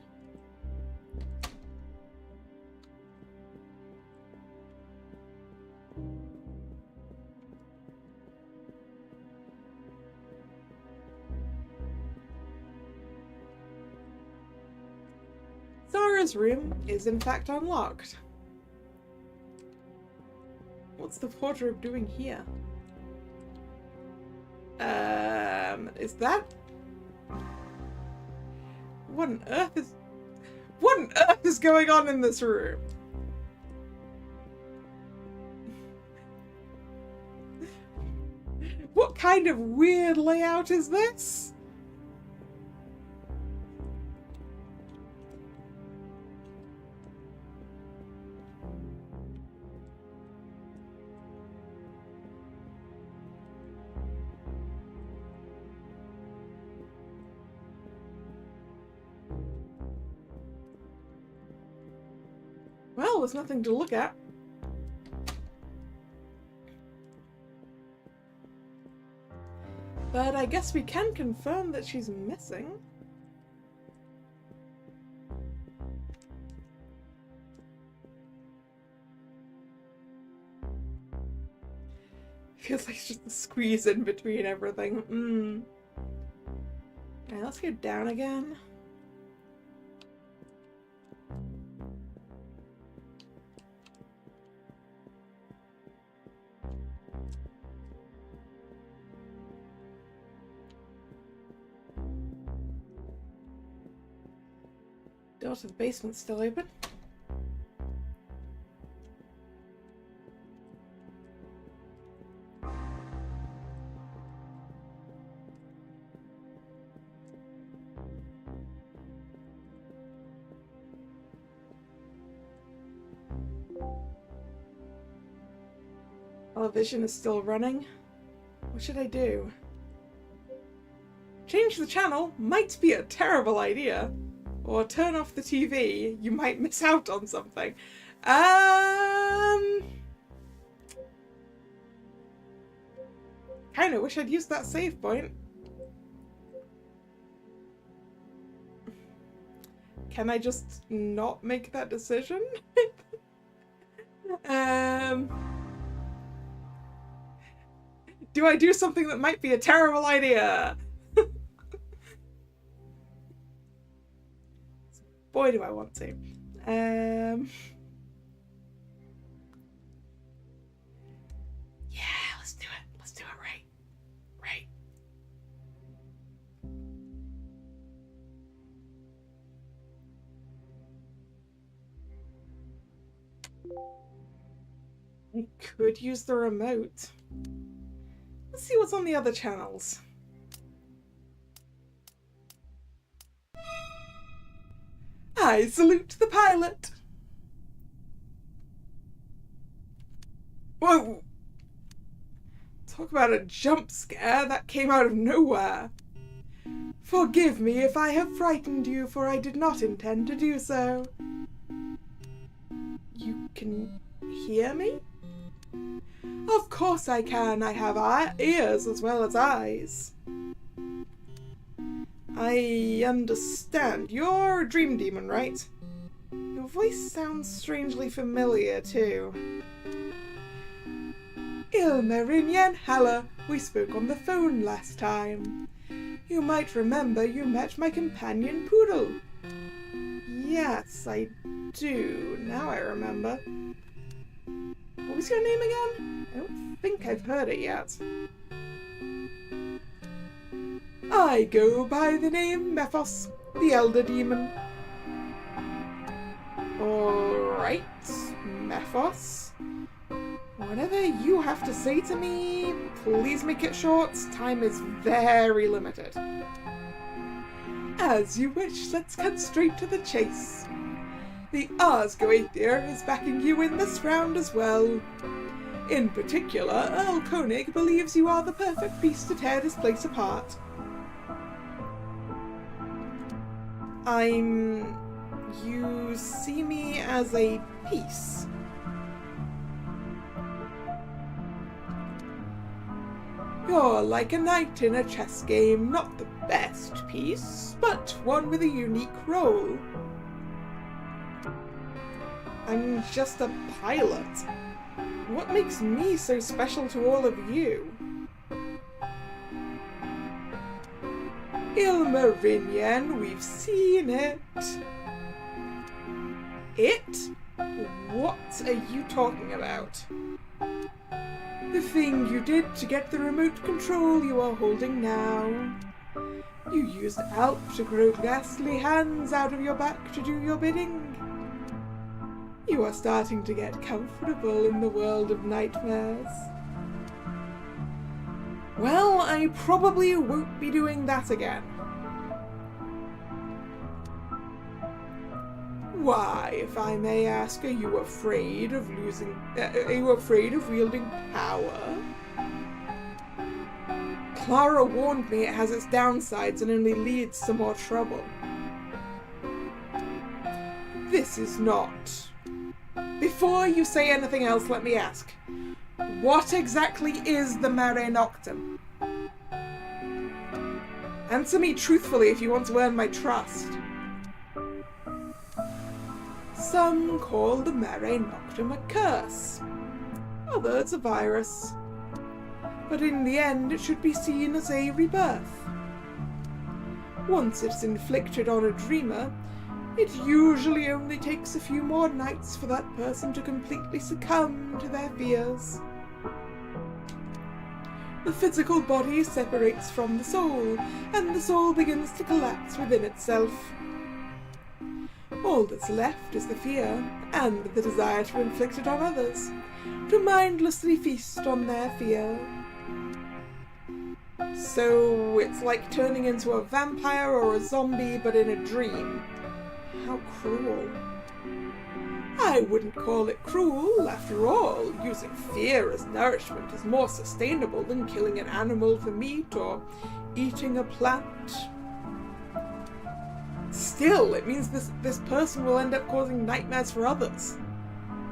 Zara's room is in fact unlocked. What's the wardrobe doing here? Is that... What on earth is going on in this room? What kind of weird layout is this? Well, there's nothing to look at. But I guess we can confirm that she's missing. Feels like it's just a squeeze in between everything. Okay, let's go down again. Door to the basement's still open. Television is still running. What should I do? Change the channel might be a terrible idea. Or turn off the TV. You might miss out on something. Kinda wish I'd used that save point. Can I just not make that decision? Do I do something that might be a terrible idea? Boy, do I want to. Yeah, let's do it. Let's do it right. Right. I could use the remote. Let's see what's on the other channels. I salute the pilot. Whoa! Talk about a jump scare that came out of nowhere. Forgive me if I have frightened you, for I did not intend to do so. You can hear me? Of course I can. I have ears as well as eyes. I understand. You're a dream demon, right? Your voice sounds strangely familiar, too. Ilmarinian Halla, we spoke on the phone last time. You might remember you met my companion Poodle. Yes, I do. Now I remember. What was your name again? I don't think I've heard it yet. I go by the name Mephos, the Elder Demon. Alright, Mephos. Whatever you have to say to me, please make it short. Time is very limited. As you wish, let's cut straight to the chase. The Arsgoathir is backing you in this round as well. In particular, Earl Koenig believes you are the perfect piece to tear this place apart. You see me as a piece? You're like a knight in a chess game, not the best piece, but one with a unique role. I'm just a pilot. What makes me so special to all of you? Ilmarinian, we've seen it. It? What are you talking about? The thing you did to get the remote control you are holding now. You used Alp to grow ghastly hands out of your back to do your bidding. You are starting to get comfortable in the world of nightmares. Well, I probably won't be doing that again. Why, if I may ask, are you afraid of wielding power? Clara warned me it has its downsides and only leads to more trouble. This is not. Before you say anything else, let me ask. What exactly is the Mare Noctem? Answer me truthfully if you want to earn my trust. Some call the Mare Noctem a curse, others a virus. But in the end, it should be seen as a rebirth. Once it's inflicted on a dreamer, it usually only takes a few more nights for that person to completely succumb to their fears. The physical body separates from the soul, and the soul begins to collapse within itself. All that's left is the fear, and the desire to inflict it on others, to mindlessly feast on their fear. So it's like turning into a vampire or a zombie, but in a dream. How cruel. I wouldn't call it cruel. After all, using fear as nourishment is more sustainable than killing an animal for meat or eating a plant. Still, it means this person will end up causing nightmares for others.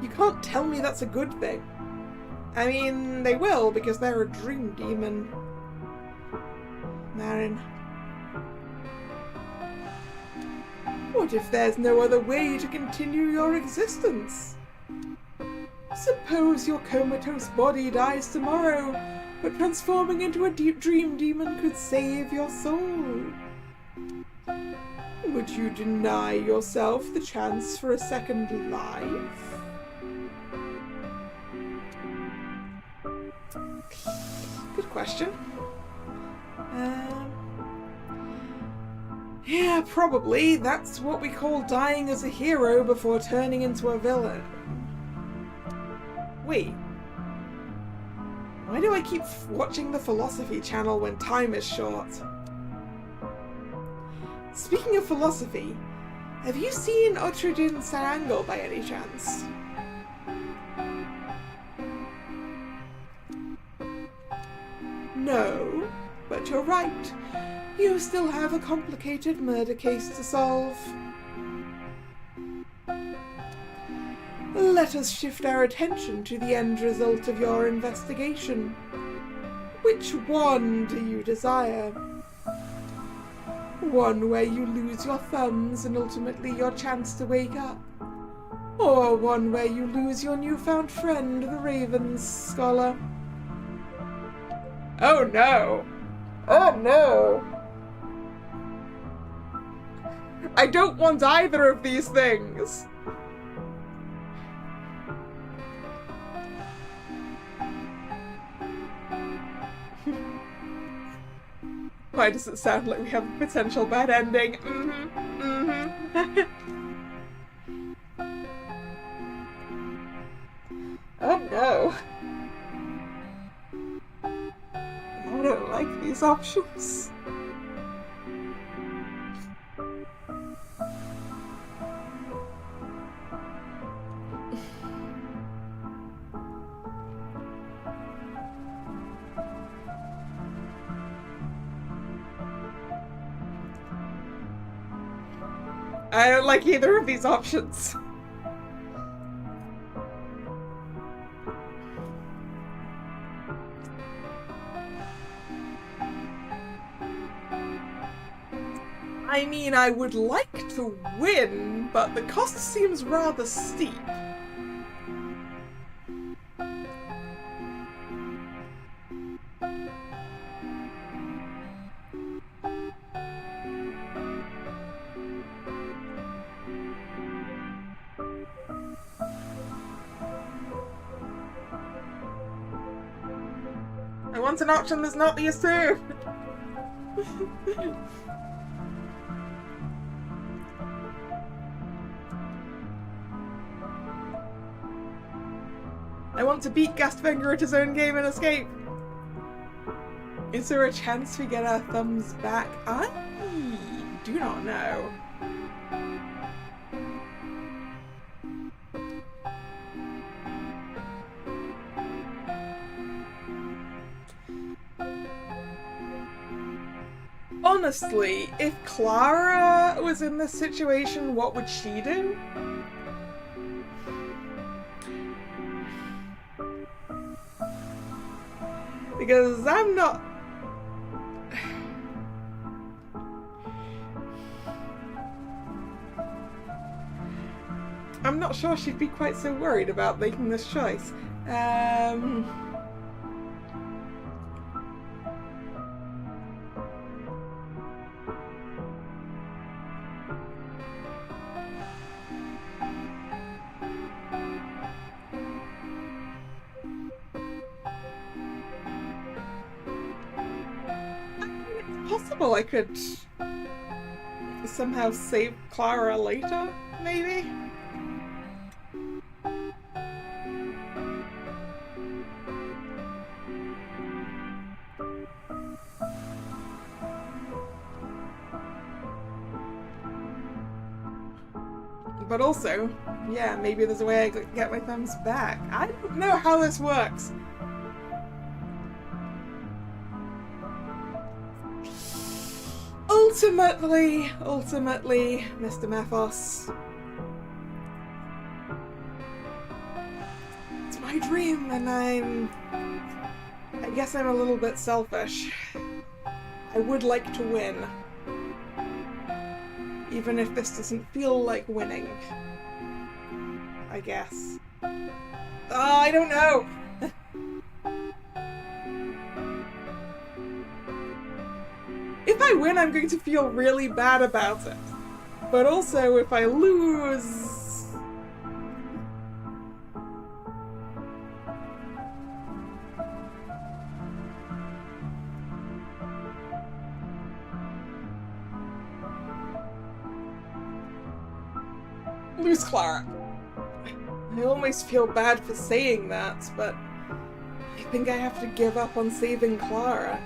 You can't tell me that's a good thing. I mean, they will, because they're a dream demon. Marin. What if there's no other way to continue your existence? Suppose your comatose body dies tomorrow, but transforming into a dream demon could save your soul. Would you deny yourself the chance for a second life? Good question. Yeah, probably. That's what we call dying as a hero before turning into a villain. Wait. Why do I keep watching the Philosophy channel when time is short? Speaking of philosophy, have you seen Otradin Sarangal by any chance? No, but you're right. You still have a complicated murder case to solve. Let us shift our attention to the end result of your investigation. Which one do you desire? One where you lose your thumbs and ultimately your chance to wake up? Or one where you lose your newfound friend, the Ravens Scholar? Oh no! Oh no! I don't want either of these things! Why does it sound like we have a potential bad ending? Oh no. I don't like these options. I don't like either of these options. I mean, I would like to win, but the cost seems rather steep. I want an option that's not these two! I want to beat Gastfinger at his own game and escape! Is there a chance we get our thumbs back? I do not know. Honestly, if Clara was in this situation, what would she do? Because I'm not... I'm not sure she'd be quite so worried about making this choice. Possible I could somehow save Clara later, maybe? But also, yeah, maybe there's a way I could get my thumbs back. I don't know how this works. Ultimately, Mr. Mephos. It's my dream, and I guess I'm a little bit selfish. I would like to win. Even if this doesn't feel like winning. I guess. I don't know! If I win, I'm going to feel really bad about it. But also, if I lose... lose Clara. I almost feel bad for saying that, but I think I have to give up on saving Clara.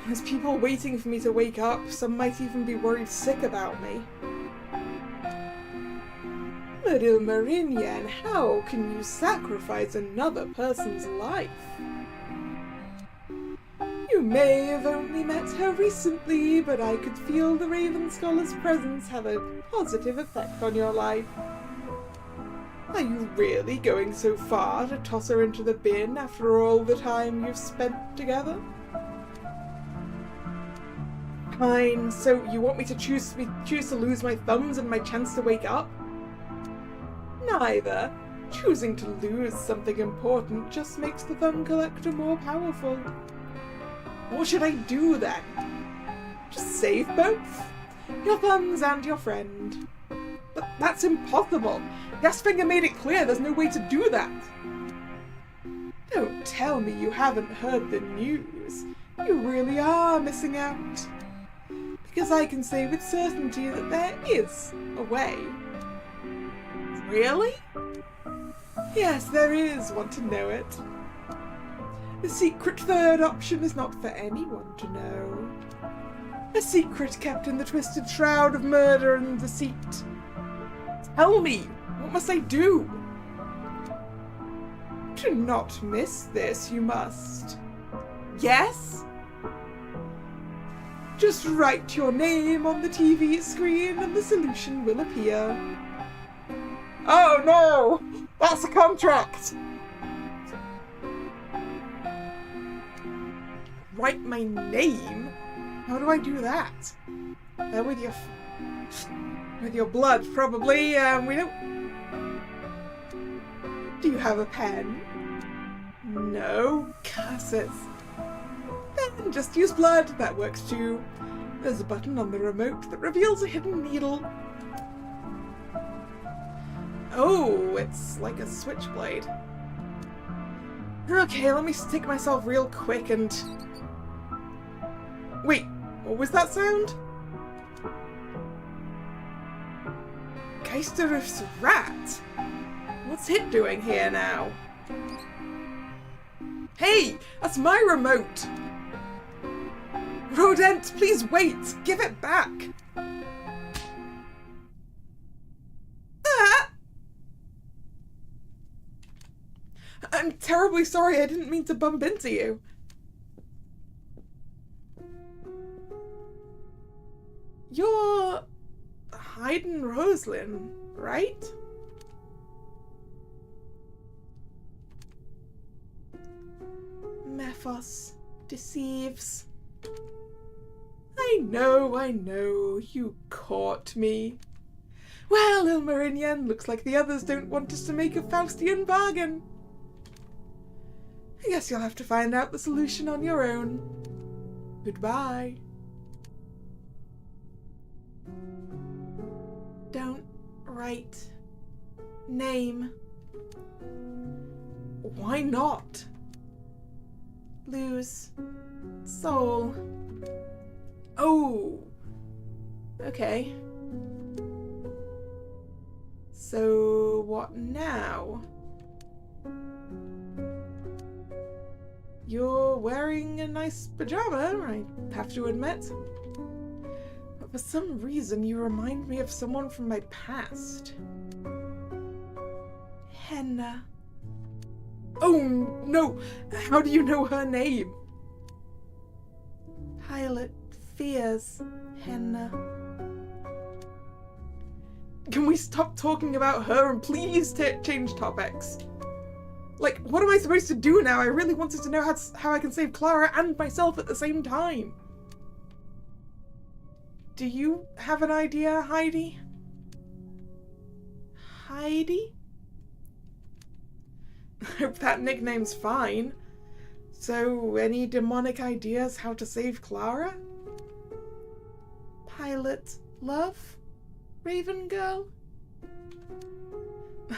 There's people waiting for me to wake up. Some might even be worried sick about me. But Ilmarinian, how can you sacrifice another person's life? You may have only met her recently, but I could feel the Raven Scholar's presence have a positive effect on your life. Are you really going so far to toss her into the bin after all the time you've spent together? Fine, so you want me to choose to lose my thumbs and my chance to wake up? Neither. Choosing to lose something important just makes the thumb collector more powerful. What should I do then? Just save both? Your thumbs and your friend. But that's impossible. Gasfinger made it clear there's no way to do that. Don't tell me you haven't heard the news. You really are missing out. Because I can say with certainty that there is a way. Really? Yes, there is. Want to know it? The secret third option is not for anyone to know. A secret kept in the twisted shroud of murder and deceit. Tell me, what must I do? To not miss this, you must. Yes? Just write your name on the TV screen and the solution will appear. Oh no! That's a contract! Write my name? How do I do that? With your blood, probably. We don't... Do you have a pen? No. Curses. Then just use blood. That works too. There's a button on the remote that reveals a hidden needle. Oh, it's like a switchblade. Okay, let me stick myself real quick and... Wait, what was that sound? Geister's rat? What's it doing here now? Hey, that's my remote! Rodent, please wait! Give it back! Ah! I'm terribly sorry, I didn't mean to bump into you. You're Hayden Roslin, right? Mephos deceives. I know, you caught me. Well, Ilmarinian, looks like the others don't want us to make a Faustian bargain. I guess you'll have to find out the solution on your own. Goodbye. Don't write name. Why not? Lose soul. Oh, okay. So what now? You're wearing a nice pajama, I have to admit. But for some reason you remind me of someone from my past. Henna. Oh no! How do you know her name? Pilot fears Henna. Can we stop talking about her and please change topics? Like, what am I supposed to do now? I really wanted to know how I can save Clara and myself at the same time. Do you have an idea, Heidi? Heidi? I hope that nickname's fine. So, any demonic ideas how to save Clara? Pilot love? Raven girl?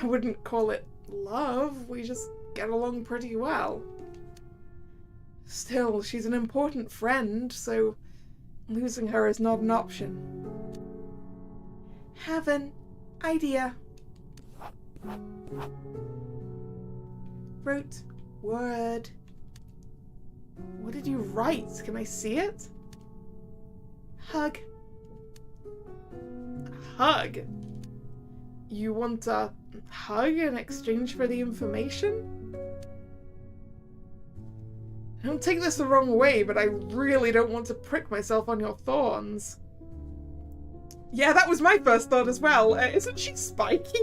I wouldn't call it love, we just get along pretty well. Still, she's an important friend, so losing her is not an option. Have an idea. Wrote word. What did you write? Can I see it? Hug. Hug? You want a hug in exchange for the information? Don't take this the wrong way, but I really don't want to prick myself on your thorns. Yeah, that was my first thought as well. Isn't she spiky?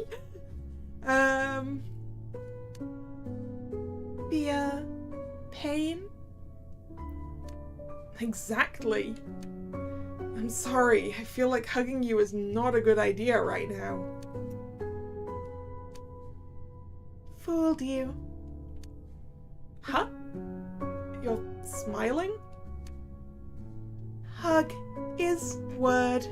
Fear, pain? Exactly. I'm sorry, I feel like hugging you is not a good idea right now. Fooled you. Huh? You're smiling? Hug is word.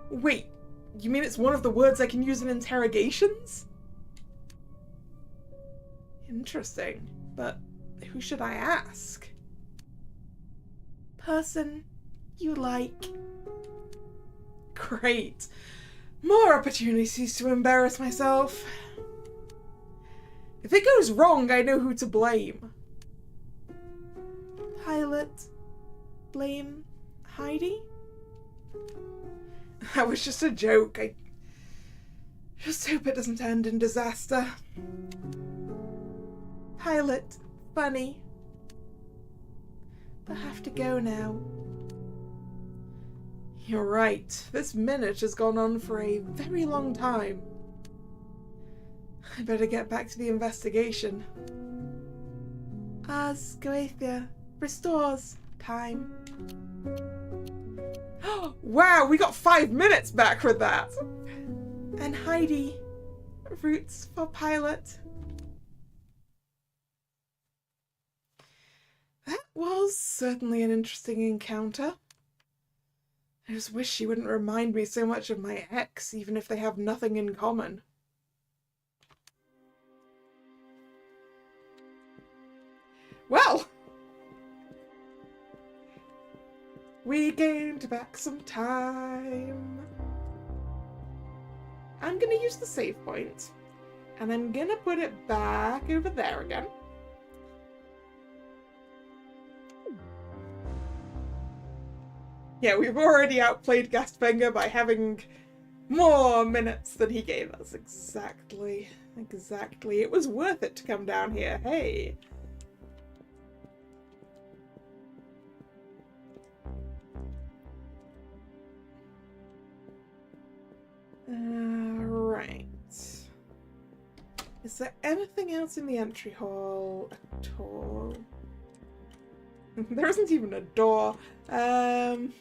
Wait, you mean it's one of the words I can use in interrogations? Interesting, but who should I ask? Person you like. Great. More opportunities to embarrass myself. If it goes wrong, I know who to blame. Pilot. Blame Heidi? That was just a joke. I just hope it doesn't end in disaster. Pilot. Funny. But I have to go now. You're right. This minute has gone on for a very long time. I better get back to the investigation. Goethia restores time. Wow, we got 5 minutes back with that! And Heidi, roots for pilot. That was certainly an interesting encounter. I just wish she wouldn't remind me so much of my ex, even if they have nothing in common. Well, we gained back some time. I'm gonna use the save point, and I'm gonna put it back over there again. Yeah, we've already outplayed Gastvenger by having more minutes than he gave us. Exactly. Exactly. It was worth it to come down here. Hey. Right. Is there anything else in the entry hall at all? There isn't even a door. I'm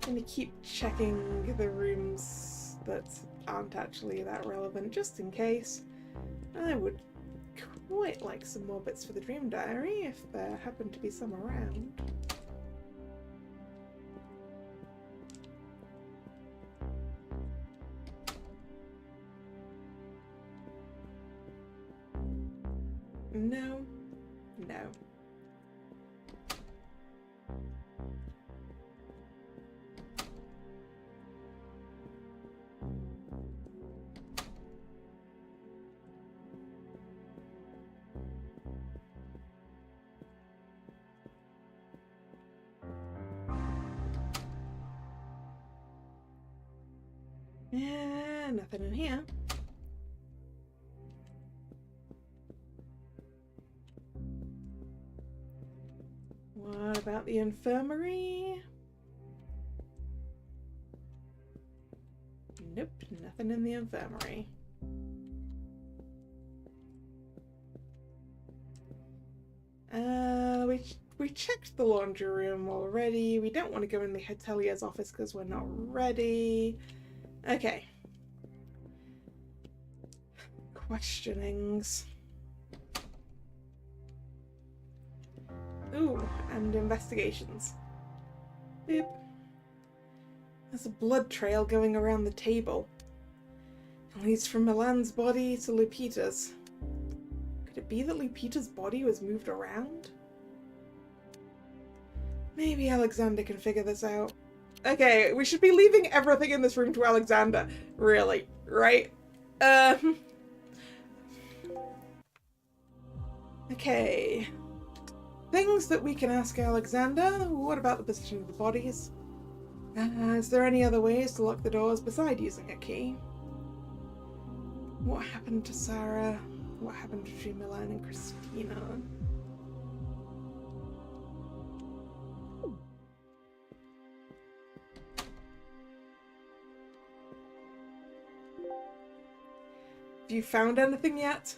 gonna keep checking the rooms that aren't actually that relevant, just in case. I would quite like some more bits for the dream diary, if there happen to be some around. No. No. Yeah, nothing in here. What about the infirmary? Nope, nothing in the infirmary. We checked the laundry room already. We don't want to go in the hotelier's office because we're not ready. Okay. Questionings. Ooh, and investigations. Boop. There's a blood trail going around the table. It leads from Milan's body to Lupita's. Could it be that Lupita's body was moved around? Maybe Alexander can figure this out. Okay, we should be leaving everything in this room to Alexander. Really, right? Okay. Things that we can ask Alexander. What about the position of the bodies? Is there any other ways to lock the doors beside using a key? What happened to Sarah? What happened between Milan and Christina? Have you found anything yet?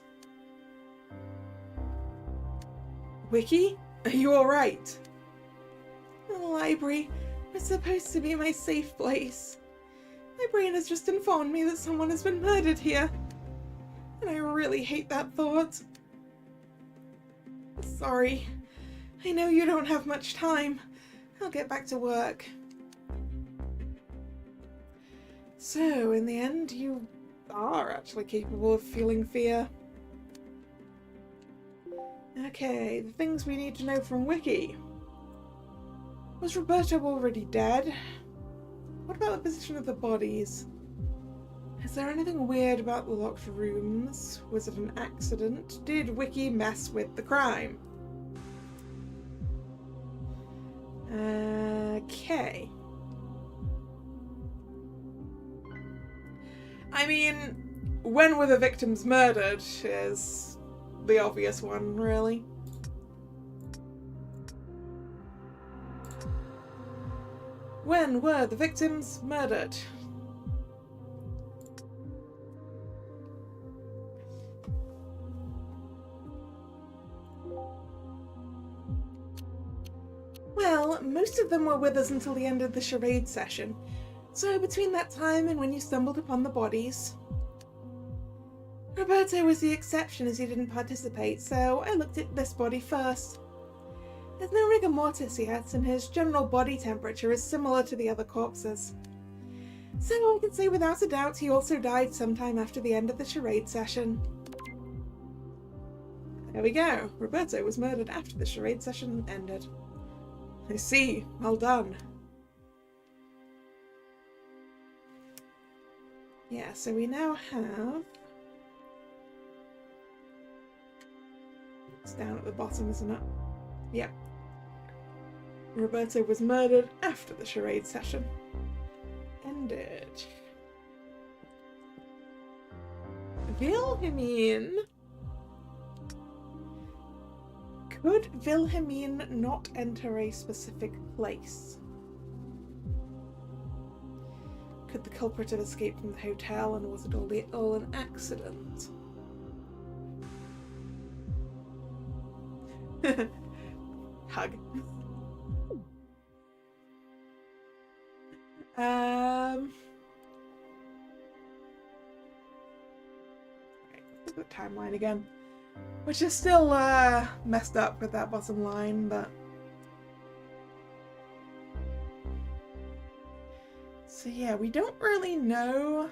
Wiki? Are you alright? The library was supposed to be my safe place. My brain has just informed me that someone has been murdered here. And I really hate that thought. Sorry. I know you don't have much time. I'll get back to work. So, in the end, you are actually capable of feeling fear. Okay, the things we need to know from Wiki. Was Roberto already dead? What about the position of the bodies? Is there anything weird about the locked rooms? Was it an accident? Did Wiki mess with the crime? Okay. I mean, when were the victims murdered is the obvious one, really. . When were the victims murdered? Well, most of them were with us until the end of the charade session, so between that time and when you stumbled upon the bodies. Roberto was the exception as he didn't participate, so I looked at this body first. There's no rigor mortis yet, and his general body temperature is similar to the other corpses. So I can say without a doubt he also died sometime after the end of the charade session. There we go. Roberto was murdered after the charade session ended. I see. Well done. Yeah, so we now have... It's down at the bottom, isn't it? Yep. Roberto was murdered after the charade session ended. Wilhelmine? Could Wilhelmine not enter a specific place? Could the culprit have escaped from the hotel, and was it all an accident? Hug. Look at the timeline again, which is still messed up with that bottom line, but so yeah, we don't really know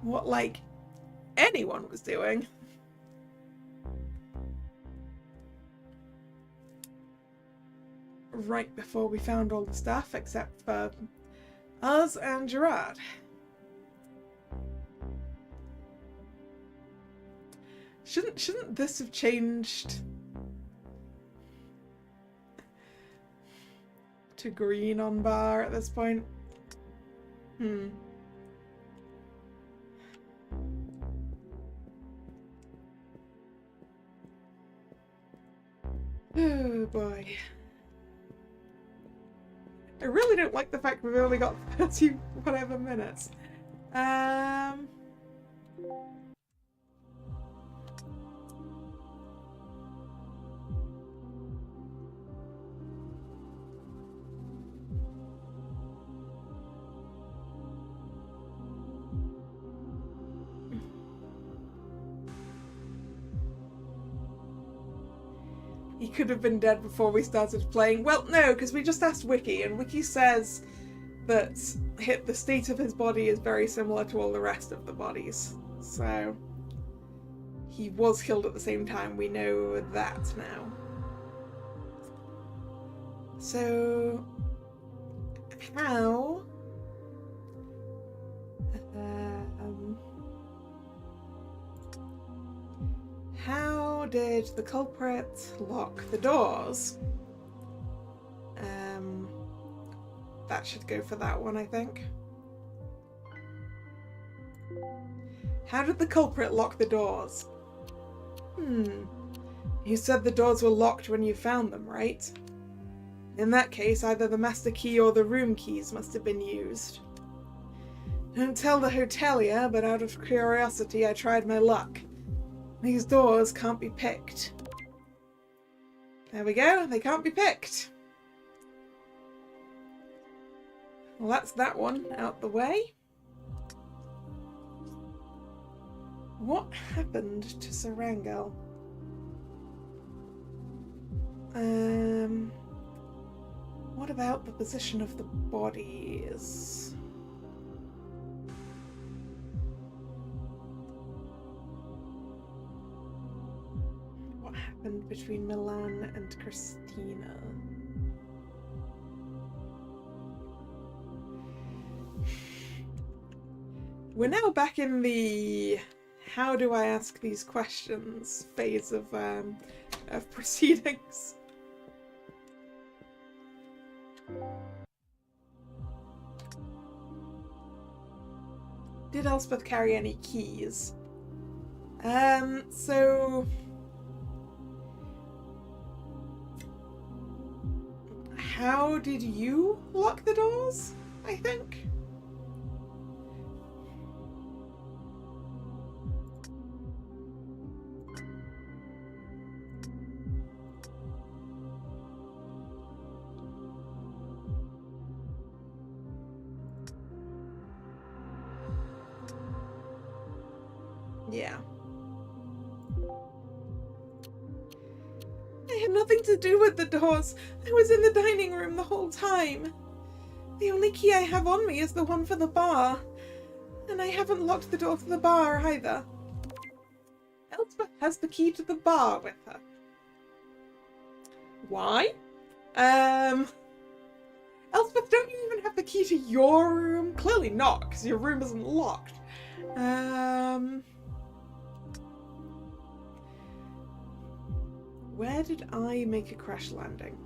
what like anyone was doing. Right before we found all the stuff, except for us and Gerard. Shouldn't this have changed to green on bar at this point? Oh boy. I really don't like the fact we've only got 30 whatever minutes. He could have been dead before we started playing. Well, no, because we just asked Wiki, and Wiki says that the state of his body is very similar to all the rest of the bodies. So he was killed at the same time. We know that now. So how did the culprit lock the doors? That should go for that one, I think. How did the culprit lock the doors? You said the doors were locked when you found them, right? In that case, either the master key or the room keys must have been used. Don't tell the hotelier, but out of curiosity I tried my luck. These doors can't be picked. There we go, they can't be picked. Well, that's that one out the way. What happened to Sarangel? What about the position of the bodies? What happened between Milan and Christina? We're now back in the how do I ask these questions phase of proceedings. Did Elspeth carry any keys? So how did you lock the doors, I think? Yeah. I had nothing to do with the doors. I was in the dining room the whole time. The only key I have on me is the one for the bar. And I haven't locked the door to the bar either. Elspeth has the key to the bar with her. Why? Elspeth, don't you even have the key to your room? Clearly not, because your room isn't locked. Where did I make a crash landing?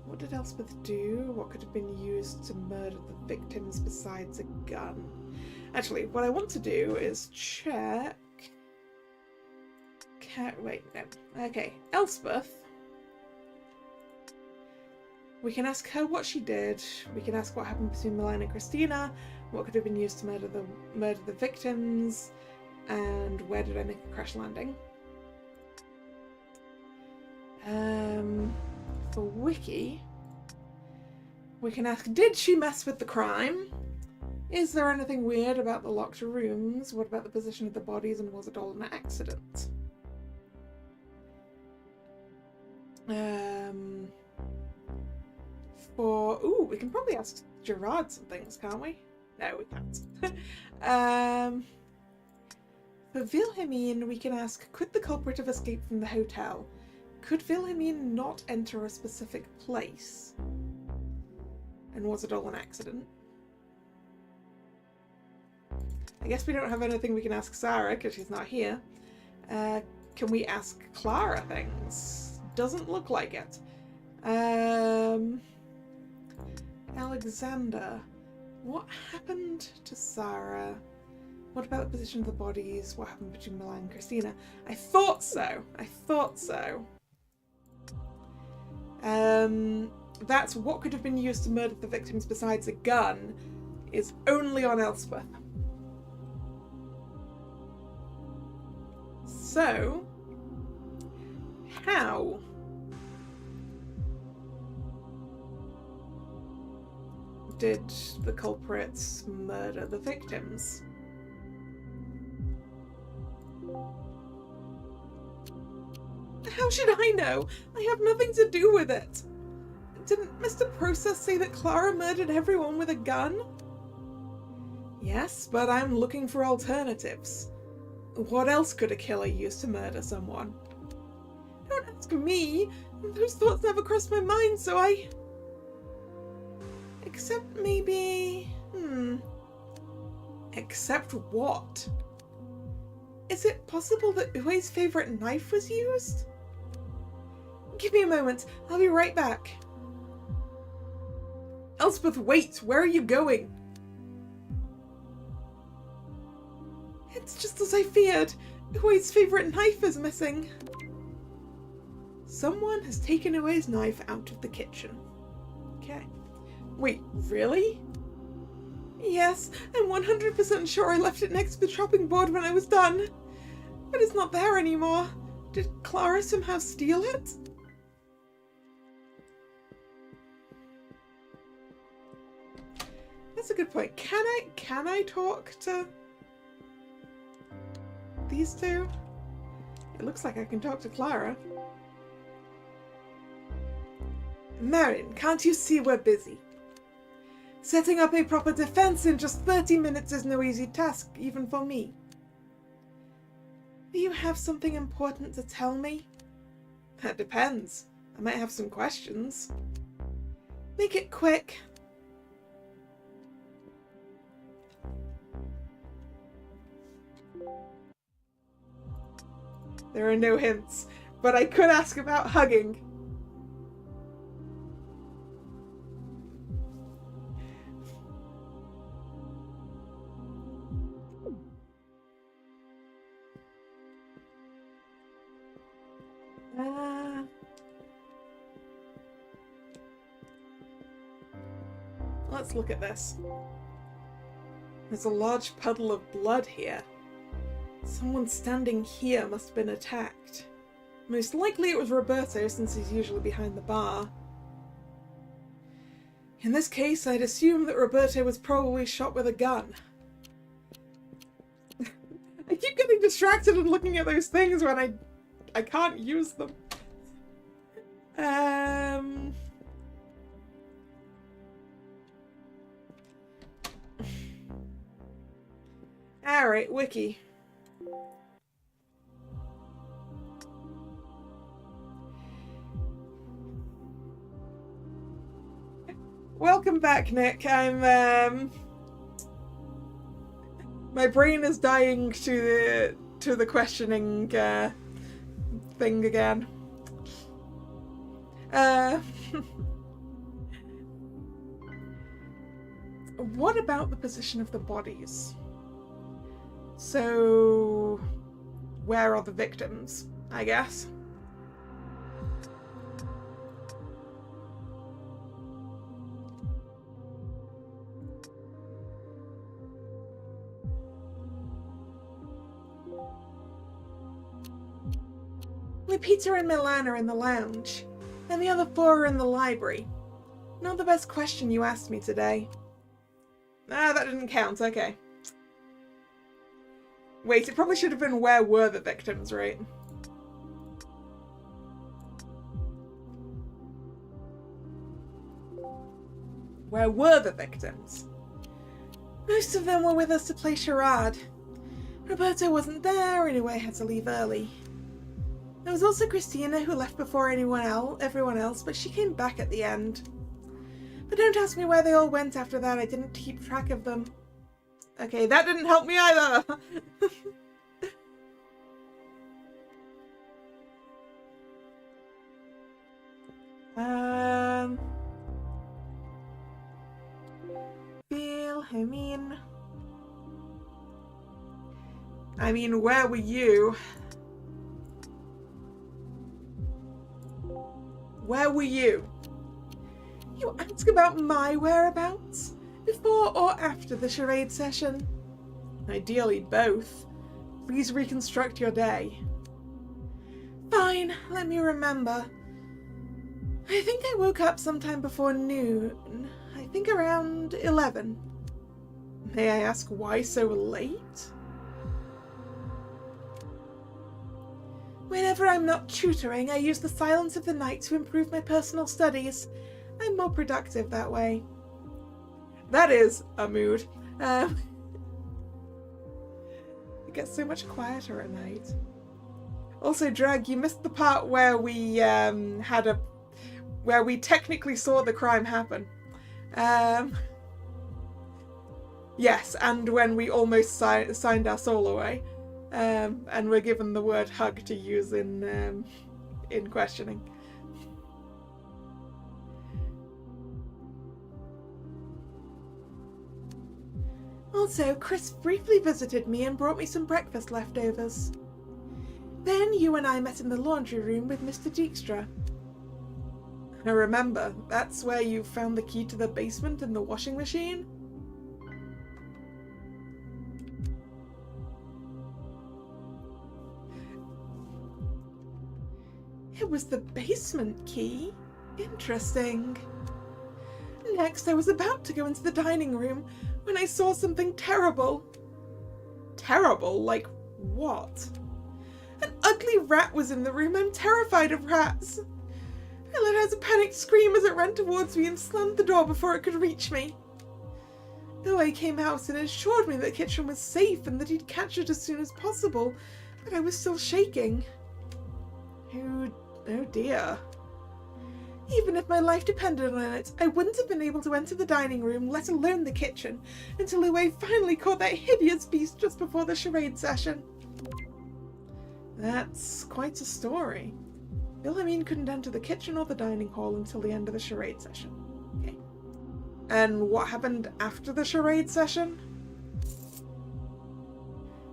What did Elspeth do? What could have been used to murder the victims besides a gun? Actually, what I want to do is check... Wait, no. Okay, Elspeth. We can ask her what she did. We can ask what happened between Milan and Christina. What could have been used to murder the victims? And where did I make a crash landing? For Wiki, we can ask, did she mess with the crime? Is there anything weird about the locked rooms? What about the position of the bodies, and was it all an accident? Ooh, we can probably ask Gerard some things, can't we? No, we can't. For Wilhelmine, we can ask, could the culprit have escaped from the hotel? Could Wilhelmine not enter a specific place? And was it all an accident? I guess we don't have anything we can ask Sarah because she's not here. Can we ask Clara things? Doesn't look like it. Alexander, what happened to Sarah? What about the position of the bodies? What happened between Milan and Christina? I thought so. I thought so. That's what could have been used to murder the victims besides a gun is only on Elspeth. So, how did the culprits murder the victims? How should I know? I have nothing to do with it. Didn't Mr. Process say that Clara murdered everyone with a gun? Yes, but I'm looking for alternatives. What else could a killer use to murder someone? Don't ask me. Those thoughts never crossed my mind, so I... Except maybe... Except what? Is it possible that Ue's favourite knife was used? Give me a moment. I'll be right back. Elspeth, wait! Where are you going? It's just as I feared. Ue's favourite knife is missing. Someone has taken Ue's knife out of the kitchen. Okay. Wait, really? Yes, I'm 100% sure I left it next to the chopping board when I was done. But it's not there anymore. Did Clara somehow steal it? That's a good point. Can I talk to these two? It looks like I can talk to Clara. Marin, can't you see we're busy? Setting up a proper defense in just 30 minutes is no easy task, even for me. Do you have something important to tell me? That depends. I might have some questions. Make it quick. There are no hints, but I could ask about hugging. let's look at this. There's a large puddle of blood here. Someone standing here must have been attacked. Most likely it was Roberto, since he's usually behind the bar. In this case, I'd assume that Roberto was probably shot with a gun. I keep getting distracted and looking at those things when I can't use them. Alright, wiki. Welcome back, Nick. My brain is dying to the questioning thing again. What about the position of the bodies? So, where are the victims, I guess? Peter and Milan are in the lounge, and the other 4 are in the library. Not the best question you asked me today. Ah, that didn't count, okay. Wait, it probably should have been where were the victims, right? Where were the victims? Most of them were with us to play charade. Roberto wasn't there anyway, had to leave early. There was also Christina, who left before everyone else, but she came back at the end. But don't ask me where they all went after that, I didn't keep track of them. Okay, that didn't help me either! Wilhelmine. I mean, where were you? Where were you? You ask about my whereabouts? Before or after the charade session? Ideally both. Please reconstruct your day. Fine, let me remember. I think I woke up sometime before noon. I think around 11. May I ask why so late? Whenever I'm not tutoring, I use the silence of the night to improve my personal studies. I'm more productive that way. That is a mood. It gets so much quieter at night. Also, Drag, you missed the part where we where we technically saw the crime happen. Yes, and when we almost signed our soul away. And we're given the word hug to use in questioning. Also, Chris briefly visited me and brought me some breakfast leftovers. Then you and I met in the laundry room with Mr. Dijkstra. I remember, that's where you found the key to the basement and the washing machine? It was the basement key. Interesting. Next, I was about to go into the dining room when I saw something terrible. Terrible? Like what? An ugly rat was in the room. I'm terrified of rats. I let out a panicked scream as it ran towards me and slammed the door before it could reach me. Owe came out and assured me that the kitchen was safe and that he'd catch it as soon as possible, but I was still shaking. Oh dear. Even if my life depended on it, I wouldn't have been able to enter the dining room, let alone the kitchen, until Owe finally caught that hideous beast just before the charade session. That's quite a story. Wilhelmine couldn't enter the kitchen or the dining hall until the end of the charade session. Okay. And what happened after the charade session?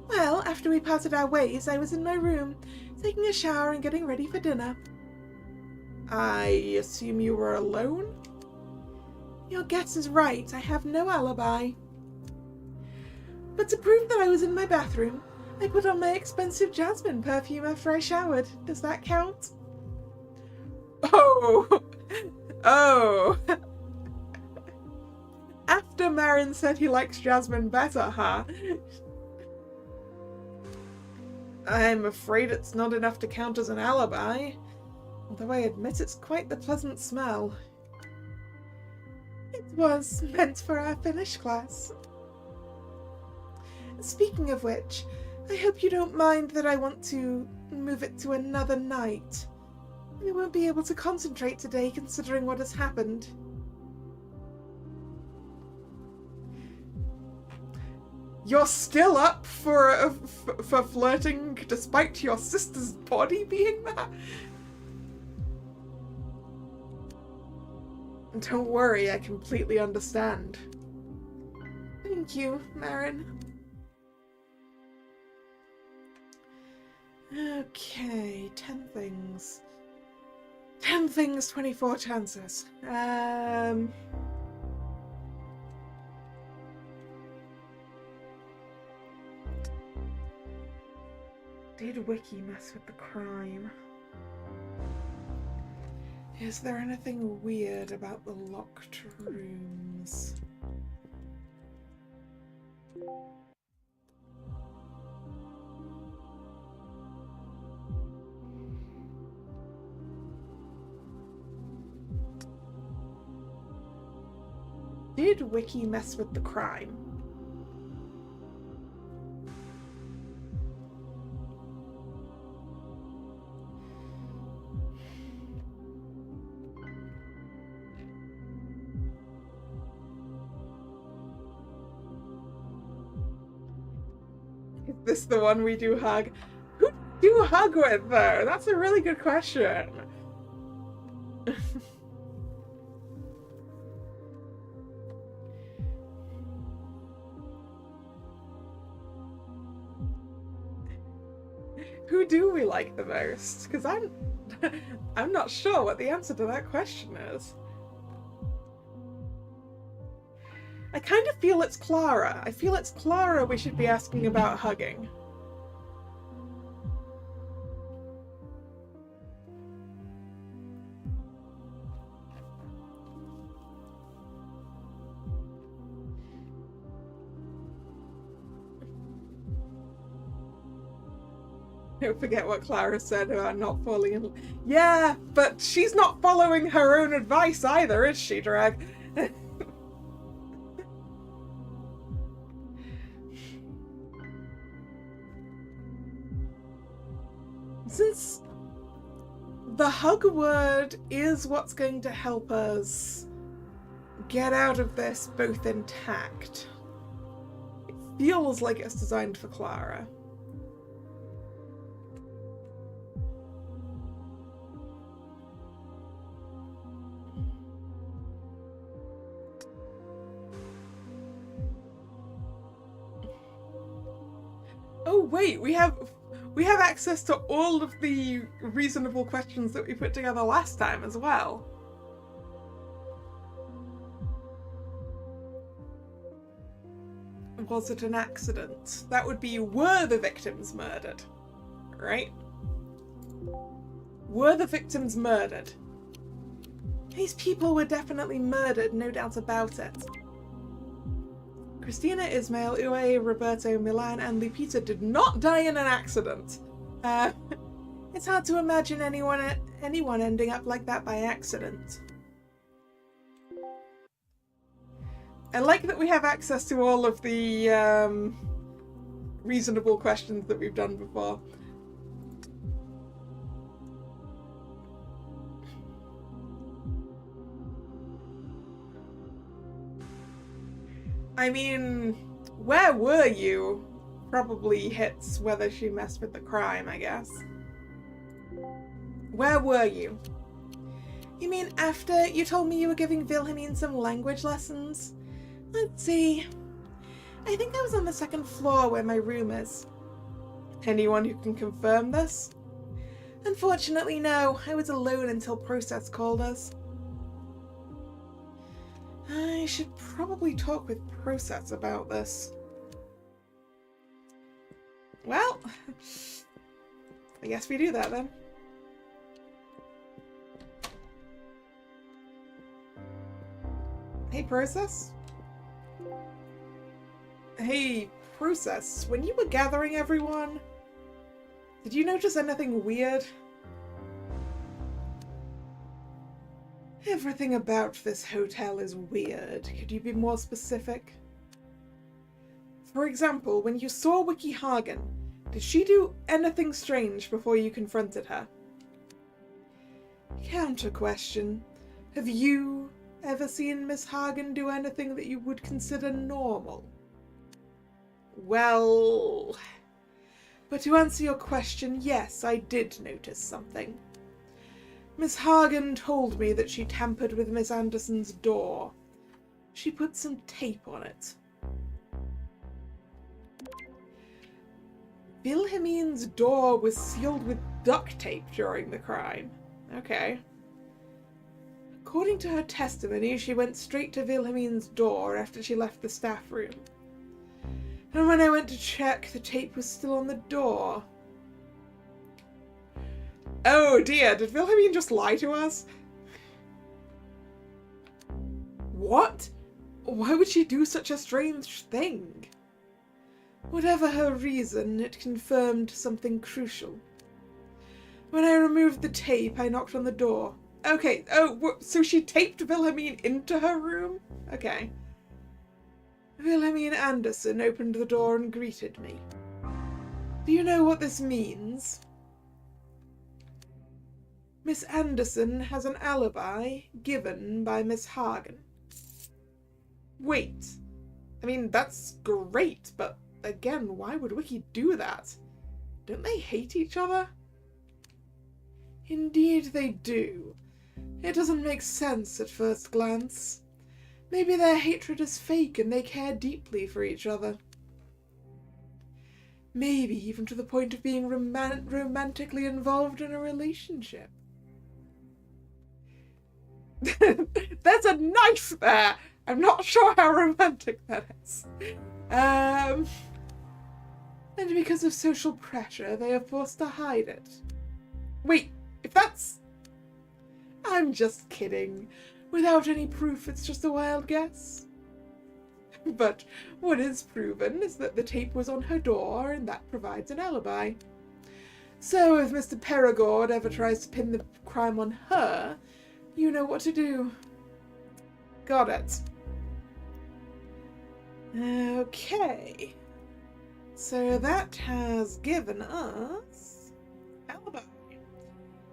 Well, after we parted our ways, I was in my room, taking a shower and getting ready for dinner. I assume you were alone? Your guess is right, I have no alibi. But to prove that I was in my bathroom, I put on my expensive jasmine perfume after I showered. Does that count? Oh! Oh! After Marin said he likes jasmine better, huh? I'm afraid it's not enough to count as an alibi. Although I admit it's quite the pleasant smell. It was meant for our Finnish class. Speaking of which, I hope you don't mind that I want to move it to another night. I won't be able to concentrate today considering what has happened. You're still up for flirting despite your sister's body being there? Don't worry, I completely understand. Thank you, Marin. Okay, 10 things. 10 things, 24 chances. Did Wiki mess with the crime? Is there anything weird about the locked rooms? Did Wiki mess with the crime? Is this the one we do hug? Who do you hug with, though? That's a really good question. Who do we like the most? Because I'm not sure what the answer to that question is. I kind of feel it's Clara. I feel it's Clara we should be asking about hugging. Don't forget what Clara said about not falling in love. Yeah, but she's not following her own advice either, is she, Drag? Since the hug word is what's going to help us get out of this both intact, it feels like it's designed for Clara. Oh wait, we have access to all of the reasonable questions that we put together last time as well. Was it an accident? That would be, were the victims murdered? Right? Were the victims murdered? These people were definitely murdered, no doubt about it. Christina, Ismail, Ue, Roberto, Milan, and Lupita did not die in an accident. It's hard to imagine anyone ending up like that by accident. I like that we have access to all of the reasonable questions that we've done before. I mean, where were you? Probably hits whether she messed with the crime, I guess. Where were you? You mean after you told me you were giving Wilhelmine some language lessons? Let's see. I think I was on the second floor where my room is. Anyone who can confirm this? Unfortunately, no. I was alone until Process called us. I should probably talk with Process about this. Well, I guess we do that then. Hey, Process? Hey, Process, when you were gathering everyone, did you notice anything weird? Everything about this hotel is weird. Could you be more specific? For example, when you saw Wiki Hagen, did she do anything strange before you confronted her? Counter question. Have you ever seen Miss Hagen do anything that you would consider normal? Well... But to answer your question, yes, I did notice something. Miss Hagen told me that she tampered with Miss Anderson's door. She put some tape on it. Wilhelmine's door was sealed with duct tape during the crime. Okay. According to her testimony, she went straight to Wilhelmine's door after she left the staff room. And when I went to check, the tape was still on the door. Oh dear, did Wilhelmine just lie to us? What? Why would she do such a strange thing? Whatever her reason, it confirmed something crucial. When I removed the tape, I knocked on the door. Okay, so she taped Wilhelmine into her room? Okay. Wilhelmine Anderson opened the door and greeted me. Do you know what this means? Miss Anderson has an alibi given by Miss Hagen. Wait. I mean, that's great, but again, why would Wiki do that? Don't they hate each other? Indeed they do. It doesn't make sense at first glance. Maybe their hatred is fake and they care deeply for each other. Maybe even to the point of being romantically involved in a relationship. There's a knife there! I'm not sure how romantic that is. And because of social pressure, they are forced to hide it. Wait, if that's... I'm just kidding. Without any proof, it's just a wild guess. But what is proven is that the tape was on her door, and that provides an alibi. So if Mr. Perigord ever tries to pin the crime on her, you know what to do. Got it. Okay. So that has given us alibi.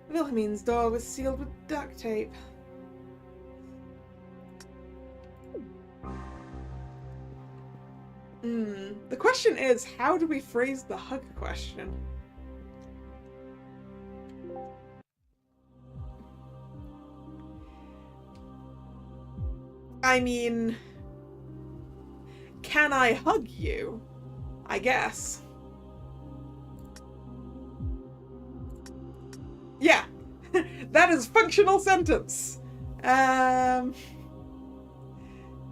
Wilhelmine's door was sealed with duct tape. The question is, how do we phrase the hug question? I mean, can I hug you? I guess. Yeah, that is functional sentence.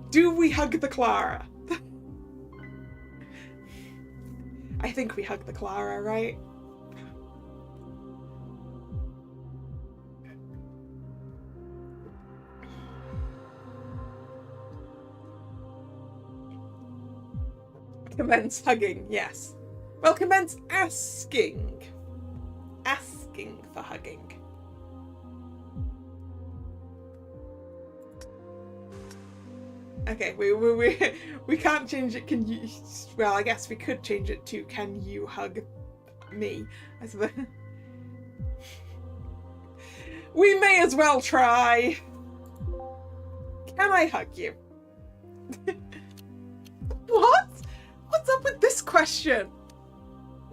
Do we hug the Clara? I think we hug the Clara, right? Commence hugging, yes. Well, commence asking. Asking for hugging. Okay, we can't change it. Can you? Well, I guess we could change it to "Can you hug me?" I suppose. We may as well try. Can I hug you? What? What's up with this question?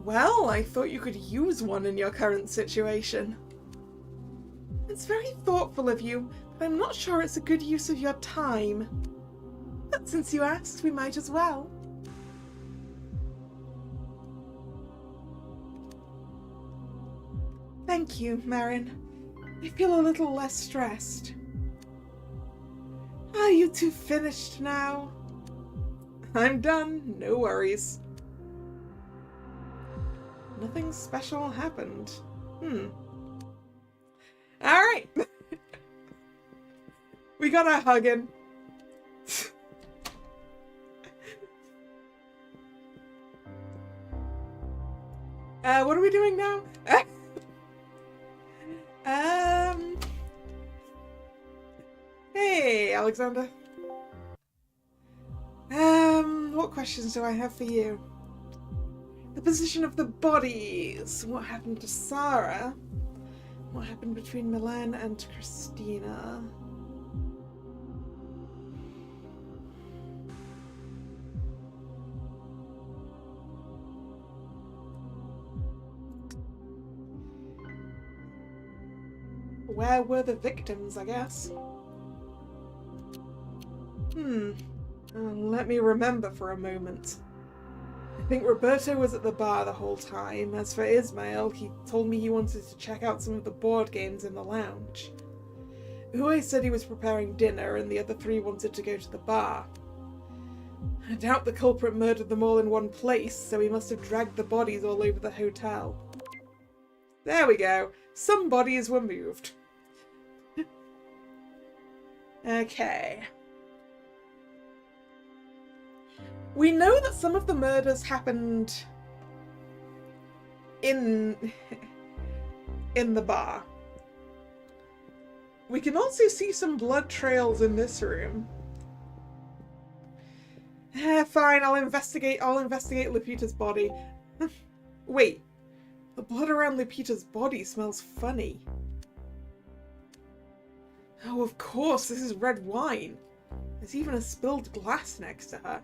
Well, I thought you could use one in your current situation. It's very thoughtful of you, but I'm not sure it's a good use of your time. But since you asked, we might as well. Thank you, Marin. I feel a little less stressed. Are you two finished now? I'm done, no worries. Nothing special happened. Alright. We got our hug in. What are we doing now? Hey, Alexander. What questions do I have for you? The position of the bodies. What happened to Sarah? What happened between Milan and Christina? Where were the victims, I guess? Let me remember for a moment. I think Roberto was at the bar the whole time. As for Ismail, he told me he wanted to check out some of the board games in the lounge. Uwe said he was preparing dinner and the other three wanted to go to the bar. I doubt the culprit murdered them all in one place, so he must have dragged the bodies all over the hotel. There we go. Some bodies were moved. Okay. We know that some of the murders happened in the bar. We can also see some blood trails in this room. Fine, I'll investigate Lupita's body. Wait, the blood around Lupita's body smells funny. Oh, of course, this is red wine. There's even a spilled glass next to her.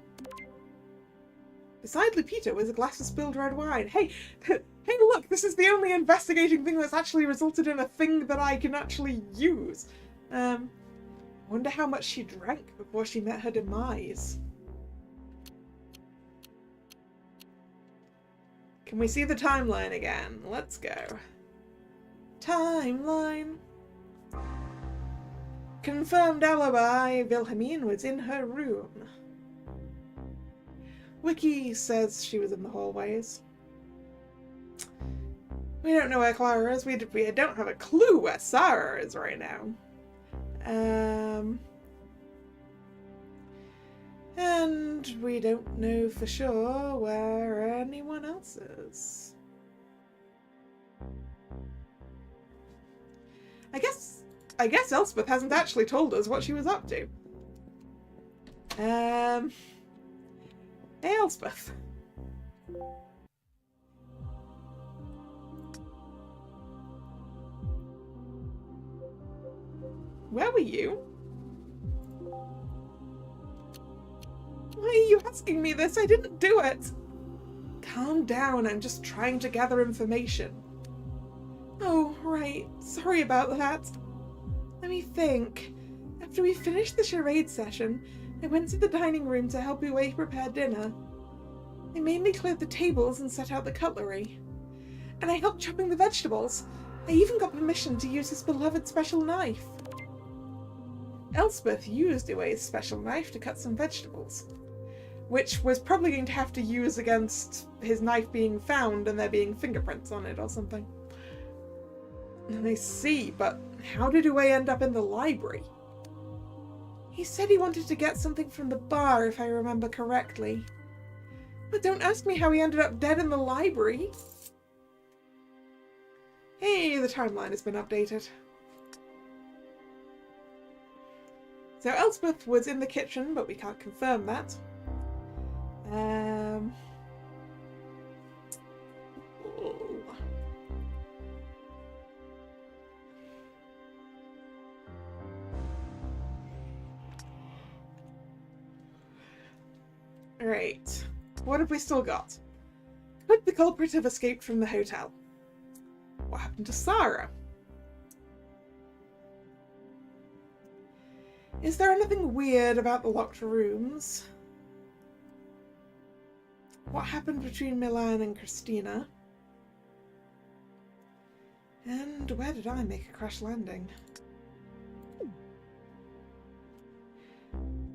Beside Lupita was a glass of spilled red wine. Hey, hey, look, this is the only investigating thing that's actually resulted in a thing that I can actually use. I wonder how much she drank before she met her demise. Can we see the timeline again? Let's go. Timeline. Confirmed alibi, Wilhelmine was in her room. Wiki says she was in the hallways. We don't know where Clara is. We don't have a clue where Sarah is right now. And we don't know for sure where anyone else is. I guess Elspeth hasn't actually told us what she was up to. Hey, Elspeth. Where were you? Why are you asking me this? I didn't do it. Calm down, I'm just trying to gather information. Oh, right. Sorry about that. Let me think. After we finished the charade session, I went to the dining room to help Uwe prepare dinner. I mainly cleared the tables and set out the cutlery. And I helped chopping the vegetables. I even got permission to use his beloved special knife. Elspeth used Uwe's special knife to cut some vegetables, which was probably going to have to use against his knife being found and there being fingerprints on it or something. And I see, but how did Uwe end up in the library? He said he wanted to get something from the bar, if I remember correctly. But don't ask me how he ended up dead in the library. Hey, the timeline has been updated. So Elspeth was in the kitchen, but we can't confirm that. Right. What have we still got? Could the culprit have escaped from the hotel? What happened to Sarah? Is there anything weird about the locked rooms? What happened between Milan and Christina? And where did I make a crash landing?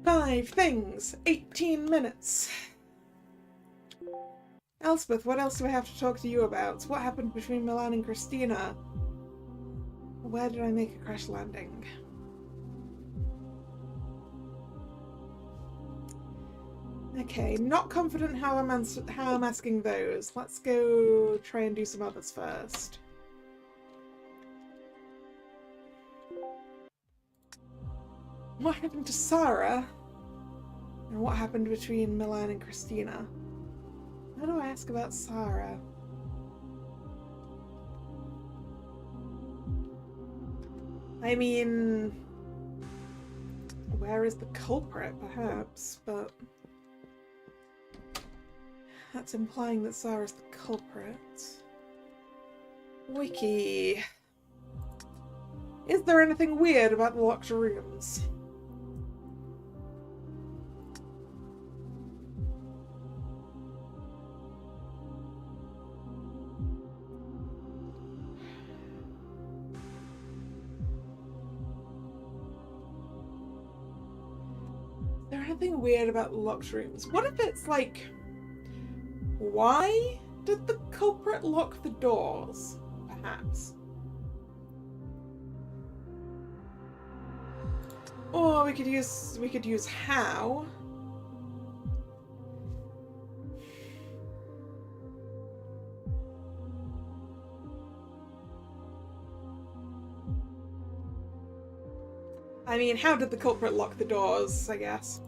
5 things, 18 minutes. Elspeth, what else do I have to talk to you about? What happened between Milan and Christina? Where did I make a crash landing? Okay, not confident how I'm asking those. Let's go try and do some others first. What happened to Sarah? And what happened between Milan and Christina? How do I ask about Sarah? I mean, where is the culprit, perhaps, but that's implying that Sarah's the culprit. Wiki. Is there anything weird about the locked rooms? Is there anything weird about the locked rooms? What if it's like, why did the culprit lock the doors? Perhaps. Or we could use how. I mean, how did the culprit lock the doors, I guess?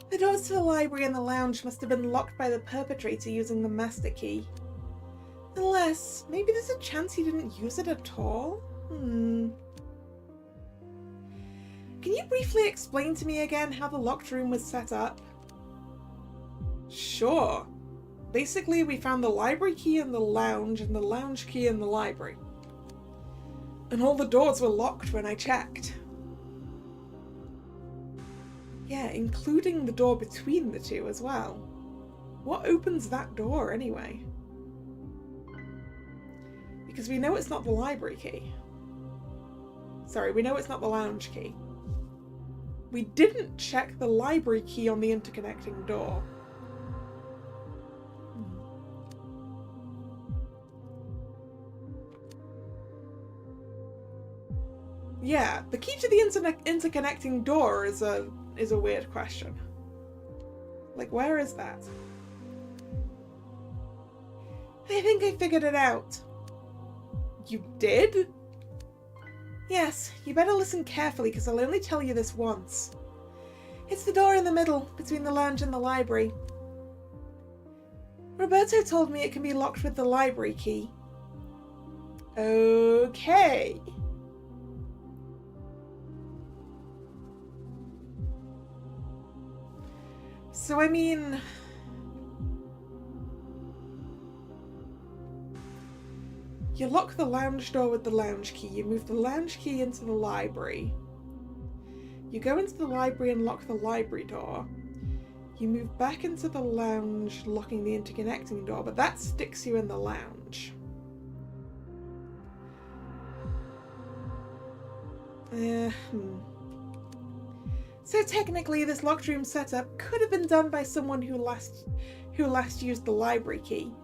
The doors to the library and the lounge must have been locked by the perpetrator using the master key. Unless, maybe there's a chance he didn't use it at all? Can you briefly explain to me again how the locked room was set up? Sure. Basically, we found the library key in the lounge and the lounge key in the library. And all the doors were locked when I checked. Yeah, including the door between the two as well. What opens that door anyway? Because we know it's not the library key. Sorry, we know it's not the lounge key. We didn't check the library key on the interconnecting door. Yeah, the key to the interconnecting door is a weird question. Like, where is that? I think I figured it out. You did? Yes, you better listen carefully because I'll only tell you this once. It's the door in the middle, between the lounge and the library. Roberto told me it can be locked with the library key. Okay. So, I mean... you lock the lounge door with the lounge key, you move the lounge key into the library. You go into the library and lock the library door. You move back into the lounge, locking the interconnecting door, but that sticks you in the lounge. So technically, this locked room setup could have been done by someone who last used the library key.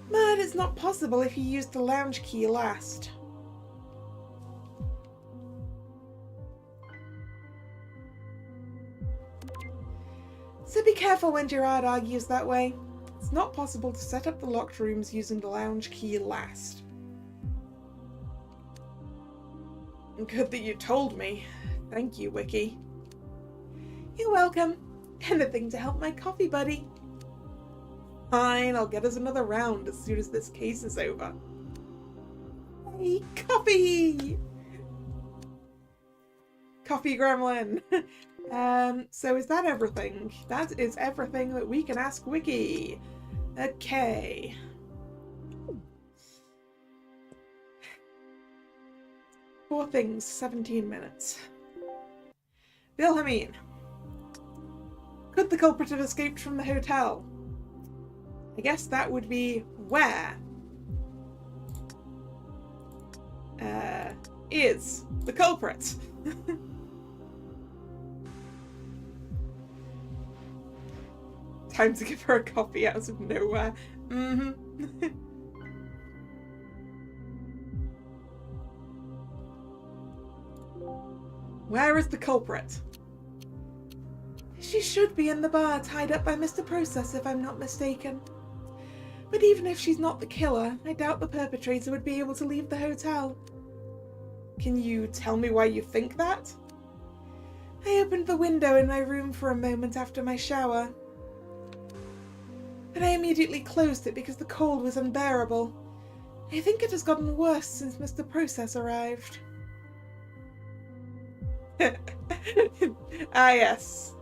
But it's not possible if you used the lounge key last. So be careful when Gerard argues that way. It's not possible to set up the locked rooms using the lounge key last. Good that you told me. Thank you, Wiki. You're welcome. Anything to help my coffee buddy. Fine, I'll get us another round as soon as this case is over. Hey, coffee! Coffee gremlin! So is that everything? That is everything that we can ask Wiki. Okay. Four things, 17 minutes. Wilhelmine. Could the culprit have escaped from the hotel? I guess that would be where. is the culprit. Time to give her a coffee out of nowhere. Where is the culprit? She should be in the bar, tied up by Mr. Process, if I'm not mistaken. But even if she's not the killer, I doubt the perpetrator would be able to leave the hotel. Can you tell me why you think that? I opened the window in my room for a moment after my shower, but I immediately closed it because the cold was unbearable. I think it has gotten worse since Mr. Process arrived. Ah, yes.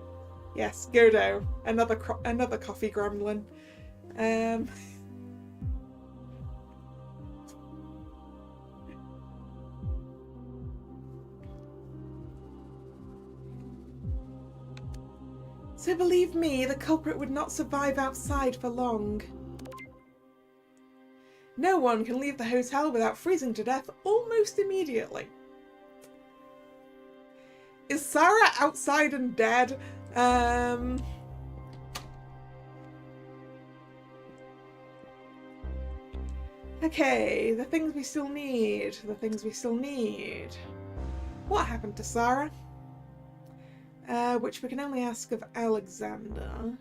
Yes, Godo. Another coffee gremlin. So believe me, the culprit would not survive outside for long. No one can leave the hotel without freezing to death almost immediately. Is Sarah outside and dead? Okay, the things we still need. What happened to Sarah? Which we can only ask of Alexander.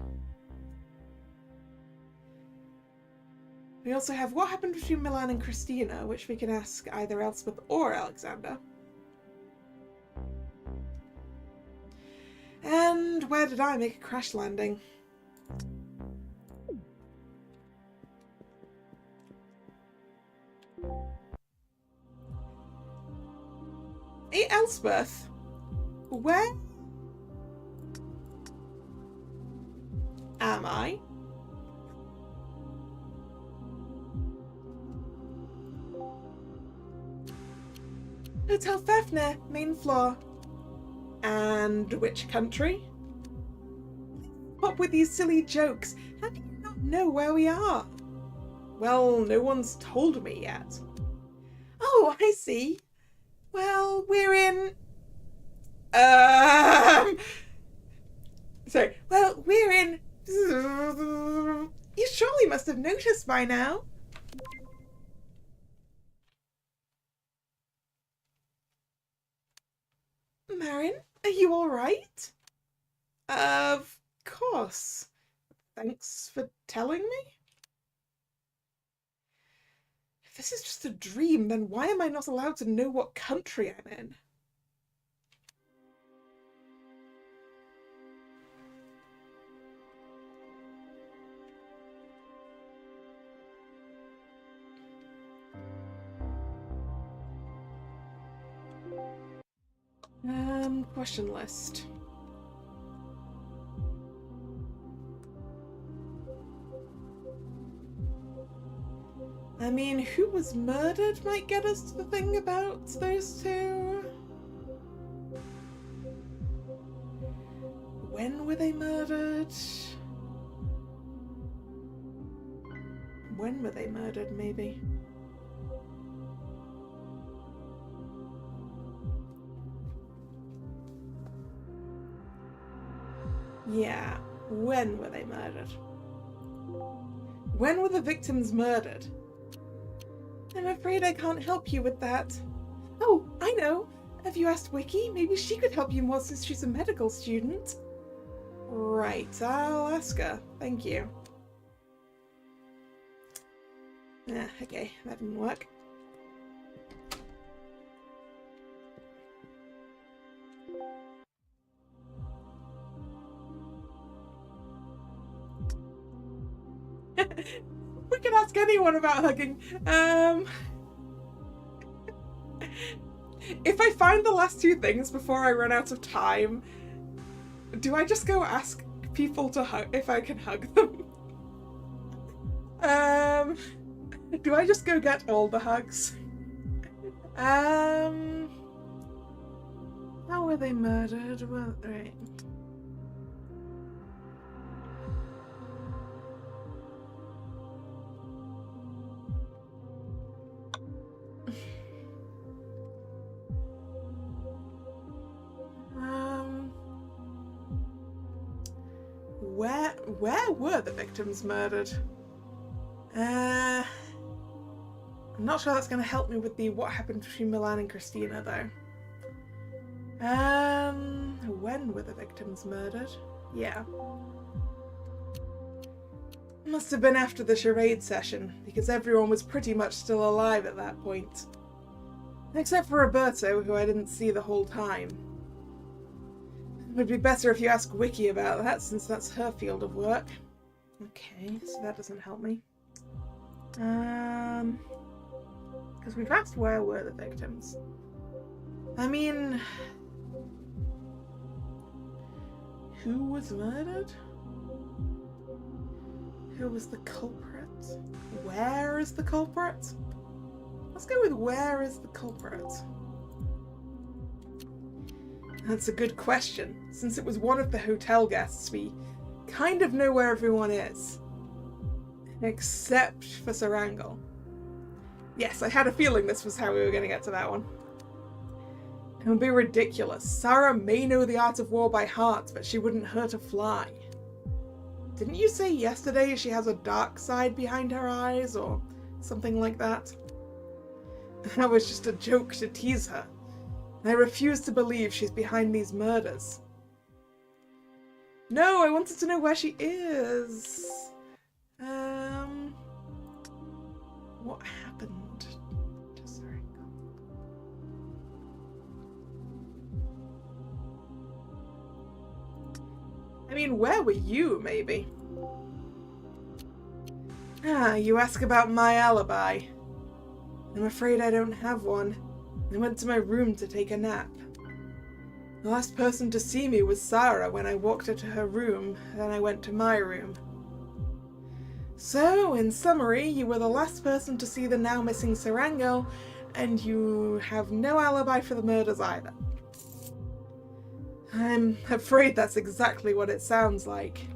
We also have what happened between Milan and Christina, which we can ask either Elspeth or Alexander. And where did I make a crash landing? Hey, Elspeth, where am I? Hotel Fafnir, main floor. And which country? What with these silly jokes? How do you not know where we are? Well, no one's told me yet. Oh, I see. Well, we're in... Sorry. Well, we're in... You surely must have noticed by now. Marin, are you all right? Of course. Thanks for telling me. If this is just a dream, then why am I not allowed to know what country I'm in? Question list. I mean, who was murdered might get us to the thing about those two. When were they murdered? When were they murdered, maybe? Yeah, when were they murdered? When were the victims murdered? I'm afraid I can't help you with that. Oh, I know. Have you asked Wiki? Maybe she could help you more since she's a medical student. Right, I'll ask her. Thank you. Okay, that didn't work. We can ask anyone about hugging. If I find the last two things before I run out of time, do I just go ask people to hug if I can hug them? Do I just go get all the hugs? How were they murdered? Well, right. where were the victims murdered? I'm not sure that's going to help me with the what happened between Milan and Christina, though. When were the victims murdered? Yeah. Must have been after the charade session, because everyone was pretty much still alive at that point. Except for Roberto, who I didn't see the whole time. It would be better if you ask Wiki about that, since that's her field of work. Okay, so that doesn't help me. Because we've asked where were the victims. I mean... who was murdered? Who was the culprit? Where is the culprit? Let's go with where is the culprit? That's a good question. Since it was one of the hotel guests, we kind of know where everyone is. Except for Sarangal. Yes, I had a feeling this was how we were going to get to that one. It would be ridiculous. Sarah may know the art of war by heart, but she wouldn't hurt a fly. Didn't you say yesterday she has a dark side behind her eyes, or something like that? That was just a joke to tease her. I refuse to believe she's behind these murders. No, I wanted to know where she is. What happened to Sarangal? I mean, where were you, maybe? You ask about my alibi. I'm afraid I don't have one. I went to my room to take a nap. The last person to see me was Sarah when I walked her to her room, then I went to my room. So, in summary, you were the last person to see the now missing Sarangal, and you have no alibi for the murders either. I'm afraid that's exactly what it sounds like.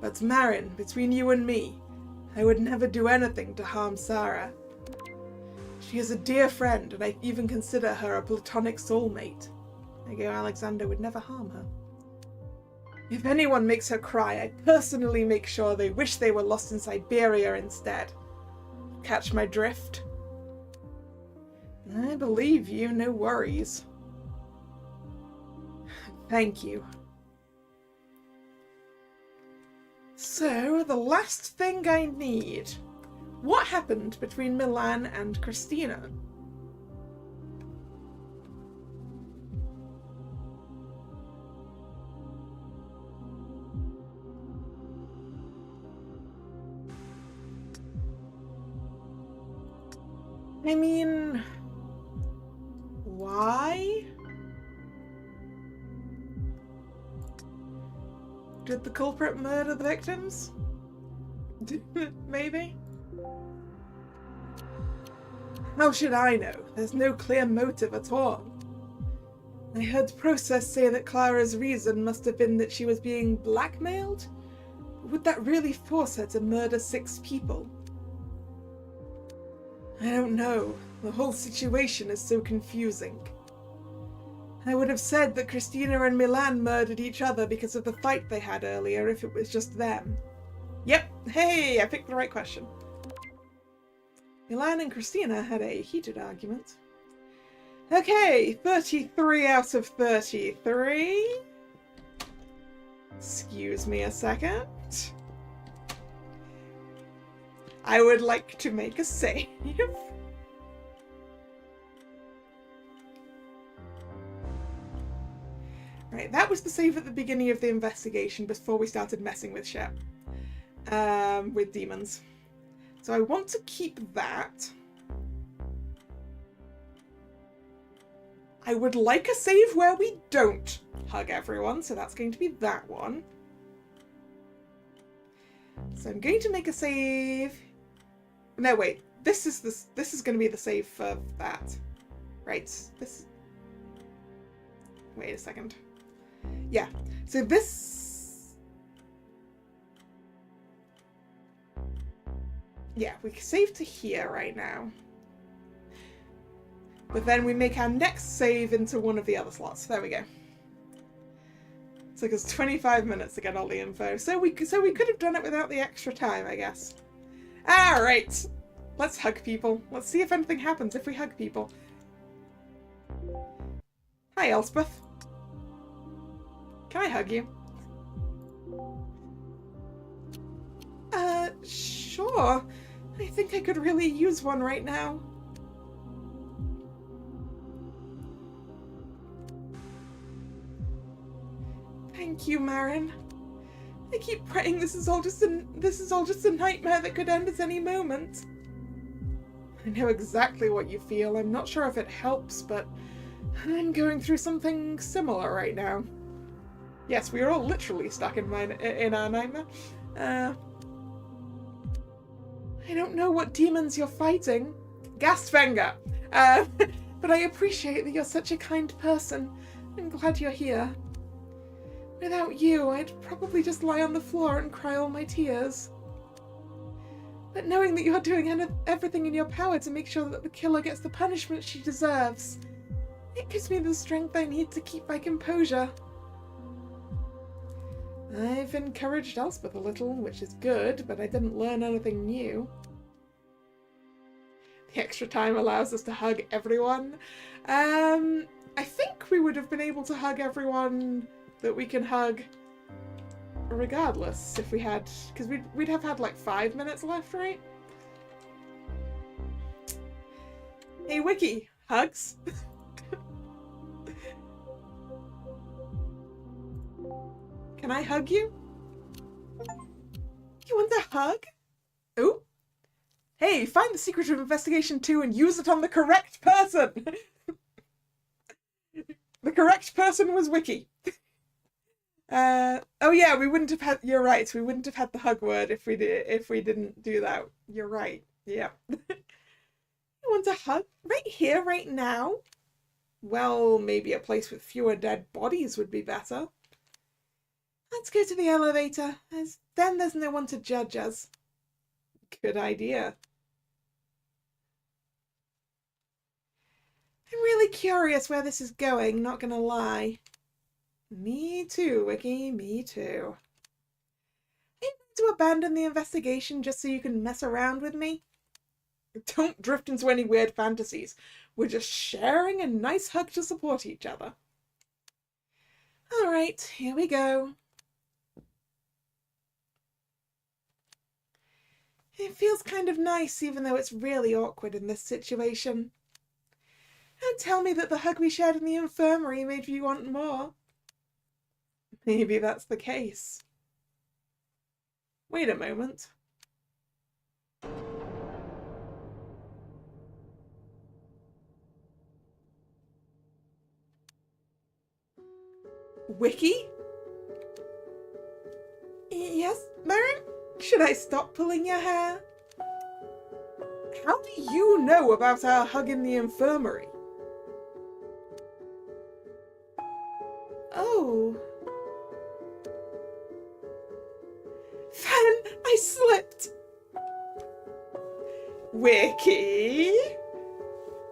But Marin, between you and me, I would never do anything to harm Sarah. She is a dear friend, and I even consider her a platonic soulmate. Ego Alexander would never harm her. If anyone makes her cry, I personally make sure they wish they were lost in Siberia instead. Catch my drift? I believe you, no worries. Thank you. So, the last thing I need. What happened between Milan and Christina? I mean, why? Did the culprit murder the victims? Maybe? How should I know? There's no clear motive at all. I heard Process say that Clara's reason must have been that she was being blackmailed? Would that really force her to murder 6 people? I don't know. The whole situation is so confusing. I would have said that Christina and Milan murdered each other because of the fight they had earlier if it was just them. Yep, hey, I picked the right question. Milan and Christina had a heated argument. Okay, 33 out of 33. Excuse me a second. I would like to make a save. Right, that was the save at the beginning of the investigation before we started messing with shit. With demons. So I want to keep that. I would like a save where we don't hug everyone, so that's going to be that one. So I'm going to make a save. No, wait. This is going to be the save for that. Right. This. Wait a second. Yeah. So this. Yeah, we save to here right now. But then we make our next save into one of the other slots. There we go. Took us 25 minutes to get all the info, so we could have done it without the extra time, I guess. Alright, let's hug people. Let's see if anything happens if we hug people. Hi, Elspeth. Can I hug you? Sure. I think I could really use one right now. Thank you, Marin. I keep praying this is all just a nightmare that could end at any moment. I know exactly what you feel. I'm not sure if it helps, but I'm going through something similar right now. Yes, we are all literally stuck in our nightmare. I don't know what demons you're fighting. Gastvenger! But I appreciate that you're such a kind person. I'm glad you're here. Without you, I'd probably just lie on the floor and cry all my tears. But knowing that you're doing everything in your power to make sure that the killer gets the punishment she deserves, it gives me the strength I need to keep my composure. I've encouraged Elspeth a little, which is good, but I didn't learn anything new. The extra time allows us to hug everyone. I think we would have been able to hug everyone that we can hug regardless if we had, because we'd have had like 5 minutes left, right? Hey, Wiki, hugs? Can I hug you? You want a hug? Oh. Hey, find the secret of investigation 2 and use it on the correct person. The correct person was Wiki. Oh yeah, we wouldn't have had, you're right, we wouldn't have had the hug word if we didn't do that. You're right. Yeah. You want a hug? Right here, right now? Well, maybe a place with fewer dead bodies would be better. Let's go to the elevator, as then there's no one to judge us. Good idea. I'm really curious where this is going, not gonna lie. Me too, Wiki, me too. Are you going to abandon the investigation just so you can mess around with me? Don't drift into any weird fantasies. We're just sharing a nice hug to support each other. Alright, here we go. It feels kind of nice, even though it's really awkward in this situation. Don't tell me that the hug we shared in the infirmary made you want more. Maybe that's the case. Wait a moment. Wiki? Yes, Marin? Should I stop pulling your hair? How do you know about our hug in the infirmary? Oh. Fan, I slipped. Wiki?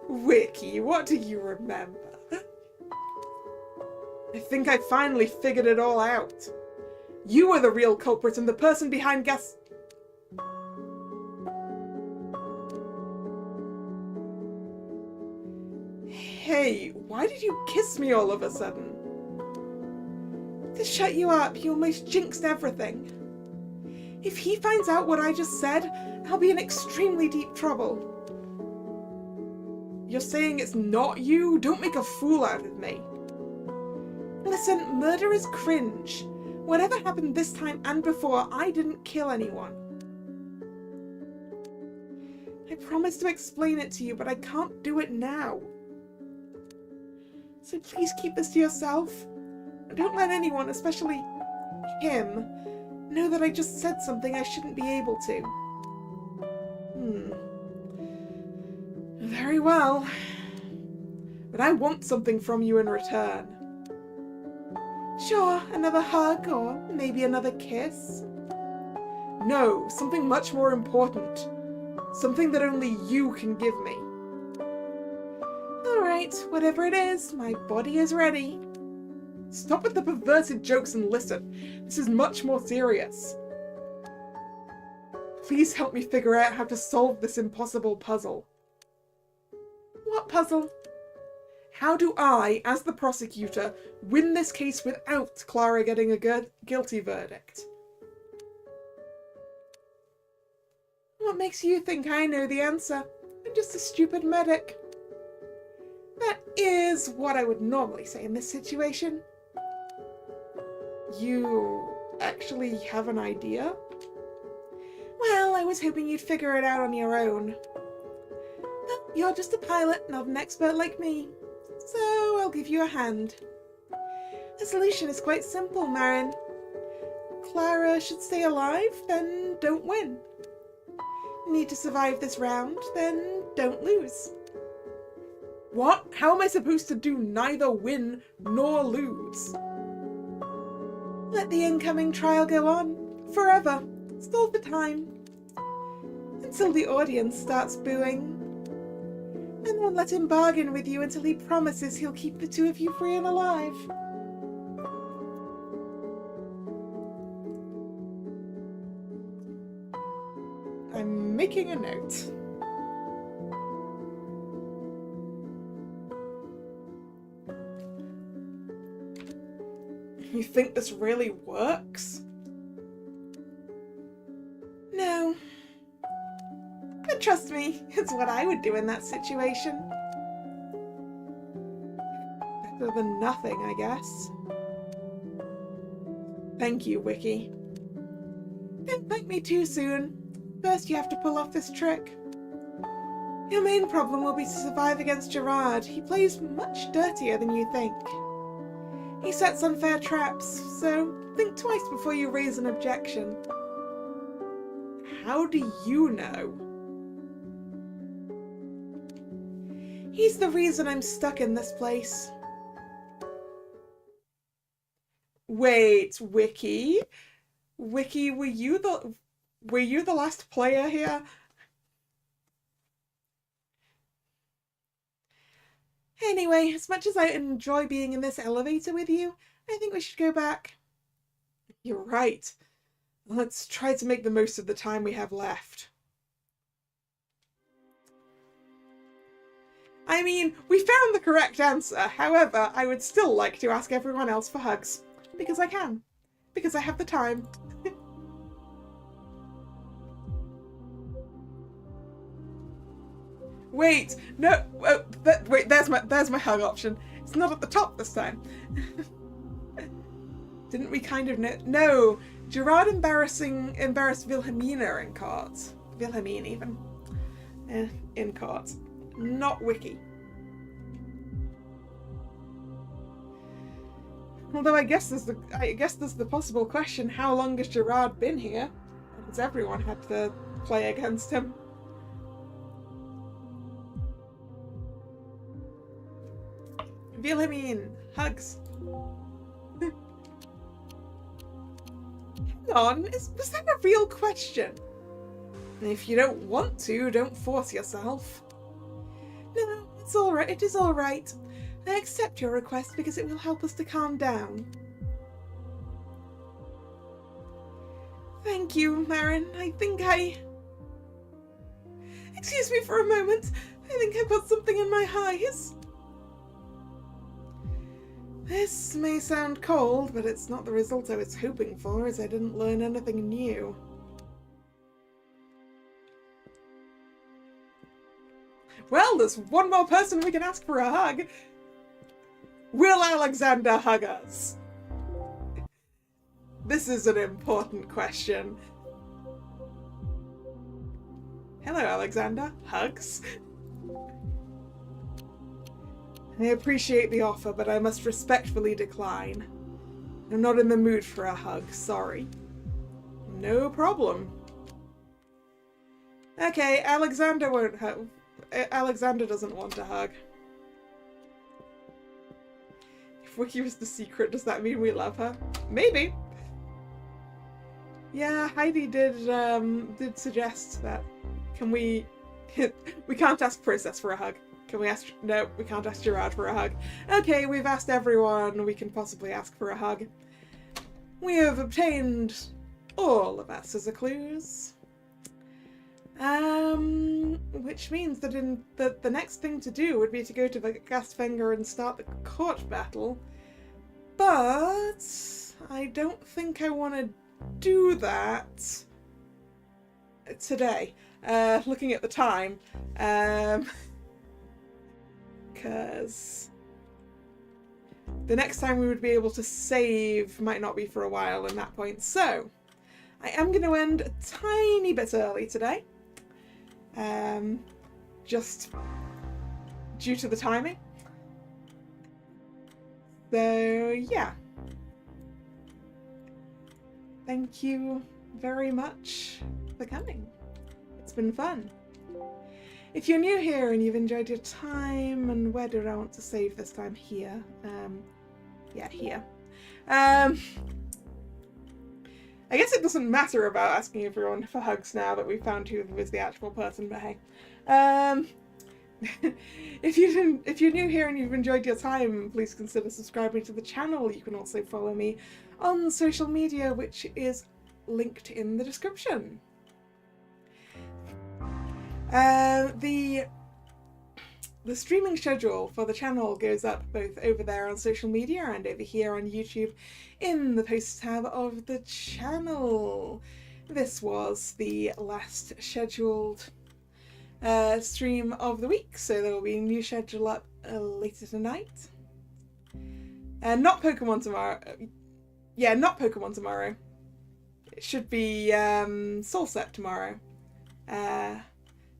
Wiki, what do you remember? I think I finally figured it all out. You were the real culprit and the person behind gas... Hey, why did you kiss me all of a sudden? To shut you up, you almost jinxed everything. If he finds out what I just said, I'll be in extremely deep trouble. You're saying it's not you? Don't make a fool out of me. Listen, murder is cringe. Whatever happened this time and before, I didn't kill anyone. I promised to explain it to you, but I can't do it now. So please keep this to yourself. Don't let anyone, especially him, know that I just said something I shouldn't be able to. Very well. But I want something from you in return. Sure, another hug or maybe another kiss. No, something much more important. Something that only you can give me. Alright, whatever it is, my body is ready. Stop with the perverted jokes and listen. This is much more serious. Please help me figure out how to solve this impossible puzzle. What puzzle? How do I, as the prosecutor, win this case without Clara getting a guilty verdict? What makes you think I know the answer? I'm just a stupid medic. That is what I would normally say in this situation. You actually have an idea? Well, I was hoping you'd figure it out on your own. But you're just a pilot, not an expert like me. So I'll give you a hand. The solution is quite simple, Marin. Clara should stay alive, then don't win. Need to survive this round, then don't lose. What? How am I supposed to do neither win nor lose? Let the incoming trial go on. Forever. Stall for time. Until the audience starts booing. And then let him bargain with you until he promises he'll keep the two of you free and alive. I'm making a note. You think this really works? No. But trust me, it's what I would do in that situation. Better than nothing, I guess. Thank you, Wiki. Don't thank me too soon. First you have to pull off this trick. Your main problem will be to survive against Gerard. He plays much dirtier than you think. He sets unfair traps, so think twice before you raise an objection. How do you know? He's the reason I'm stuck in this place. Wait, Wiki? Wiki, were you the last player here? Anyway, as much as I enjoy being in this elevator with you, I think we should go back. You're right. Let's try to make the most of the time we have left. I mean, we found the correct answer. However, I would still like to ask everyone else for hugs. Because I can. Because I have the time. Wait, no, wait, there's my hug option. It's not at the top this time. Didn't we kind of know? No, Gerard embarrassed Wilhelmina in court. Wilhelmine even. In court. Not Wiki. Although I guess there's the possible question, how long has Gerard been here? Because everyone had to play against him. Wilhelmine, hugs. Hang on, was that a real question? If you don't want to, don't force yourself. No, it's all right. It is all right. I accept your request because it will help us to calm down. Thank you, Marin. Excuse me for a moment. I think I've got something in my eyes. This may sound cold, but it's not the result I was hoping for, as I didn't learn anything new. Well, there's one more person we can ask for a hug. Will Alexander hug us? This is an important question. Hello, Alexander. Hugs? I appreciate the offer, but I must respectfully decline. I'm not in the mood for a hug, sorry. No problem. Okay, Alexander won't hug. Alexander doesn't want a hug. If Wiki was the secret, does that mean we love her? Maybe. Yeah, Heidi did suggest that. Can we... we can't ask Process for a hug. Can we ask? No, we can't ask Gerard for a hug. Okay, we've asked everyone we can possibly ask for a hug. We have obtained all of our scissor clues. Which means that the next thing to do would be to go to the Gastfinger and start the court battle. But I don't think I want to do that today. Looking at the time, because the next time we would be able to save might not be for a while in that point. So I am going to end a tiny bit early today, just due to the timing. So yeah, thank you very much for coming. It's been fun. If you're new here and you've enjoyed your time, and where did I want to save this time? Here. Yeah, here. I guess it doesn't matter about asking everyone for hugs now that we've found who was the actual person, but hey. If you're new here and you've enjoyed your time, please consider subscribing to the channel. You can also follow me on social media, which is linked in the description. The streaming schedule for the channel goes up both over there on social media and over here on YouTube in the posts tab of the channel. This was the last scheduled stream of the week, so there will be a new schedule up later tonight. Not Pokemon tomorrow. Yeah, not Pokemon tomorrow. It should be Soul Set tomorrow.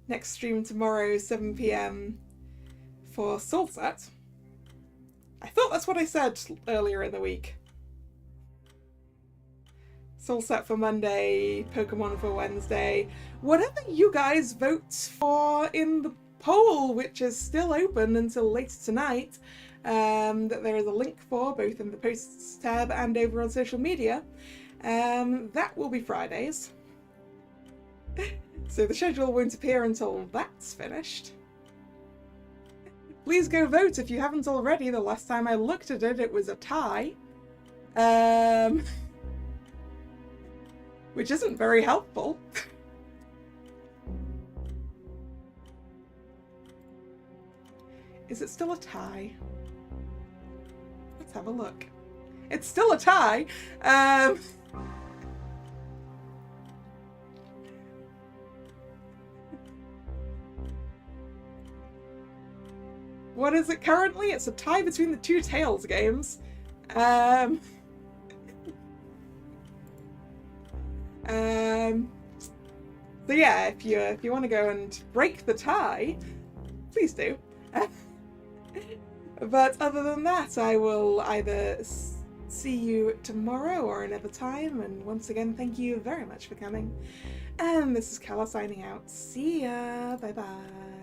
Next stream tomorrow, 7 PM for Soul Set. I thought that's what I said earlier in the week. Soul Set for Monday, Pokemon for Wednesday. Whatever you guys vote for in the poll, which is still open until later tonight, that there is a link for both in the posts tab and over on social media, that will be Fridays. So the schedule won't appear until that's finished. Please go vote if you haven't already. The last time I looked at it, it was a tie. Which isn't very helpful. Is it still a tie? Let's have a look. It's still a tie. What is it currently? It's a tie between the two Tails games. So yeah, if you want to go and break the tie, please do. But other than that, I will either see you tomorrow or another time. And once again, thank you very much for coming. And this is Kalla signing out. See ya. Bye bye.